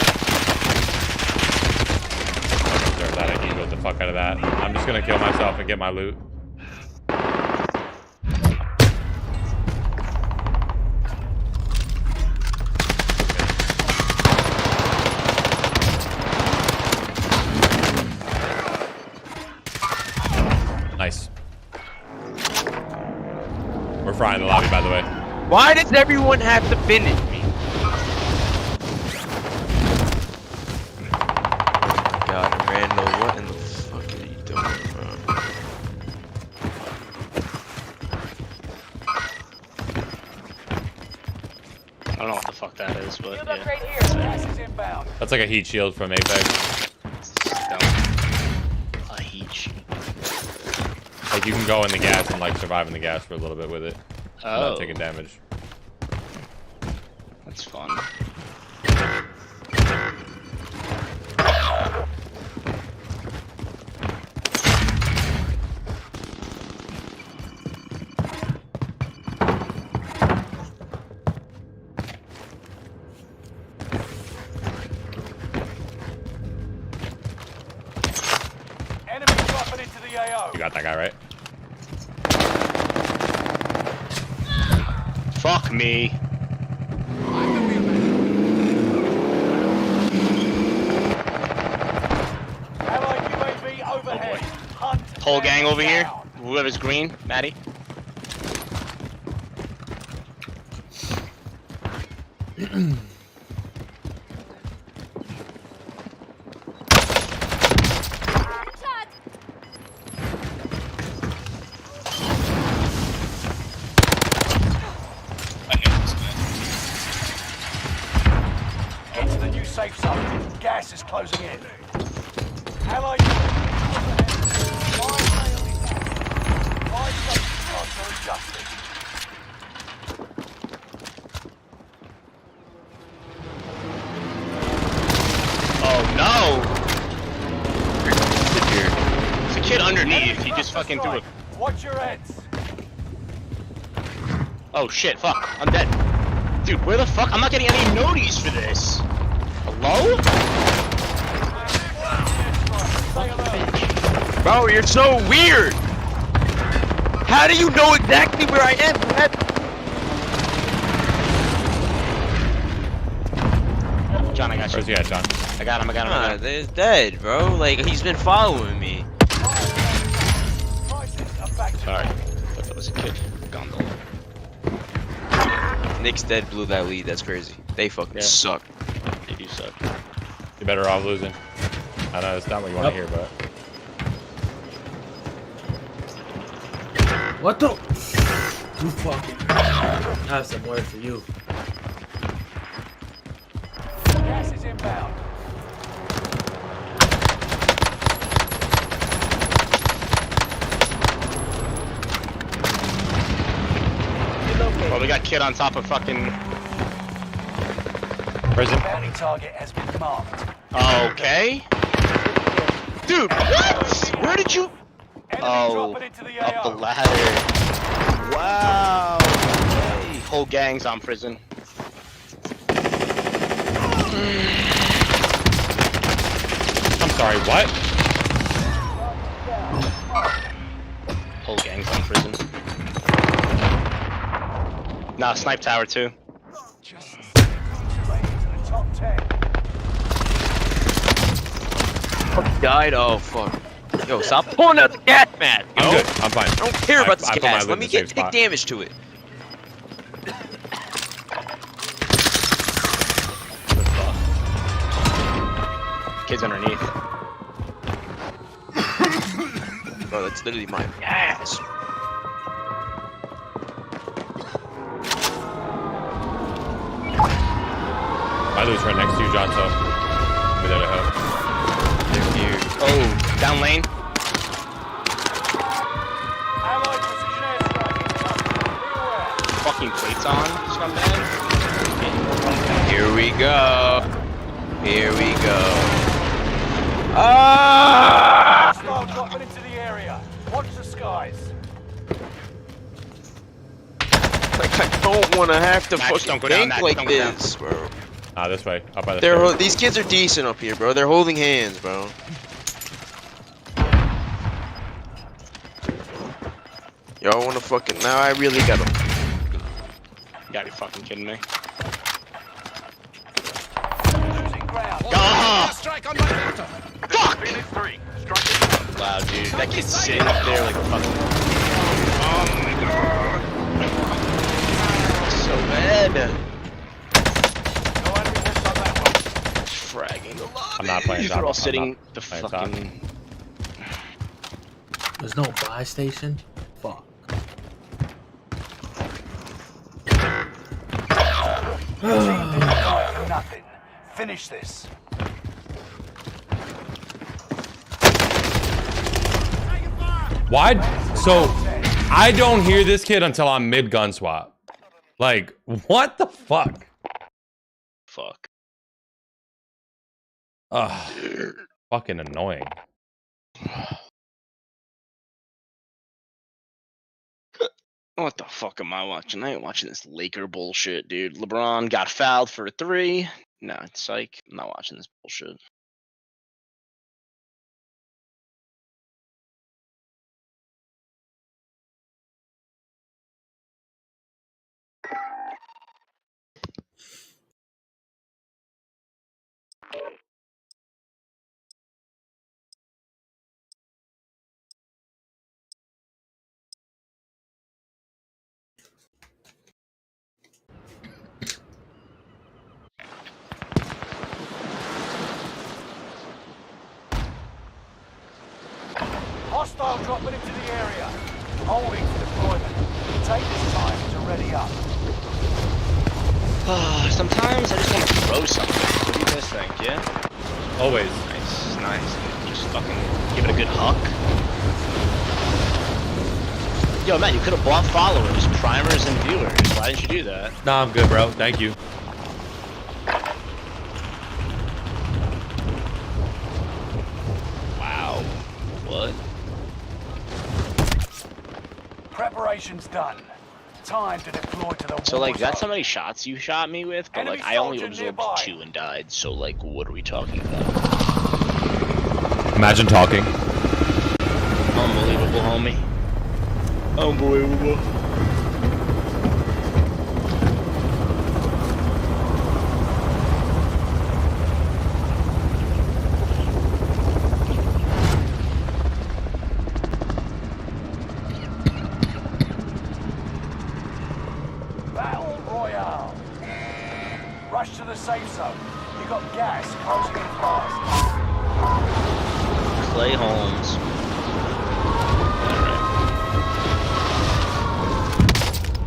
Deserve that. I egoed the fuck out of that. I'm just gonna kill myself and get my loot. Nice. We're frying the lobby, by the way. Why does everyone have to finish me? God, Randall, what in the fuck are you doing, bro? I don't know what the fuck that is, but Shield yeah. upgrade here. Gas is inbound. That's like a heat shield from Apex. It's dumb. A heat sheet. Like, you can go in the gas and, like, survive in the gas for a little bit with it. Oh, Without taking damage. that's fun. Enemy dropping into the AO. You got that guy, right? Fuck me. Allied UAV overhead. Hunt Whole them gang over here. down. Whoever's green, Maddie. Get to the new safe zone. Gas is closing in. Allied UAV overhead. Five safety slots are adjusted. Oh no! There's a kid underneath. He just fucking threw a. Watch your heads. Oh shit! Fuck! I'm dead. Dude, where the fuck? I'm not getting any notice for this. Hello? Bro, you're so weird. How do you know exactly where I am, man? John, I got you. Where's he at, John? I got him. Nah, they're dead, bro. Like, he's been following me. Sorry. I thought that was a kid. Gondola. Nick's dead blew that lead. That's crazy. They fucking suck. They do suck. You're better off losing. I know it's not what you want to hear, but What the? You fucking. I have some word for you. Gas is inbound. Well, we got kid on top of fucking prison. Bounty target has been marked. Okay. Dude, what? Where did you? Enemy dropping into the Up the AO. ladder. Wow. Okay. Whole gang's on prison. I'm sorry, what? Whole gang's on prison. Nah, snipe tower too. Just made it to the top 10. Died? Oh, fuck. Yo, stop pulling out the gas mask, yo. I'm good. I'm fine. I don't care about this I put my gas. loot Let in me the same take spot. damage to it. Kids underneath. Bro, that's literally my gas. My loot's right next to you, John, so I'll be there to help. Oh, down lane. Allied precision airstrike incoming. Be aware. Fucking plates on, scumbag. Here we go. Here we go. Ah! Hostile dropping into the area. Watch the skies. Like, I don't want to have to Max, fucking don't go down, think Max, like don't go down. this, bro. This way, up by the stairs. These kids are decent up here, bro. They're holding hands, bro. Y'all wanna fucking... Now I really gotta... You gotta be fucking kidding me. Losing ground. Fuck! Wow, dude. That kid's sitting up there like fucking... Oh my god. So bad. No enemy hits on that one. Fragging the lobby. I'm not playing These top. are all I'm sitting not the playing top. fucking... There's no buy station. Fuck. Nothing. Finish this. Why? So I don't hear this kid until I'm mid gun swap. Like, what the fuck? Fuck. Ugh. Fucking annoying. What the fuck am I watching? I ain't watching this Laker bullshit, dude. LeBron got fouled for a 3. No, it's psych. I'm not watching this bullshit. Hostile dropping into the area. Holding for deployment. Take this time to ready up. Sometimes I just want to throw something. What do you guys think, yeah? Always. Nice, nice. Just fucking give it a good huck. Yo, man, you could have bought followers, primers, and viewers. Why didn't you do that? Nah, I'm good, bro. Thank you. Wow. What? Preparation's done. time to deploy to the So war like that's how zone. many shots you shot me with, but Enemy like I only soldier absorbed nearby. 2 and died. So like, what are we talking about? Imagine talking. Unbelievable, homie. Unbelievable. Battle Royale. Rush to the safe zone. You got gas closing in fast. Clay Holmes.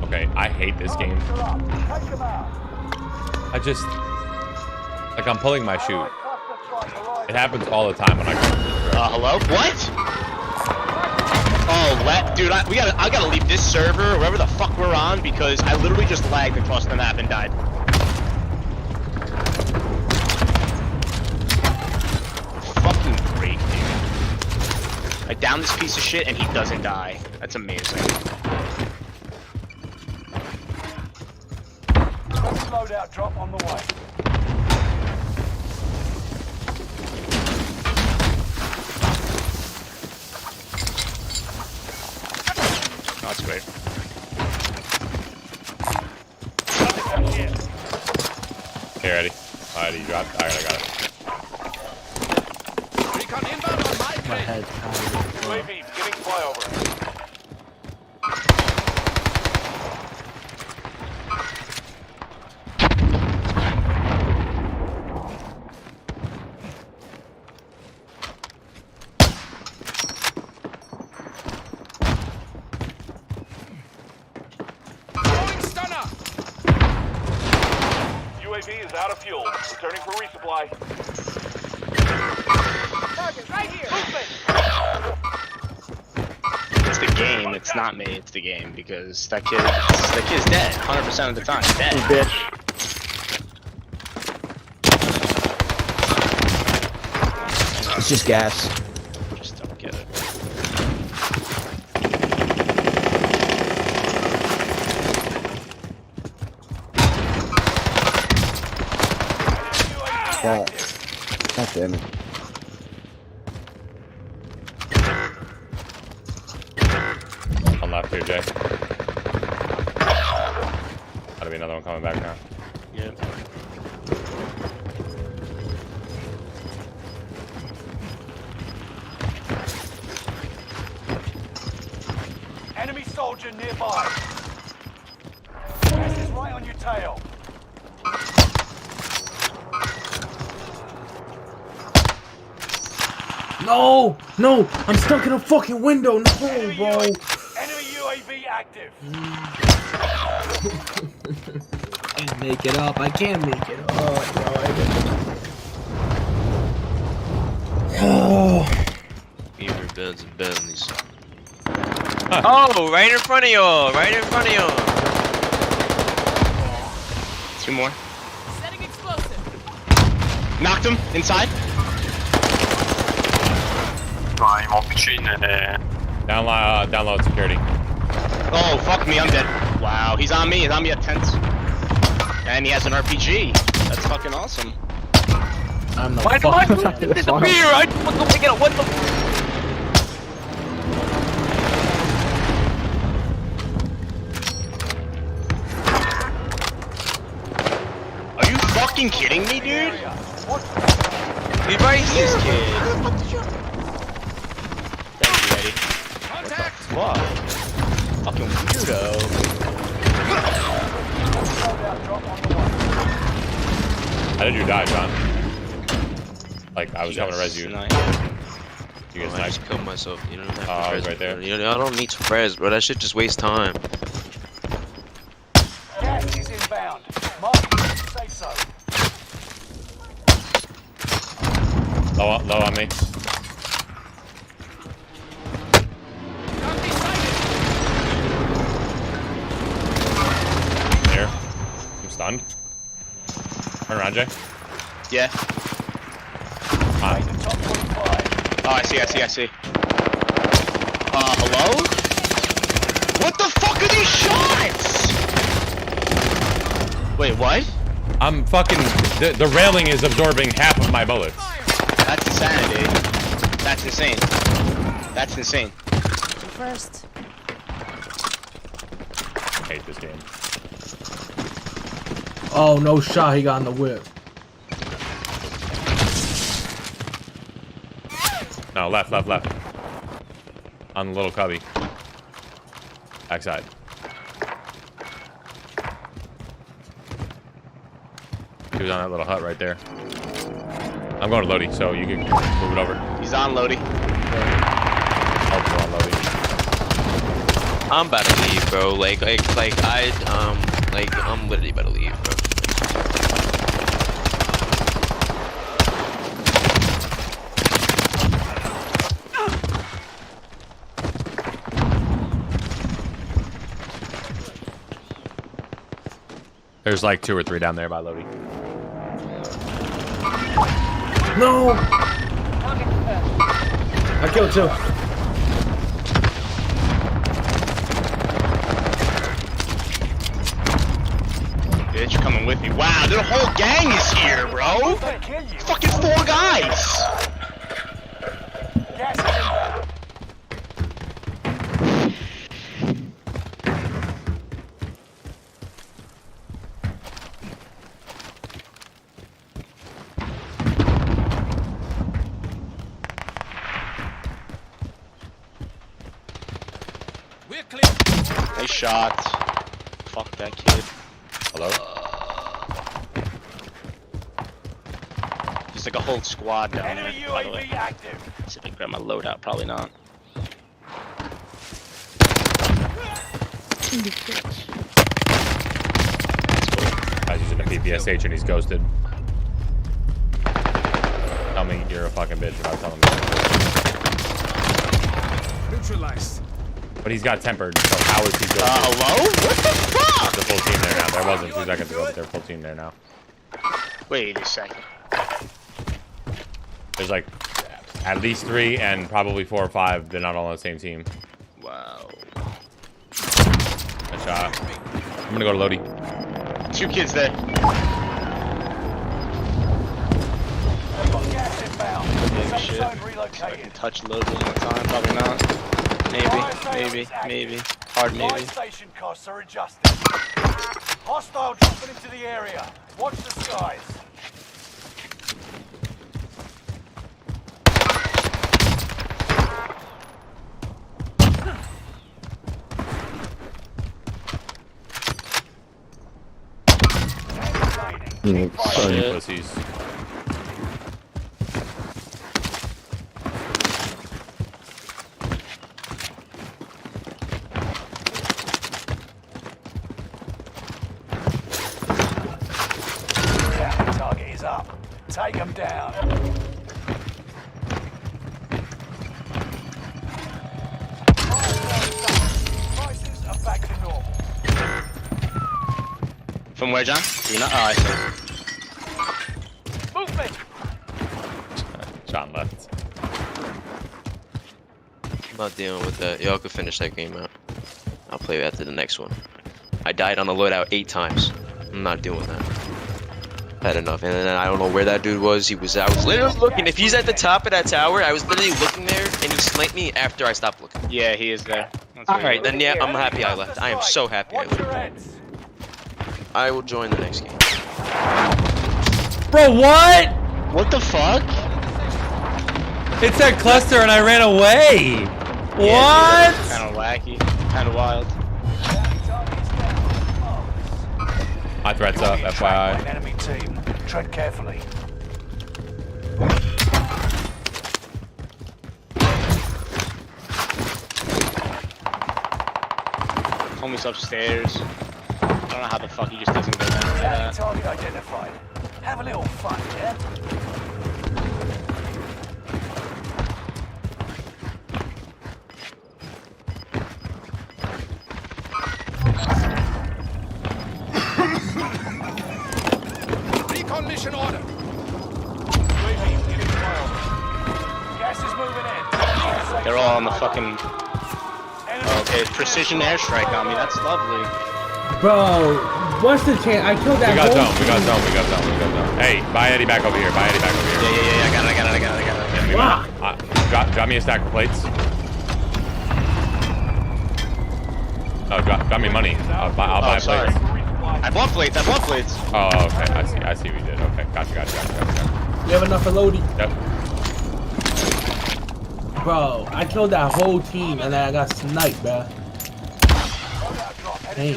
Okay, I hate this game. Still up. Take them out. I just like I'm pulling my chute. Allied cluster strike arriving. It happens all the time when I come to this road. Hello? What? Oh, dude, I gotta leave this server, or wherever the fuck we're on, because I literally just lagged across the map and died. Fucking great, dude. I down this piece of shit and he doesn't die. That's amazing. Loadout drop on the way. Oh, that's great. Okay, ready? Alright, he dropped. Alright, I got it. My head's UAV beginning flyover. UAV is out of fuel. Returning for resupply. Target right here. Movement. It's the game, it's not me, it's the game, because that kid's dead 100% of the time. Dead. bitch. It's just gas. Just don't get it. God damn it. On left here, Jay. Gotta be another one coming back now. Yep. Enemy soldier nearby. Gas is right on your tail. No, no, I'm stuck in a fucking window. No, bro. Enemy UAV active. I can't make it up. I can't make it up, bro. Oh. Beamer, Benz, and Bentleys. Oh, right in front of y'all! Right in front of y'all! 2 more. Setting explosive. Knocked him inside. Down low security. Oh, fuck me, I'm dead. Wow, he's on me at tents. And he has an RPG. That's fucking awesome. I'm the Why do I disappear? I fucking pick it up. What the? Are you fucking kidding me, dude? He's right here, kid. Thank you, Eddie. Contact! What? Fucking weirdo. How did you die, John? Like, I was coming to res you. You guys I sniped? just killed myself. You don't have Oh, I to was res right there. me. You know, I don't need to res, bro. That shit just wastes time. Gas is inbound. Mark the safe zone. Low on me. Here. I'm stunned. Turn around, Jay. Yeah. Hi. Top 25. Oh, I see. Hello? What the fuck are these shots? Wait, what? I'm fucking. The railing is absorbing half of my bullets. That's insanity. That's insane. That's insane. First. I hate this game. Oh, no shot. He got in the whip. No, left. On the little cubby. Backside. He was on that little hut right there. I'm going to Lodi, so you can move it over. He's on Lodi. I'll go on Lodi. I'm about to leave, bro. I'm literally about to leave, bro. There's like 2 or 3 down there by Lodi. No! I killed 2. Bitch, you're coming with me. Wow, the whole gang is here, bro. Fucking 4 guys. Gas is inbound. Nice shot. Fuck that kid. Hello? There's like a whole squad down there, Enemy by the way. UAV active. See if I can grab my loadout. Probably not. I was using a PPSH and he's ghosted. Tell me you're a fucking bitch without telling me. Neutralized. But he's got tempered, so how is he ghosted? Hello? What the fuck? There's a full team there now. There wasn't 2 seconds ago, but they're full team there now. Wait a second. There's like at least 3 and probably 4 or 5. They're not all on the same team. Wow. Nice shot. I'm gonna go to Lodi. 2 kids there. Gas inbound. Maybe Safe shit. zone I can relocated. touch load one more time. Probably not. Maybe. Hard Fire maybe. station costs are adjusted. Hostile dropping into the area. Watch the skies. Sorry, pussies. Target is up. Take them down. Prices are back to normal. From where, John? You know? Oh, I see. Movement. John left. I'm not dealing with that. Y'all could finish that game out. I'll play after the next one. I died on the loadout 8 times. I'm not doing that. Had enough. And then I don't know where that dude was. I was literally looking. If he's at the top of that tower, I was literally looking there, and he sniped me after I stopped looking. Yeah, he is there. Alright, then yeah, I'm happy I left. I am so happy I Watch your left. heads. I will join the next game. Bro, what? What the fuck? It said cluster and I ran away. What? Kind of wacky. Kind of wild. My threat's up, FYI. Enemy team. Tread carefully. Homie's upstairs. I don't know how the fuck he just doesn't go down like that. Target identified. Have a little fun, yeah? Recon mission order. Gas is moving in. They're all on the fucking Okay, precision airstrike on me. That's lovely. Bro, what's the chance? I killed that We got whole zone. We got zone. We got zone. We got zone. Hey, buy Eddie back over here. Buy Eddie back over here. Yeah. I got it. Drop me a stack of plates. Oh, drop me money. I'll buy sorry. plates. I want plates. Oh, okay. I see what you did. Okay, gotcha. You have enough for Lodi? Yep. Bro, I killed that whole team and then I got sniped, bro. Damn.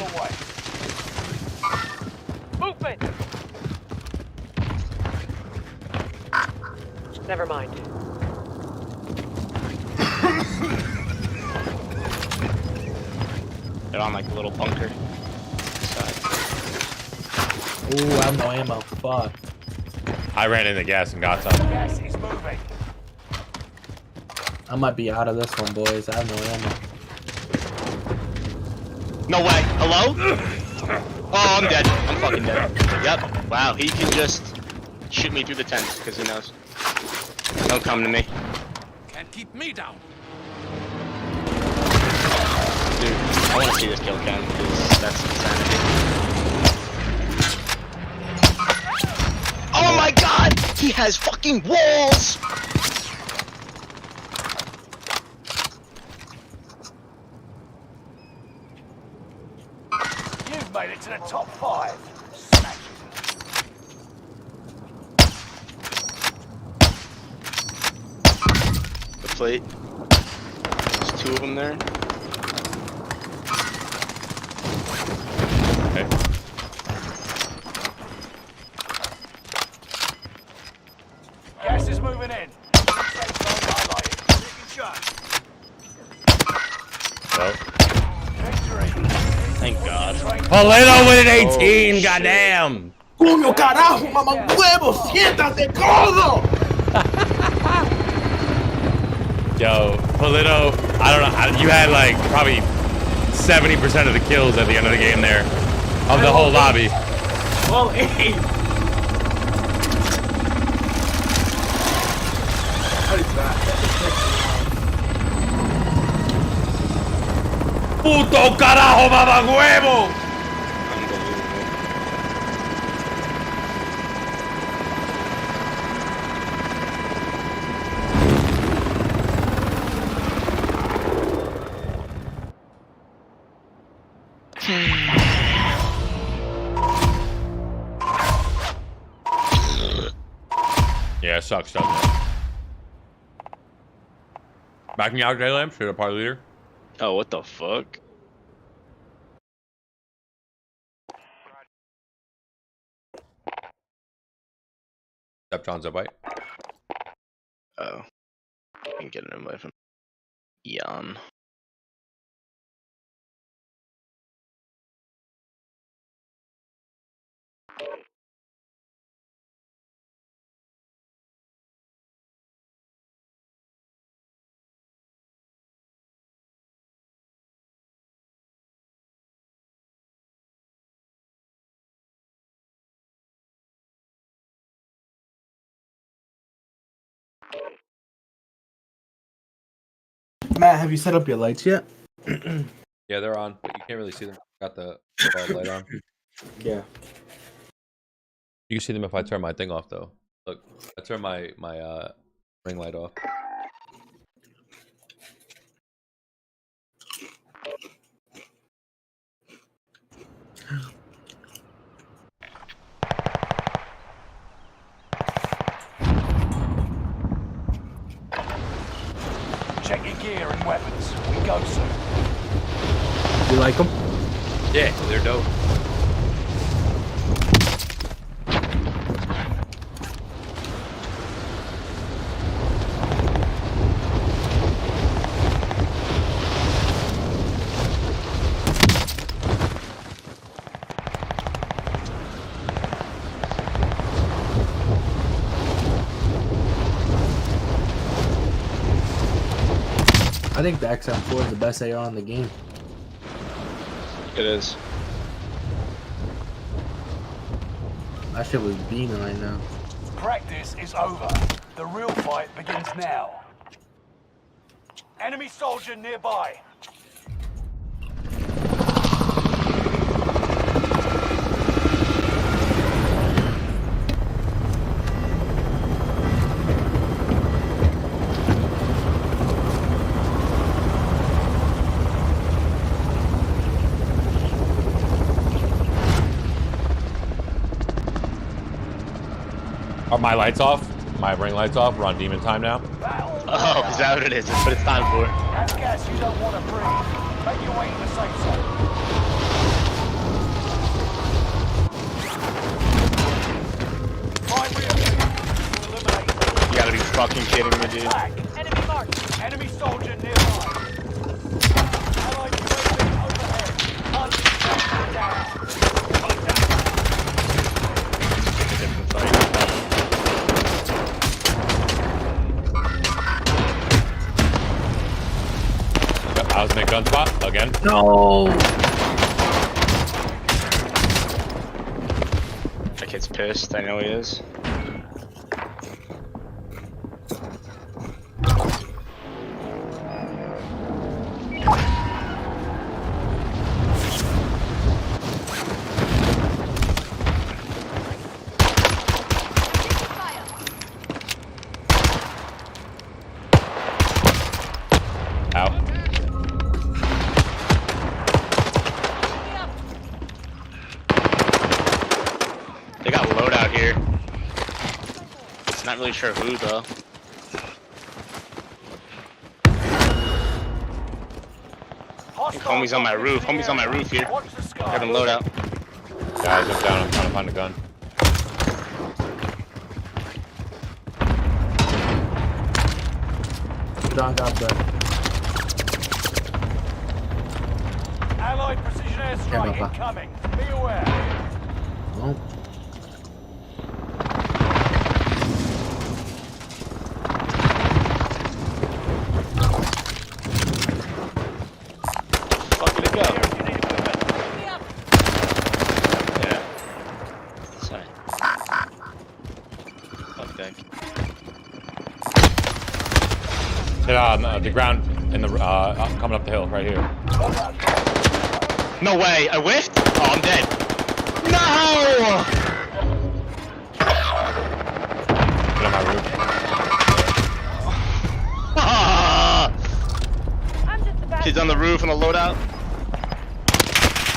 Movement! Never mind. They're on like a little bunker. Ooh, I have no ammo. Fuck. I ran in the gas and got some. Gas is moving. I might be out of this one, boys. I have no ammo. No way. Hello? Oh, I'm dead. I'm fucking dead. Yep. Wow, he can just shoot me through the tent because he knows. Don't come to me. Can't keep me down. Dude, I want to see this kill cam because that's insanity. Oh my god! He has fucking walls! You've made it to the top 5. Smash it. The plate. There's 2 of them there. Okay. Gas is moving in. Safe zone highlighted. Taking shot. So. Victory. Thank God. Polito with an 18. shit. Goddamn. ¡Coño, carajo, mamá huevo! ¡Siéntate, codo! Yo, Polito, I don't know. You had like probably 70% of the kills at the end of the game there. Of the whole lobby. All 8. Puto carajo, mamagüevo! Yeah, it sucks, doesn't it? Backing out J-Lamp, shoot a party leader. Oh, what the fuck? Step John's up, right? Oh. I can get an invite from Jan. Matt, have you set up your lights yet? Yeah, they're on, but you can't really see them. Got the light on. Yeah. You can see them if I turn my thing off, though. Look, I turn my ring light off. Check your gear and weapons. We go soon. You like them? Yeah, they're dope. I think the XM4 is the best AR in the game. It is. That shit was beaming right now. Practice is over. The real fight begins now. Enemy soldier nearby. my lights off. My ring lights off. We're on demon time now. Oh, is that what it is? That's what it's time for. That's gas you don't want to breathe. Make your way in the safe zone. Find real. Eliminate. You gotta be fucking kidding me, dude. Enemy marked. Enemy soldier nearby. Allied UAV overhead. Hunt down. Different fight. Yep, I was in a gun spot again. No. That kid's pissed. I know he is. Out. They got loadout here. Not really sure who though. Homie's on my roof. Homie's on my roof here. Watch the sky. Got him loadout. Guys, I'm down. I'm trying to find a gun. Dog up there. Allied precision airstrike Papa. incoming. Be aware. Oh. Fuck did it go? You need equipment. Me up. Yeah. Sorry. Fuck that. Hit on the ground in the coming up the hill right here. No way! I whiffed? Oh, I'm dead. No! Hit on my roof. Ah! I'm just about Kids on the roof on the loadout.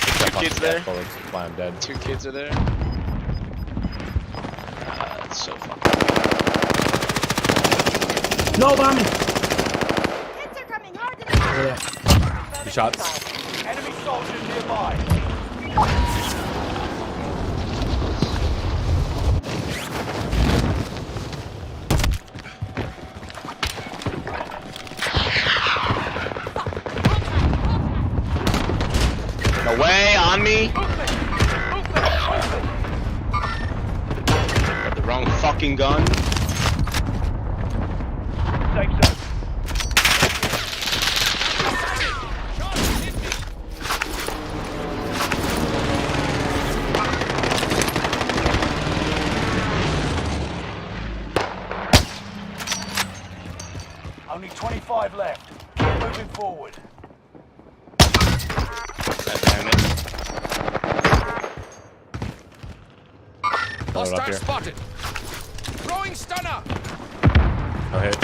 Except kids fucking there? gas bullets. That's why I'm dead. 2 kids are there. That's so fucking. No, bombing. hits are coming hard to the 2 shots. Enemy soldier nearby. No way! On me! Got the wrong fucking gun. Safe zone. Only 25 left. Keep moving forward. God damn it. Throw it up here. spotted. Throwing stunner. No hit.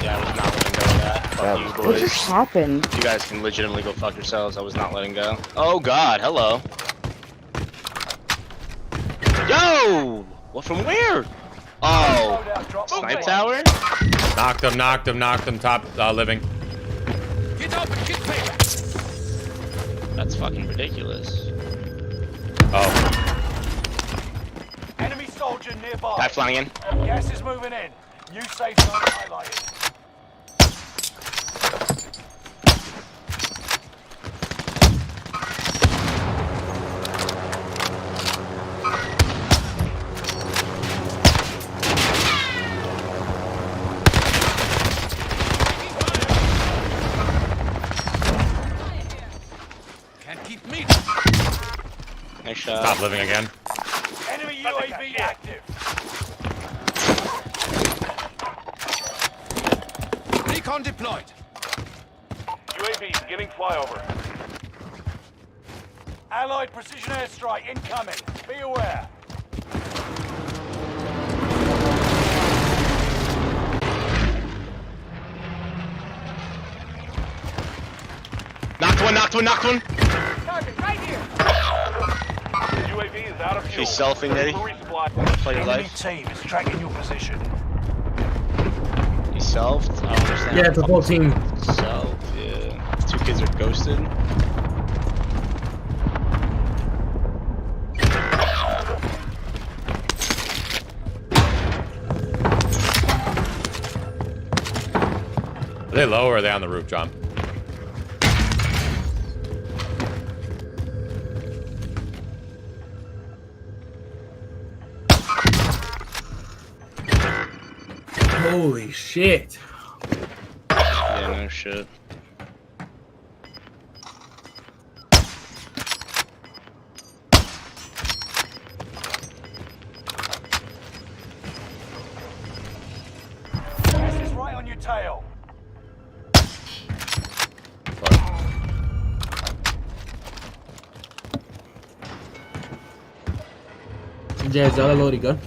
Yeah, I was not letting go of that. Fuck you, What boys. just happened? You guys can legitimately go fuck yourselves. I was not letting go. Oh god, hello. Yo! What from where? Oh, Loadout drop. snipe tower? Knocked him, knocked him, knocked him. Top living. Get up and get payback. That's fucking ridiculous. Oh, Enemy soldier nearby. Guy flying in. Gas is moving in. New safe zone highlighted. Can't keep me. Nice shot. stop living again. Enemy UAV active. Recon deployed. UAV beginning flyover. Allied precision airstrike incoming. Be aware. Knocked one, knocked one, knocked one. target right here. UAV is is out of fuel. He's selfing, Returning Eddie. for resupply. Play your Enemy life. team is tracking your position. He selfed. I don't understand. Yeah, it's a whole team. Self. Yeah. 2 kids are ghosted. Are they low or are they on the roof, John? Holy shit. Yeah, no shit. Gas is right on your tail. Yeah, is that a loaded gun?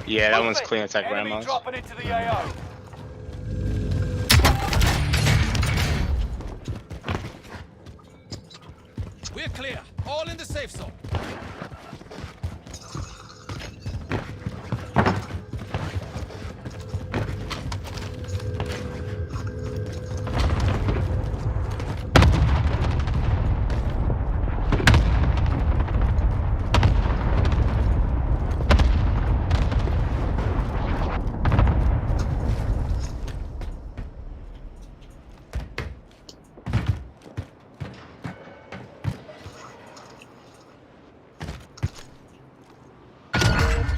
Yeah, that one's clean attack Enemy grandma's. dropping into the AO. We're clear. All in the safe zone.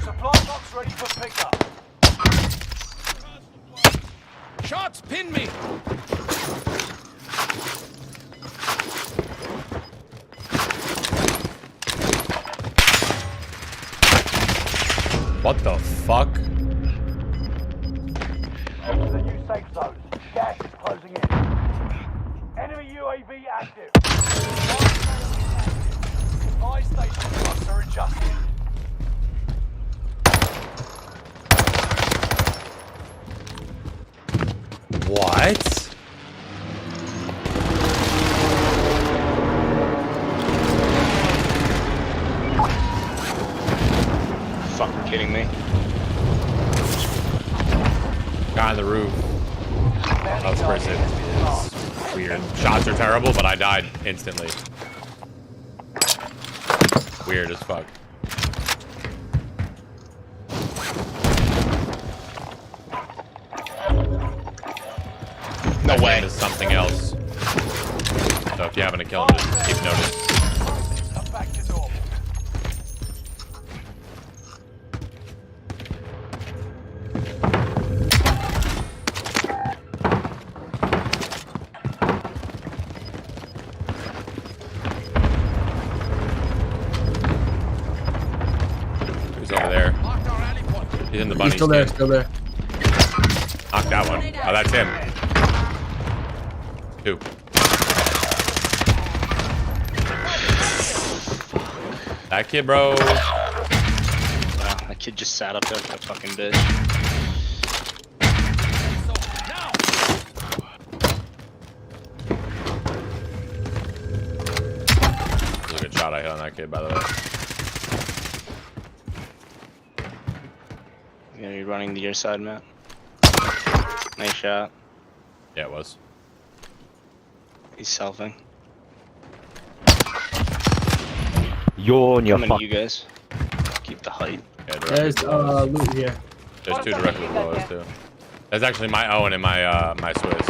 Supply box ready for pickup. Shots, pin me. What the fuck? To the new safe zone. Gas is closing in. Enemy UAV active. Buy station cluster adjusted. What? Fucking kidding me. Guy on the roof of prison is weird. Shots are terrible, but I died instantly. Weird as fuck. No way. Is something else. So if you happen to kill him, just keep notice. I'm back to normal. Who's over there? He's in the bunny. He's still there, skin. still there. Knock that one. Oh, that's him. 2. That kid, bro. Wow, that kid just sat up there like a fucking bitch. That was a good shot I hit on that kid, by the way. Yeah, you're running to your side, Matt. Nice shot. Yeah, it was. He's selfing. You're on your Coming fuck. to you guys. Keep the height. Yeah, directly There's below us. loot here. There's 2 directly below us, too. That's actually my Owen and my my Swiss.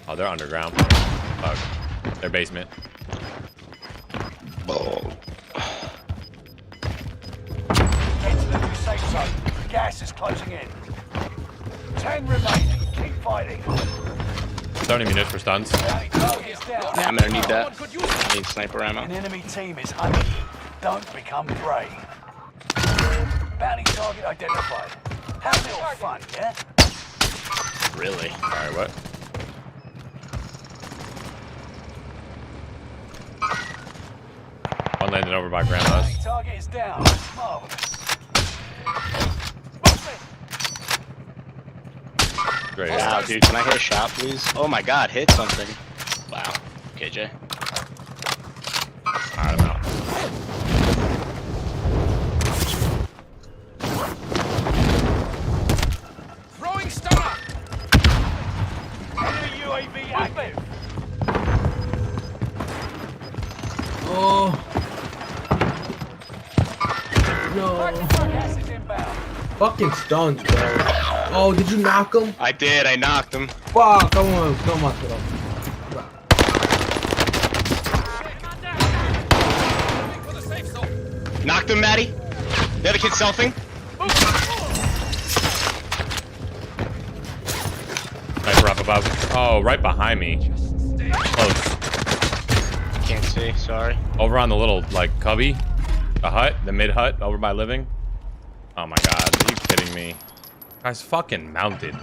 Oh, they're underground. Fuck. Their basement. Oh. Into the new safe zone. Gas is closing in. 10 remaining. Keep fighting. 30 minutes for stuns. Bounty target's down. Yeah, I'm gonna need that. I need sniper ammo. An enemy team is hunting you. Don't become prey. Bounty target identified. Have a little fun, yeah? Really? Alright, what? One landed over by grandma's. Bounty target is down. Marvelous. Great. Wow, dude, can I hit a shot, please? Oh my god, hit something. Wow. Okay, Jay. Alright, I'm out. Throwing stunner. Enemy UAV active. Oh. No. Gas is inbound. Fucking stuns, bro. Oh, did you knock him? I did. I knocked him. Fuck, come on, come on, bro. Knocked him, Maddie. The other kid selfing. Sniper up above. Oh, right behind me. Close. Can't see. Sorry. Over on the little, like, cubby. The hut. The mid hut over by living. Oh my god. Are you kidding me? Guy's fucking mounted.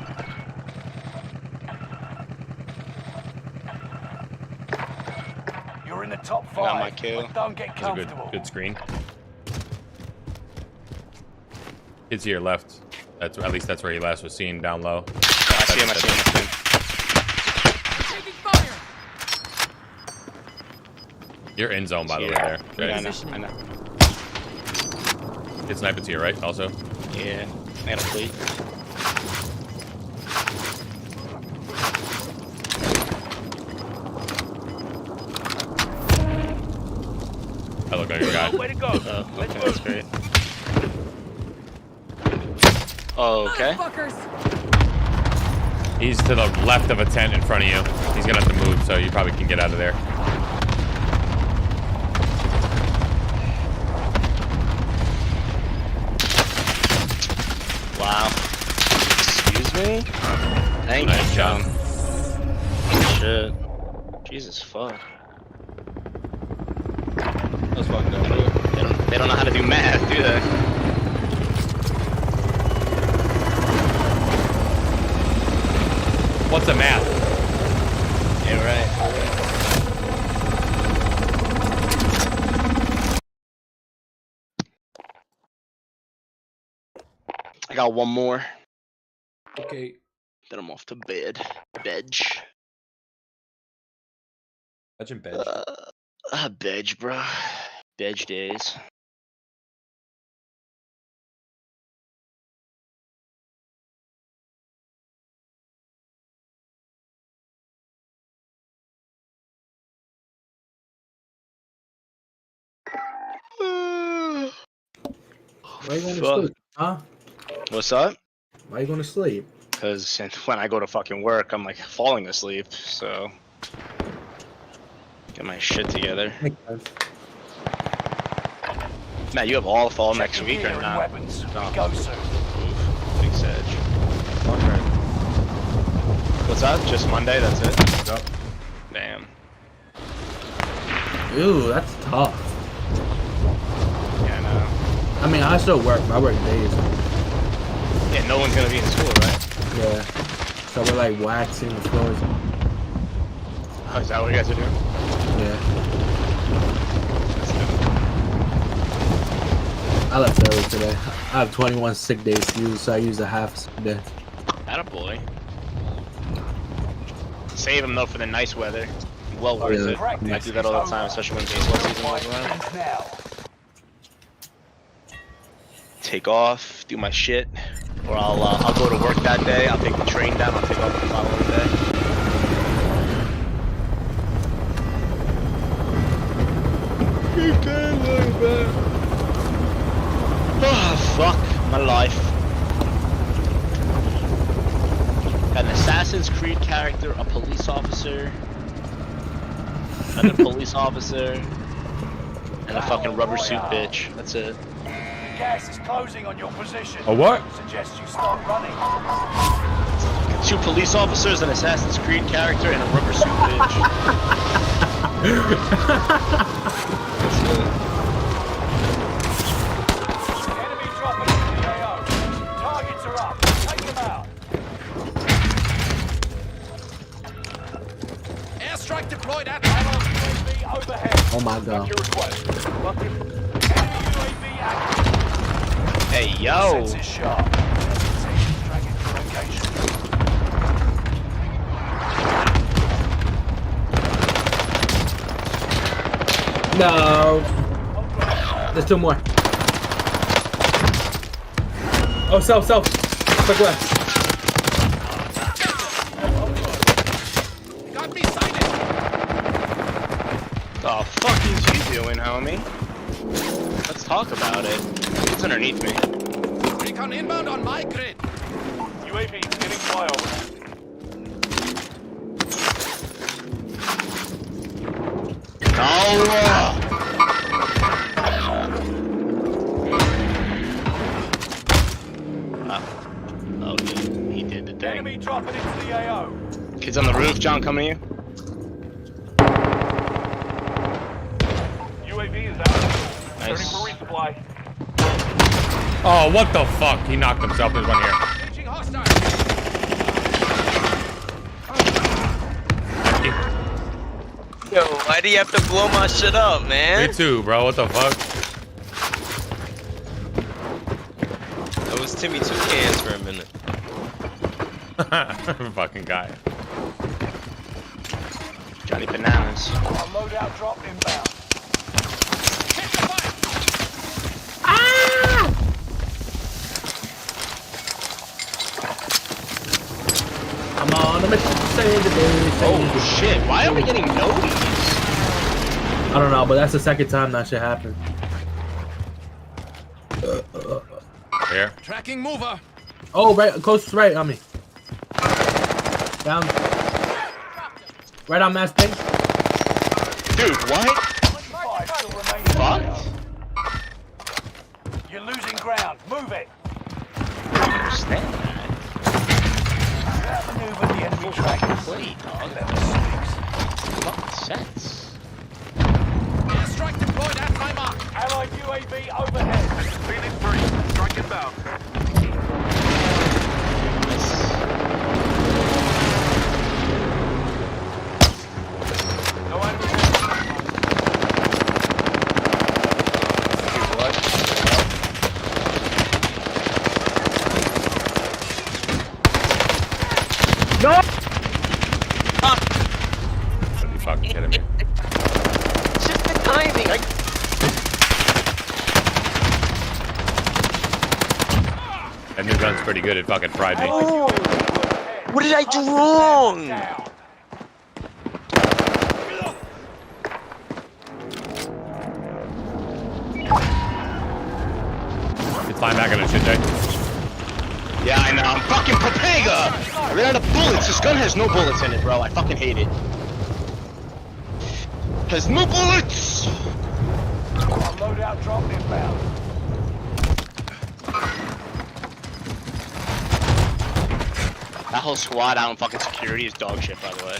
You're in the top Got my 5. kill. But don't get That was a comfortable. good screen. Kid's to your left. That's at least that's where he last was seen down low. I see him. I see him. I see him. You're in zone by the way there. Yeah, Okay. I know. Kid sniping to your right also. Yeah. I got a fleet. I look like a guy. Way to go. Oh, okay, that's great. Okay. He's to the left of a tent in front of you. He's gonna have to move, so you probably can get out of there. Wow. Excuse me? Thank Nice you, job. John. Shit. Jesus fuck. That's fucked up. They don't know how to do math, do they? What's the math? Yeah, right. I got one more. Okay. Then I'm off to bed. Bed. Imagine bench. Bed, bro. Bed days. Why you going to Fuck. sleep? Huh? What's up? Why you going to sleep? Because when I go to fucking work, I'm like falling asleep. So get my shit together. Makes sense. Matt, you have all fall next Check week your or gear and not? weapons. No. We go soon. Oof, big sedge. What's up? Just Monday? That's it? Yep. Damn. Ew, that's tough. Yeah, I know. I mean, I still work, but I work days. Yeah, no one's gonna be in school, right? Yeah. So we're like waxing the floors. Oh, is that what you guys are doing? Yeah. That's good. I left early today. I have 21 sick days to use, so I use a half a sick day. Attaboy. Save them though for the nice weather. Well worth yeah. it. I do that all the time, especially when baseball season rolls around. Now. Take off, do my shit, or I'll go to work that day. I'll take the train down. I'll take off the following day. Oh, fuck my life. Got an Assassin's Creed character, a police officer, another police officer, and a fucking rubber suit bitch. That's it. Gas is closing on your position. A what? Suggest you start running. 2 police officers, an Assassin's Creed character, and a rubber suit bitch. That's it. Enemy dropping into the AO. Targets are up. Take them out. Airstrike deployed at UAV overhead. Oh my god. Your request. Enemy UAV active. Hey, yo! Senses sharp. Dragon for engagement. No. There's two more. Oh, self. Quick left. The fuck is you doing, homie? Let's talk about it. It's underneath me. Recon inbound on my grid. UAV getting flyover. Oh, he did the thing. Enemy dropping into the AO. Kids on the roof, John, coming to you. UAV is out. Nice. Turning for resupply. Oh, what the fuck? He knocked himself. There's one here. Engaging hostile. Yo, why do you have to blow my shit up, man? Me too, bro. What the fuck? That was Timmy 2 cans for a minute. Fucking guy. Johnny Bananas. A loadout drop inbound. I'm on a mission to save the day. Oh shit, why are we getting noties? I don't know, but that's the second time that shit happened. Here. Tracking mover. Oh, right, close right on me. Down. Right on Mass Ping. Dude, what? 5 still remaining. Fuck? You're losing ground. Move it. I don't understand that. Outmaneuver the enemy trackers. Play, dog. Level 6. Fucking sense. Airstrike deployed at my mark. Allied UAV overhead. Phoenix 3. Strike inbound. No enemy. Dude, what? No! Are you fucking kidding me? It's just the timing. That new gun's pretty good. It fucking fried me. Oh, what did I do wrong? Down. It's flying back on it, shit, Jay. Yeah, I know. I'm fucking Papega! I ran out of bullets. This gun has no bullets in it, bro. I fucking hate it. Has no bullets! A loadout drop inbound. That whole squad out in fucking security is dog shit, by the way.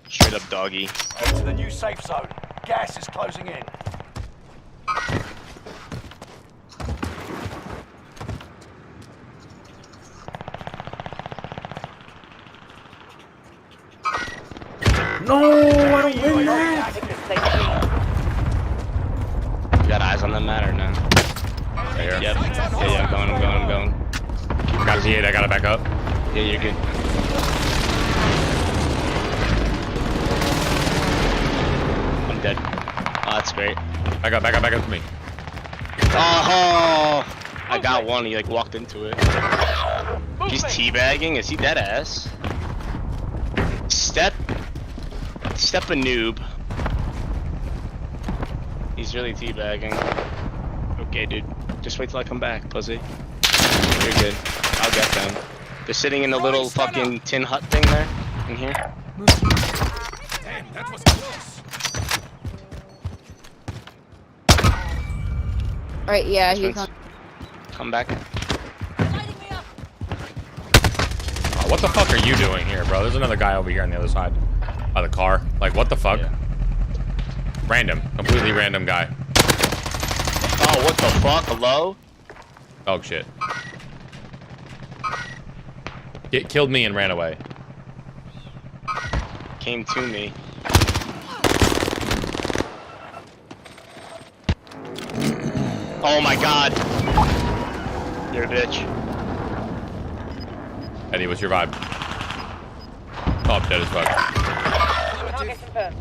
Straight up doggy. Head to the new safe zone. Gas is closing in. No, I don't win that. You got eyes on that mat or no? Right here. Yep. Yeah, I'm going. Got P8. I gotta back up. Yeah, you're good. I'm dead. Oh, that's great. Back up to me. Oh, I got one. He like walked into it. He's teabagging. Is he dead ass? Step a noob. He's really teabagging. Okay, dude. Just wait till I come back, pussy. You're good. I'll get them. They're sitting in the little fucking tin hut thing there. In here. Damn, that was close. Alright, yeah, This he's one's- on. Come back. Oh, what the fuck are you doing here, bro? There's another guy over here on the other side. By the car. Like, what the fuck? Yeah. Random. Completely random guy. Oh, what the fuck? Hello? Oh, shit. It killed me and ran away. Came to me. Oh my god. You're a bitch. Eddie, what's your vibe? Oh, I'm dead as fuck. Target confirmed.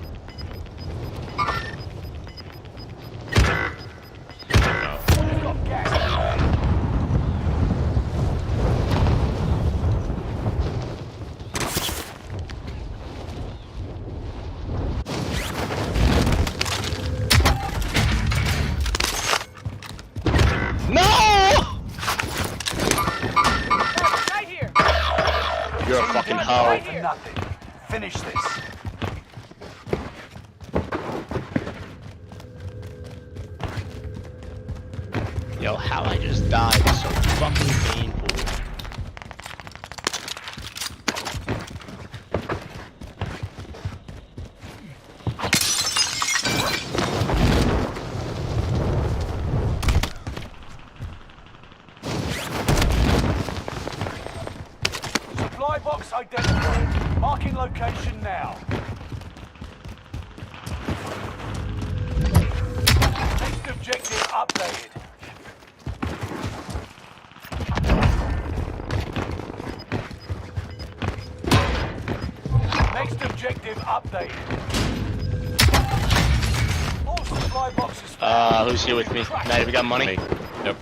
You've got gas. Right here. You're a fucking hoe. Right for nothing. Finish this. Yo, how I just died is so fucking painful. Supply box identified. Marking location now. Next objective updated. Next objective updated. All supply boxes. Who's here with me? Matt, we got money? Me. Yep.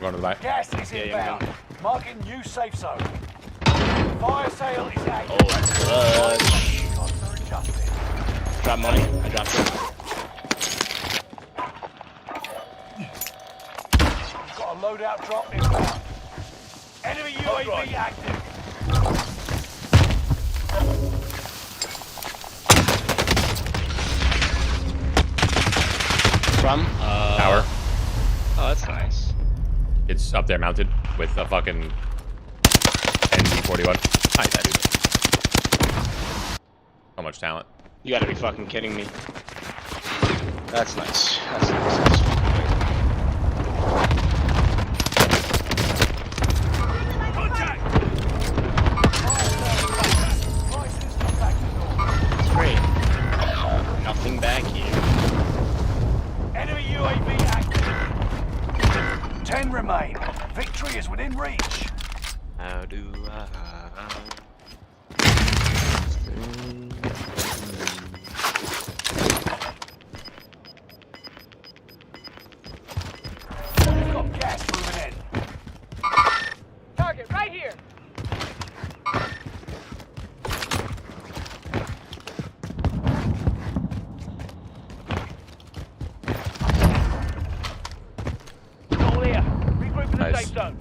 Going to the back. Gas is inbound. Marking new safe zone. Fire sale is active. Oh, that's clutch. Costs are adjusted. Drop money. I dropped it. You've got a loadout drop inbound. Enemy UAV active. From? Tower. Oh, that's nice. It's up there mounted with a fucking NG41. Hi, that dude. So much talent. You gotta be fucking kidding me. That's nice. That's nice. That's great. Nothing back here. Enemy UAV active. 10 remain. Victory is within reach. How do I? You've got gas moving in. Target right here. All here. Regroup in the Nice. safe zone.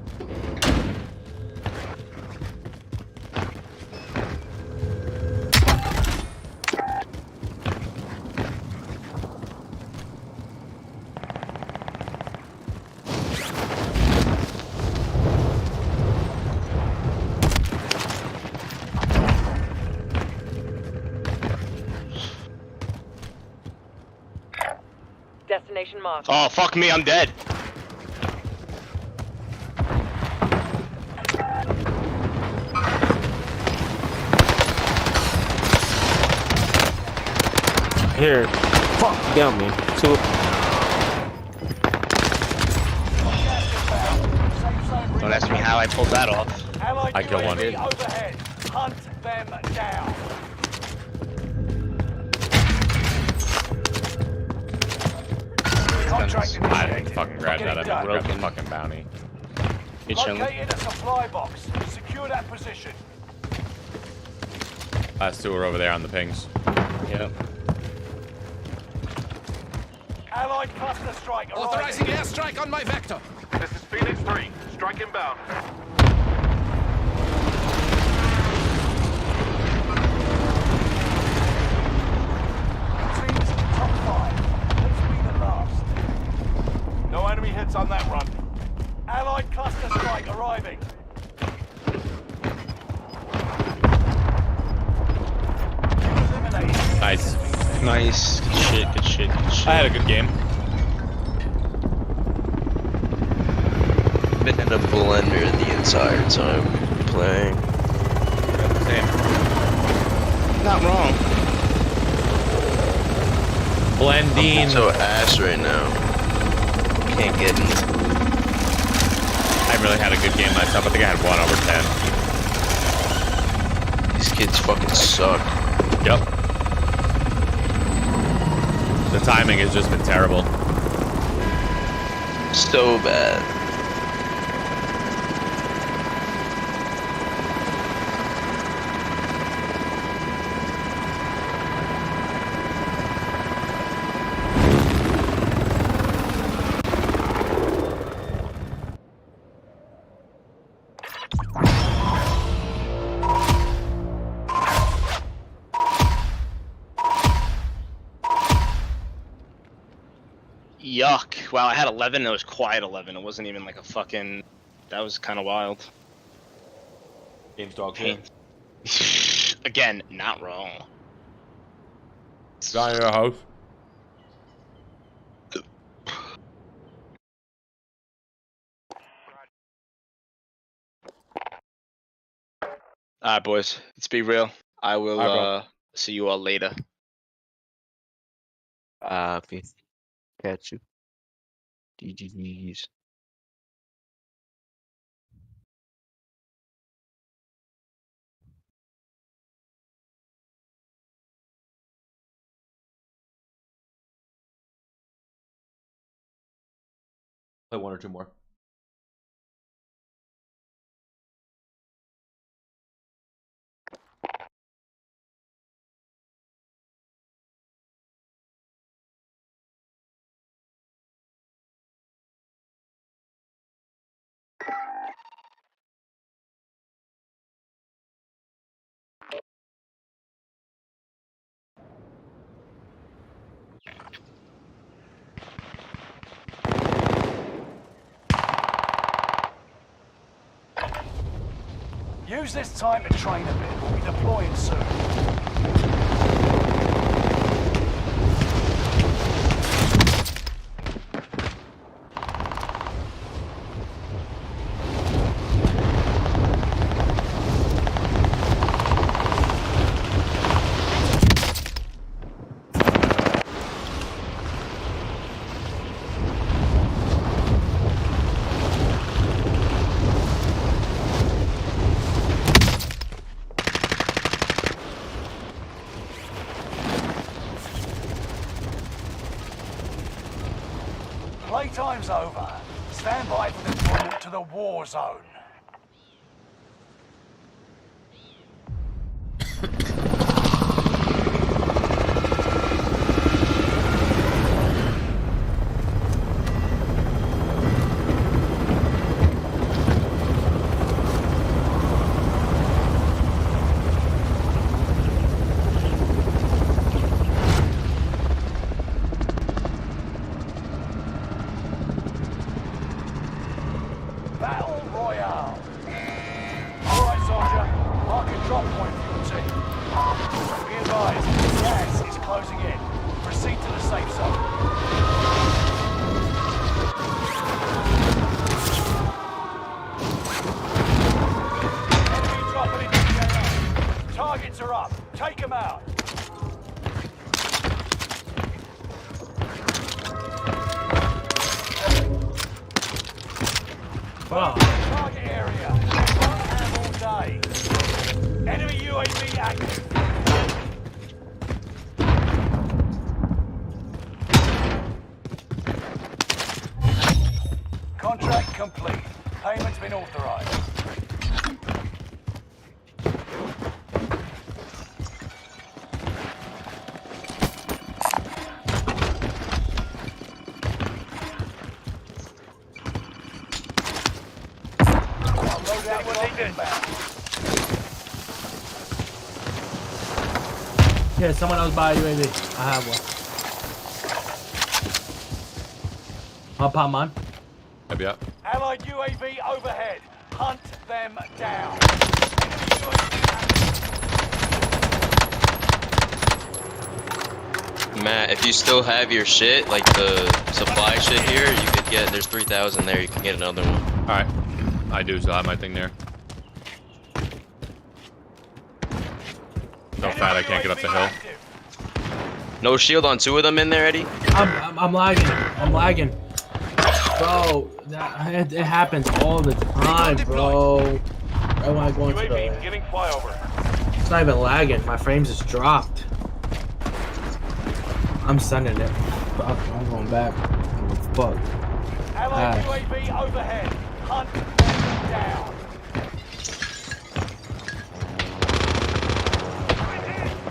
Destination marked. Oh, fuck me, I'm dead. Here. Fuck, down me. Two. Don't ask me how I pulled that off. Allied I killed one. UAV overhead. Hunt them down. Contract I didn't initiated. fucking grab that. I Get it grabbed the Broken. fucking bounty. You chilling? Located a supply box. Secure that position. Last two are over there on the pings. Yep. Allied cluster strike arriving. Authorizing airstrike on my vector. This is Phoenix 3. Strike inbound. Teams top 5. Let's be the last. No enemy hits on that run. Allied cluster strike arriving. Eliminated. Nice. Nice. Good shit, good shit, good shit. I had a good game. Been in a blender the entire time playing. Same. Not wrong. Blending. I'm so ass right now. Can't get in. I really had a good game myself. I think I had 1 over 10. These kids fucking suck. Yep. The timing has just been terrible. So bad. Yuck. Wow, I had 11. It was quiet 11. It wasn't even like a fucking... That was kind of wild. Game's dog shit. Again, not wrong. Got in your house. Alright, boys. Let's be real. I will Alright, see you all later. Peace. Catch you. GG's. Play one or two more. Use this time to train a bit. We'll be deploying soon. Playtime's over. Stand by for deployment to the war zone. Battle Royale. All right, soldier. Mark a drop point for your team. Be advised, gas is closing in. Proceed to the safe zone. Enemy dropping into the AO. Targets are up. Take them out. Wow. Target area. Front hand all day. Enemy UAV active. Contract complete. Payment's been authorized. Loadout will inbound. Yeah, someone else buy a UAV. I have one. I'll pop mine. Maybe up. Allied UAV overhead. Hunt them down. Matt, if you still have your shit, like the supply shit here, you could get, there's 3,000 there, you can get another one. Alright. I do still have my thing there. So fat I can't get up the hill. No shield on 2 of them in there, Eddie? I'm lagging. I'm lagging. Bro, it happens all the time, bro. Right when I go into UAV the... beginning flyover. It's not even lagging. My frames just dropped. I'm sending it. Fuck, I'm going back. Oh, fuck. Allied UAV overhead. Hunt them down.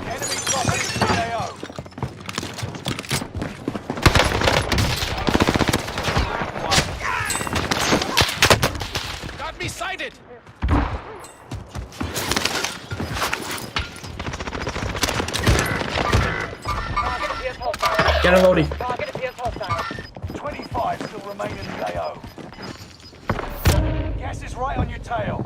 Enemy dropping into the AO. Got me sighted. Get him, Lodi. 25 still remain in the AO. Gas is right on your tail.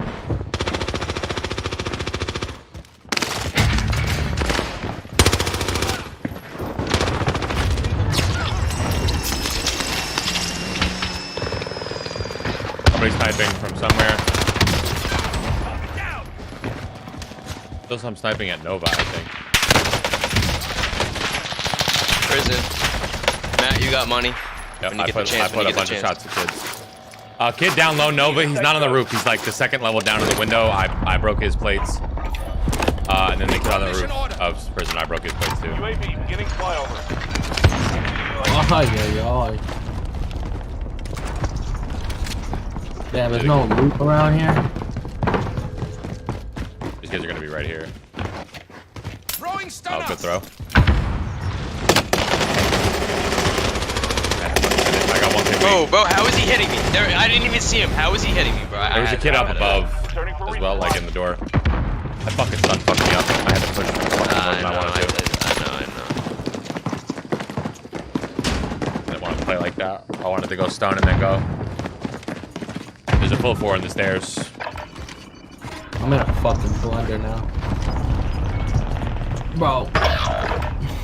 Somebody's sniping from somewhere. Still some sniping at Nova, I think. Prison. Matt, you got money. Yep, When you I get the put, chance, I when put you a get bunch the of chance. shots at kids. Kid down low, Nova. He's not on the roof. He's like the second level down in the window. I broke his plates. And then the kid on the roof of prison, I broke his plates too. UAV beginning flyover. Oh, yeah. Damn, there's no loot around here. These kids are gonna be right here. Throwing stun. Oh, good throw. I got one kid. Bro, how is he hitting me? There, I didn't even see him. How is he hitting me, bro? There was a kid up above Returning for as well, like in the door. That fucking stun fucked me up. I had to push fucking more than I wanted to. I know. I didn't want to play like that. I wanted to go stun and then go. There's a full 4 on the stairs. I'm in a fucking blender now. Bro.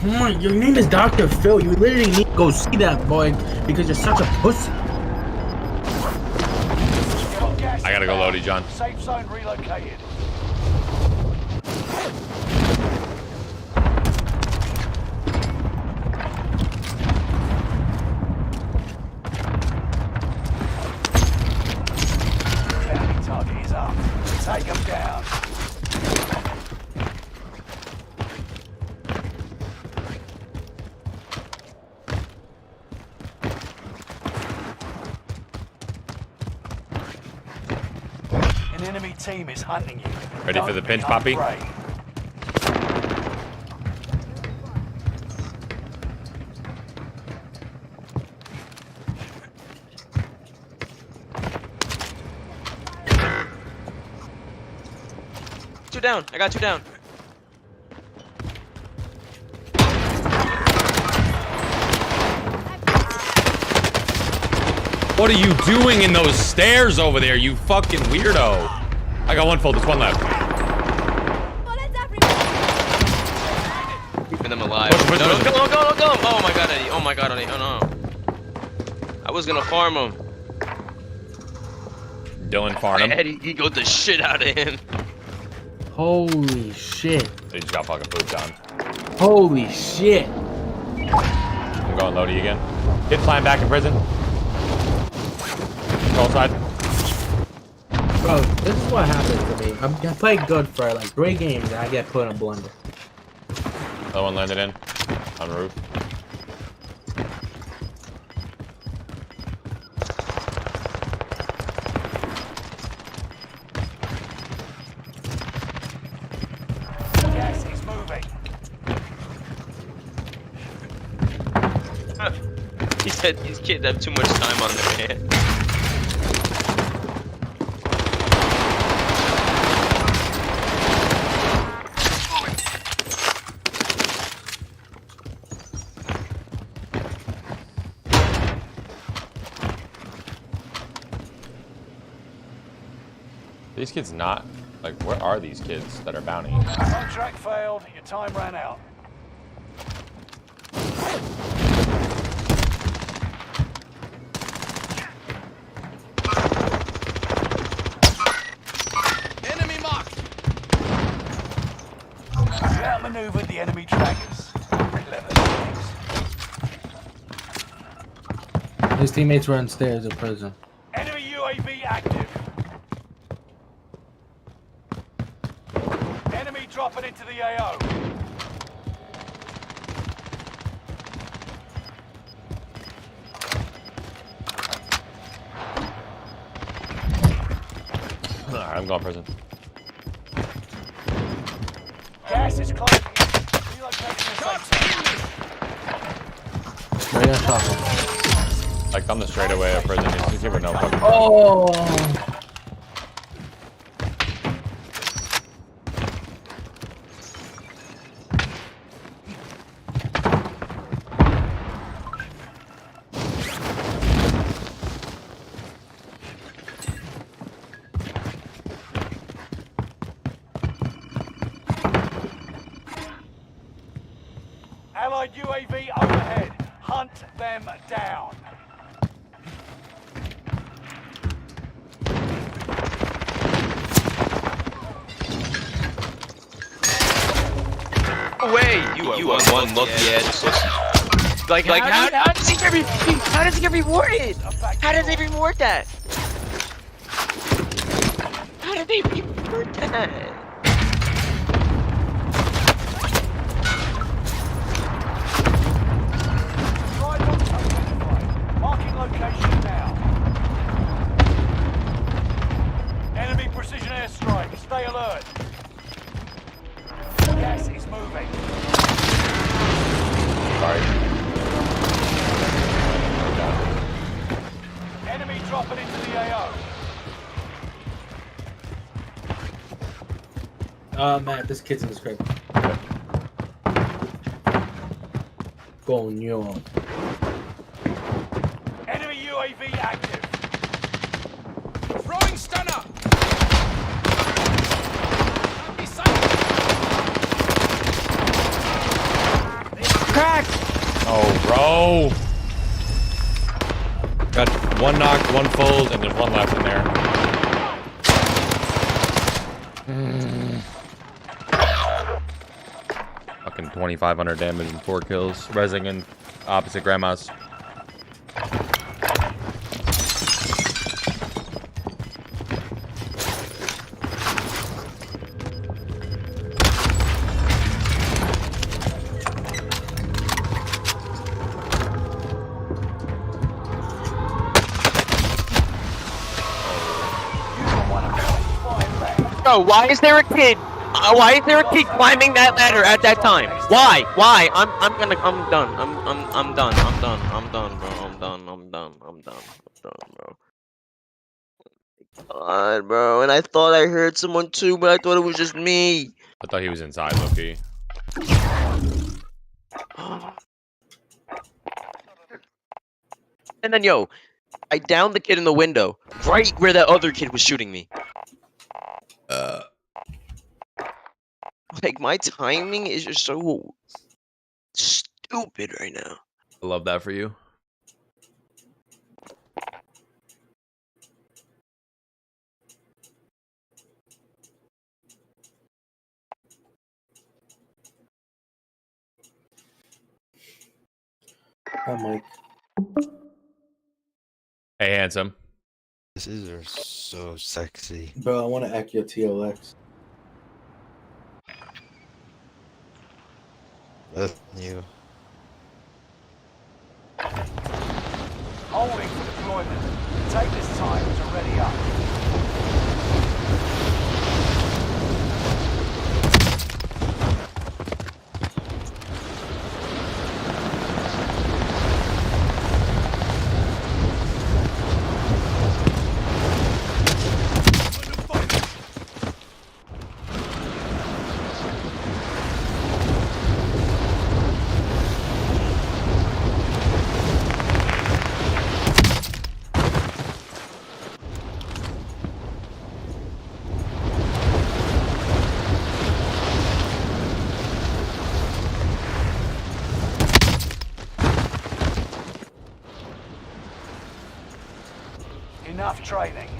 Come on, your name is Dr. Phil. You literally need to go see that boy because you're such a pussy. I gotta go, Lodi, John. Safe zone relocated. Bounty target is up. Take him down. An enemy team is hunting you. Ready for Don't the pinch, become Poppy? prey. Two down. I got 2 down. What are you doing in those stairs over there, you fucking weirdo? I got one full, there's one left. Bullets everywhere. Keeping them alive. Push, No, push. go. Oh my god, Eddie. Oh my god, Eddie. Oh no. I was gonna farm him. Dylan Farnham. Eddie, he got the shit out of him. Holy shit. He just got fucking boots on. Holy shit. I'm going Lodi again. Kid flying back in prison. Control side. Bro, this is what happens to me. I play good for like 3 games and I get put in a blender. Another one landed in. On the roof. Gas is moving. He said these kids have too much time on their hands. These kids not, like, where are these kids that are bounty? Contract failed. Your time ran out. Enemy marked. You outmaneuvered the enemy trackers. Clever things. His teammates were upstairs of prison. Enemy UAV active. Enemy dropping into the AO. Alright, I'm going prison. Gas is closing in. Relocating the safe zone. Right on top. Like on the straightaway of prison. He's even no fucking. Oh. Allied UAV overhead. Hunt them down. Way you one look, yeah. Like how does he get rewarded? How did they reward that? How did they reward that? Marking location now. Enemy precision airstrike. Stay alert. Gas is moving. Sorry. Enemy dropping into the AO. Matt, this kid's in this crib. Coño. Enemy UAV active. Throwing stunner. Crack! Oh, bro. Got one knocked, one full, and there's one left in there. Fucking 2,500 damage and 4 kills. Resing in opposite grandma's. Bro, why is there a kid? Why is there a kid climbing that ladder at that time? Why? Why? I'm done. I'm done, bro. God, bro. And I thought I heard someone too, but I thought it was just me. I thought he was inside, Loki. And then, yo, I downed the kid in the window, right where that other kid was shooting me. Like, my timing is just so stupid right now. I love that for you. Hi, Mike. Hey, handsome. This is so sexy. Bro, I want to act your TLX. That's new. Holding for deployment. Take this time to ready up. Enough training.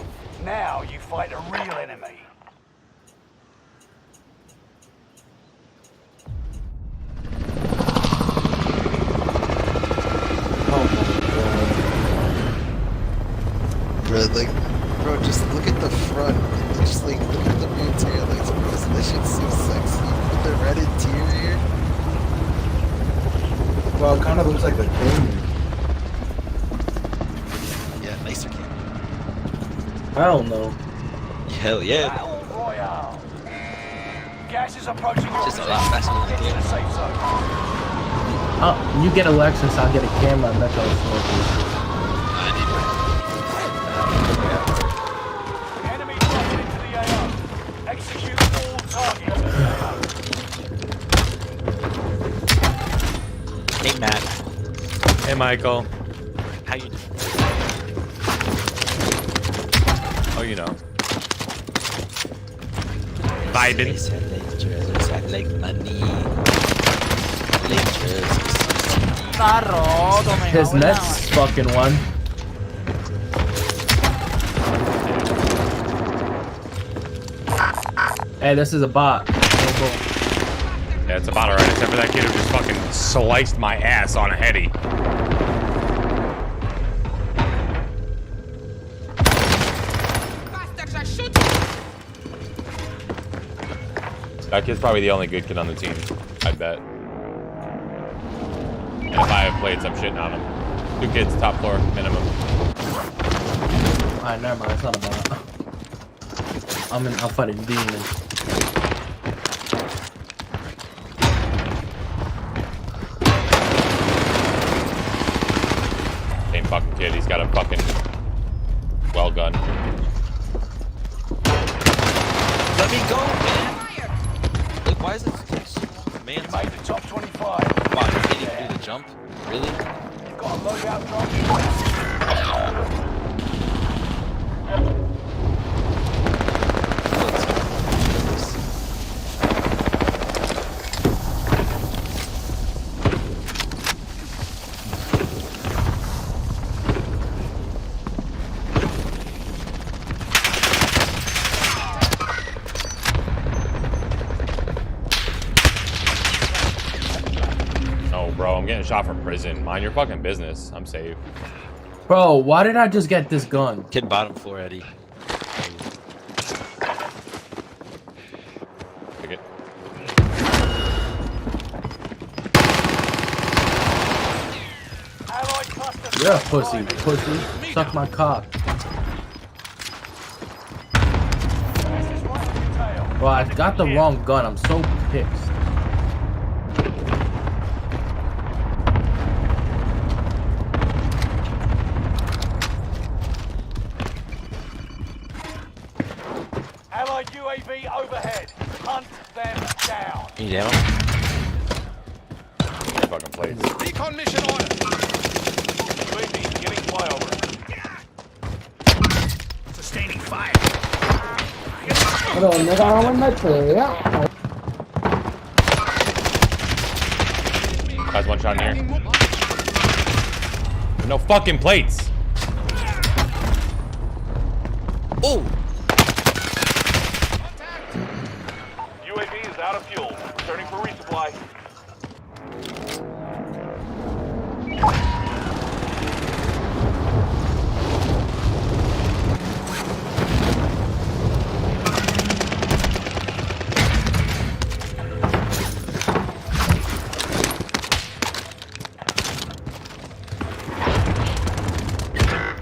Now you fight a real enemy. Bro, like, bro, just look at the front. Just like look at the rear tail lights, bro. That shit's so sexy. With the red interior. Well, it kind of looks like a Cayman. Yeah, nicer camera. I don't know. Hell yeah. Battle Royale. Gas is approaching your Just a lot faster than the Get to game. the safe zone. You get a Lexus, I'll get a camera. I bet y'all smoke Enemy dropping into the AO. Execute all targets in the AO. Hey, Matt. Hey, Michael. How you doing? Oh, you know. Vibing. I like money. His Mets fucking won. Hey, this is a bot. Yeah, it's about alright, except for that kid who just fucking sliced my ass on a heady. That kid's probably the only good kid on the team, I bet. And if I have plates, I'm shitting on him. 2 kids, top floor, minimum. Alright, never mind. It's not a bot. I'm fighting demon. Same fucking kid, he's got a fucking well gun. Let me go, man. Like, why is it so man? You made the top 25. Wow, you can't even do the jump? Really? You've got a loadout drop. No, bro, I'm getting shot from prison. Mind your fucking business. I'm safe. Bro, why did I just get this gun? Kid bottom floor, Eddie. Pick it. Allied cluster. You're a pussy, pussy. Suck my cock. Gas is right on your tail. Bro, I got the wrong gun. I'm so pissed. Allied UAV overhead. Hunt them down. You down? Your fucking plates. Recon mission order. UAV beginning flyover. Sustaining fire. Guys, one shot in here. No fucking plates. Oh! UAV is out of fuel. Returning for resupply.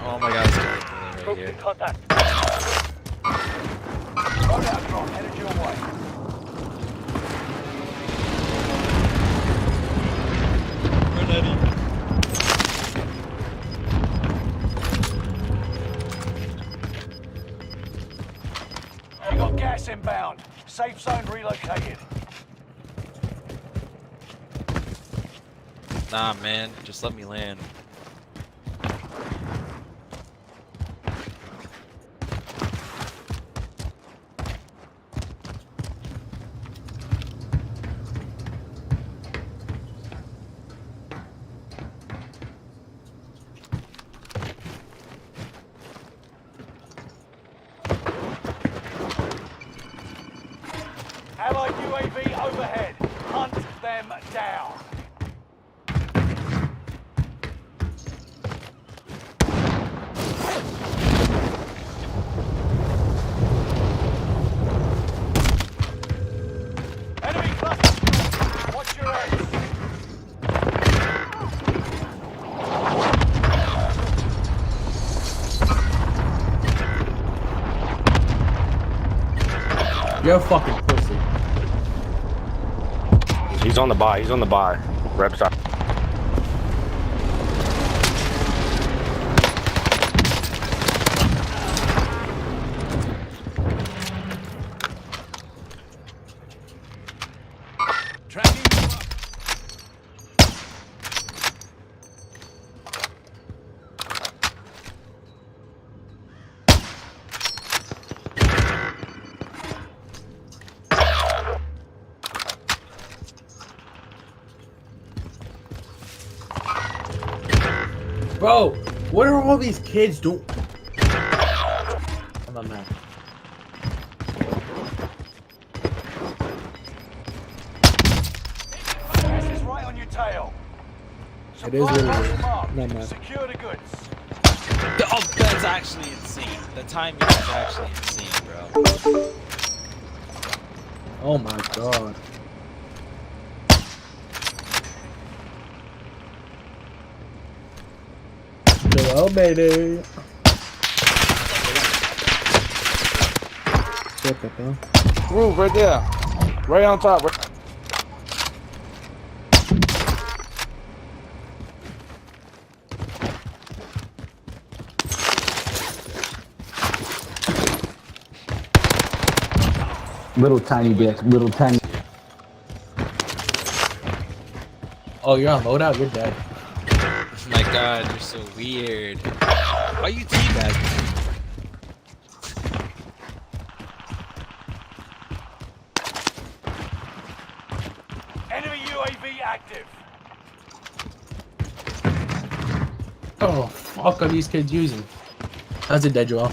Oh my god, it's right here. Contact. Loadout drop headed your way. Run, Eddie. You got gas inbound. Safe zone relocated. Nah, man, just let me land. Allied UAV overhead. Hunt them down. Enemy cluster. Watch your head. You're a fucking pussy. He's on the buy. He's on the buy. Red side. Bro, what are all these kids doing? I'm not mad. Gas is right on your tail. It is what it Supply is. box marked. No, man. Secure the goods. Oh, that's actually insane. The timing is actually insane, bro. Oh my god. Hello, baby. What the hell? Roof right there. Right on top. Right. Little tiny bit, little tiny. Oh, you're on loadout? You're dead. Oh my god, you're so weird. Why you teabagging? Enemy UAV active. Oh, fuck are these kids using? How's it dead, Joel?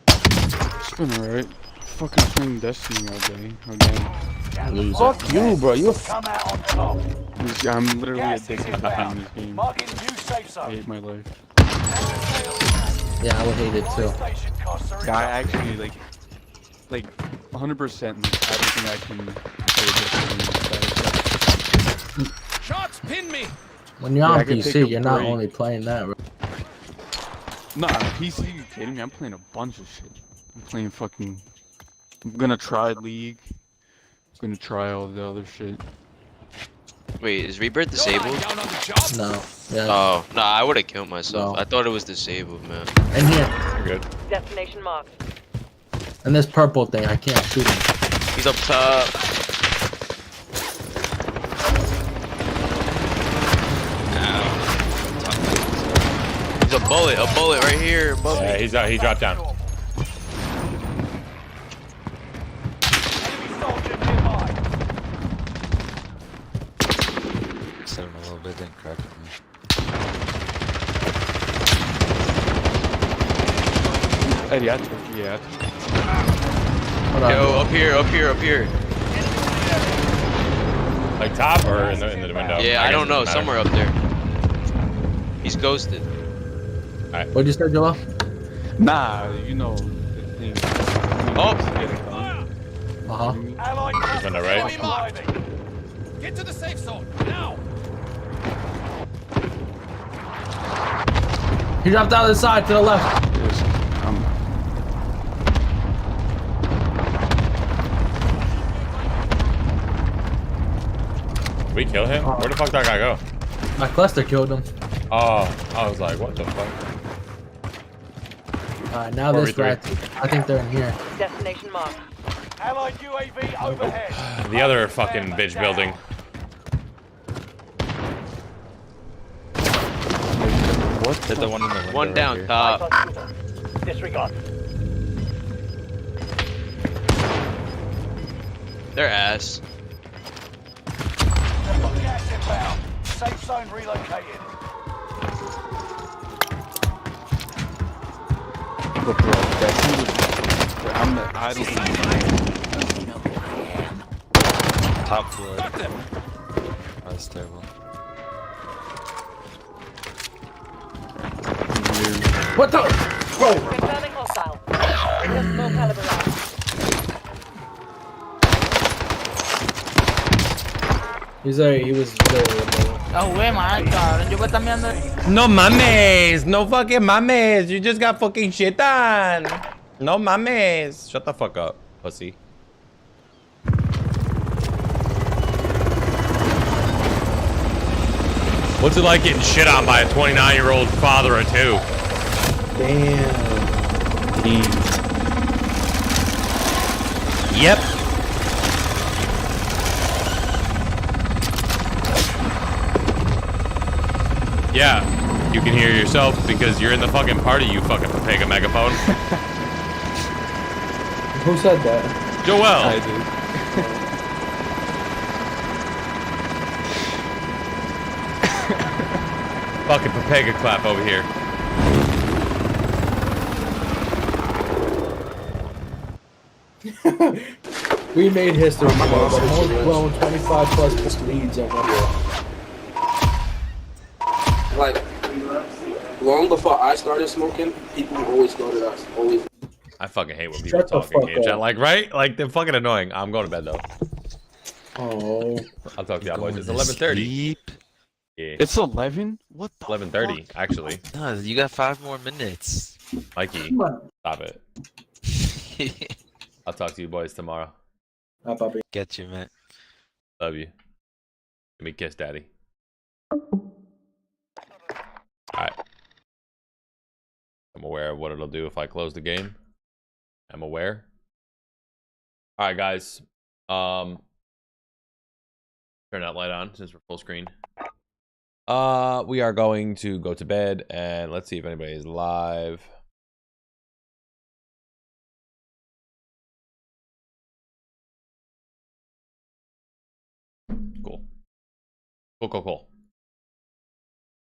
It's been alright. Fucking playing Destiny all day again. Loser. Fuck you, bro. You. Come out on top. I'm literally Gas is addicted to playing inbound. this game. Marking new safe I zone. hate my life. Yeah, I would hate it too. Station costs are Yeah, I actually like 100% everything I can play this game. Shots pin me. When you're Yeah, on I could take PC, a you're not break. only playing that, bro. Nah, PC, you kidding me? I'm playing a bunch of shit. I'm playing fucking. I'm gonna try League. I'm gonna try all the other shit. Wait, is Rebirth disabled? Down on the job. No. Yeah. Oh, no, I would have killed myself. No. I thought it was disabled, man. And here. You're good. Destination marked. And this purple thing, I can't shoot him. He's up top. Ow. He's a bullet right here above Yeah, me. he dropped down. Enemy soldier nearby. Set him a little bit, then crack him. Eddie, I took you, yeah. Hold on. Yo, up here. Like top or in the window? Yeah, I guess don't it know, doesn't somewhere matter. up there. He's ghosted. What'd you say, Joel? Nah, you know the thing. Oh. Uh-huh. Allied He's on the right. forces arriving. Get to the safe zone now. He dropped down to the side, to the left. Yes, Did we kill him? Where the fuck did that guy go? My cluster killed him. Oh, I was like, what the fuck? Alright, now this 4v3. guy. I think they're in here. Destination marked. Allied UAV overhead. The other fucking bitch building. What? Hit the one in the window. One down right here. top. Disregard. They're ass. They've got gas inbound. Safe zone relocated. But bro, that shit was. I'm the. I don't think. Top floor. Oh, that's terrible. What the? Bro! Confirming hostile. Just low caliber round. He was very Oh, güey, man, cabrón. Yo voy también ando. No mames, no fucking mames. You just got fucking shit on. No mames. Shut the fuck up, pussy. What's it like getting shit on by a 29-year-old father of two? Damn. Yep. Yeah, you can hear yourself because you're in the fucking party, you fucking Papega megaphone. Who said that? Joel. I did. Fucking Papega clap over here. We made history. The most blown 25 plus leads ever. Like, long before I started smoking, people always go to us. Always. I fucking hate when people Shut the talking fuck game up. chat. Like, right? Like, they're fucking annoying. I'm going to bed, though. Oh. I'll talk to y'all boys. It's 11:30. Yeah. It's 11? What the 11:30, actually. No, you got 5 more minutes. Mikey, stop it. I'll talk to you boys tomorrow. Hi, puppy. Get you, man. Love you. Let me kiss daddy. Alright. I'm aware of what it'll do if I close the game. I'm aware. Alright, guys. Turn that light on since we're full screen. We are going to go to bed and let's see if anybody is live. Cool. Cool.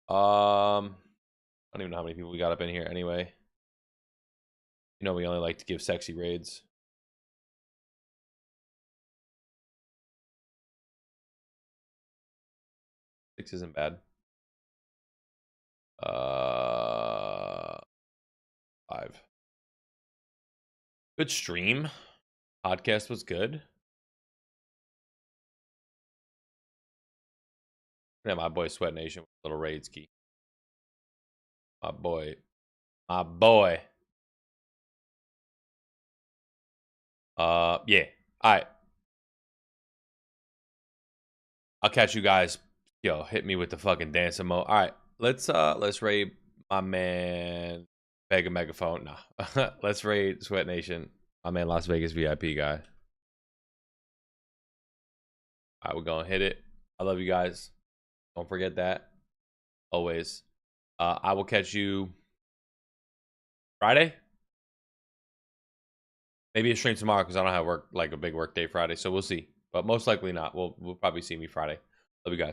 I don't even know how many people we got up in here anyway. You know we only like to give sexy raids. Six isn't bad. 5. Good stream. Podcast was good. Yeah, my boy Sweat Nation with a little raid ski. My boy. Yeah. Alright. I'll catch you guys. Yo, hit me with the fucking dancing mode. Alright, let's raid my man Vega Megaphone. Nah. Let's raid Sweat Nation. My man Las Vegas VIP guy. Alright, we're gonna hit it. I love you guys. Don't forget that. Always. I will catch you Friday. Maybe a stream tomorrow because I don't have work, like a big work day Friday. So we'll see. But most likely not. We'll probably see me Friday. Love you guys.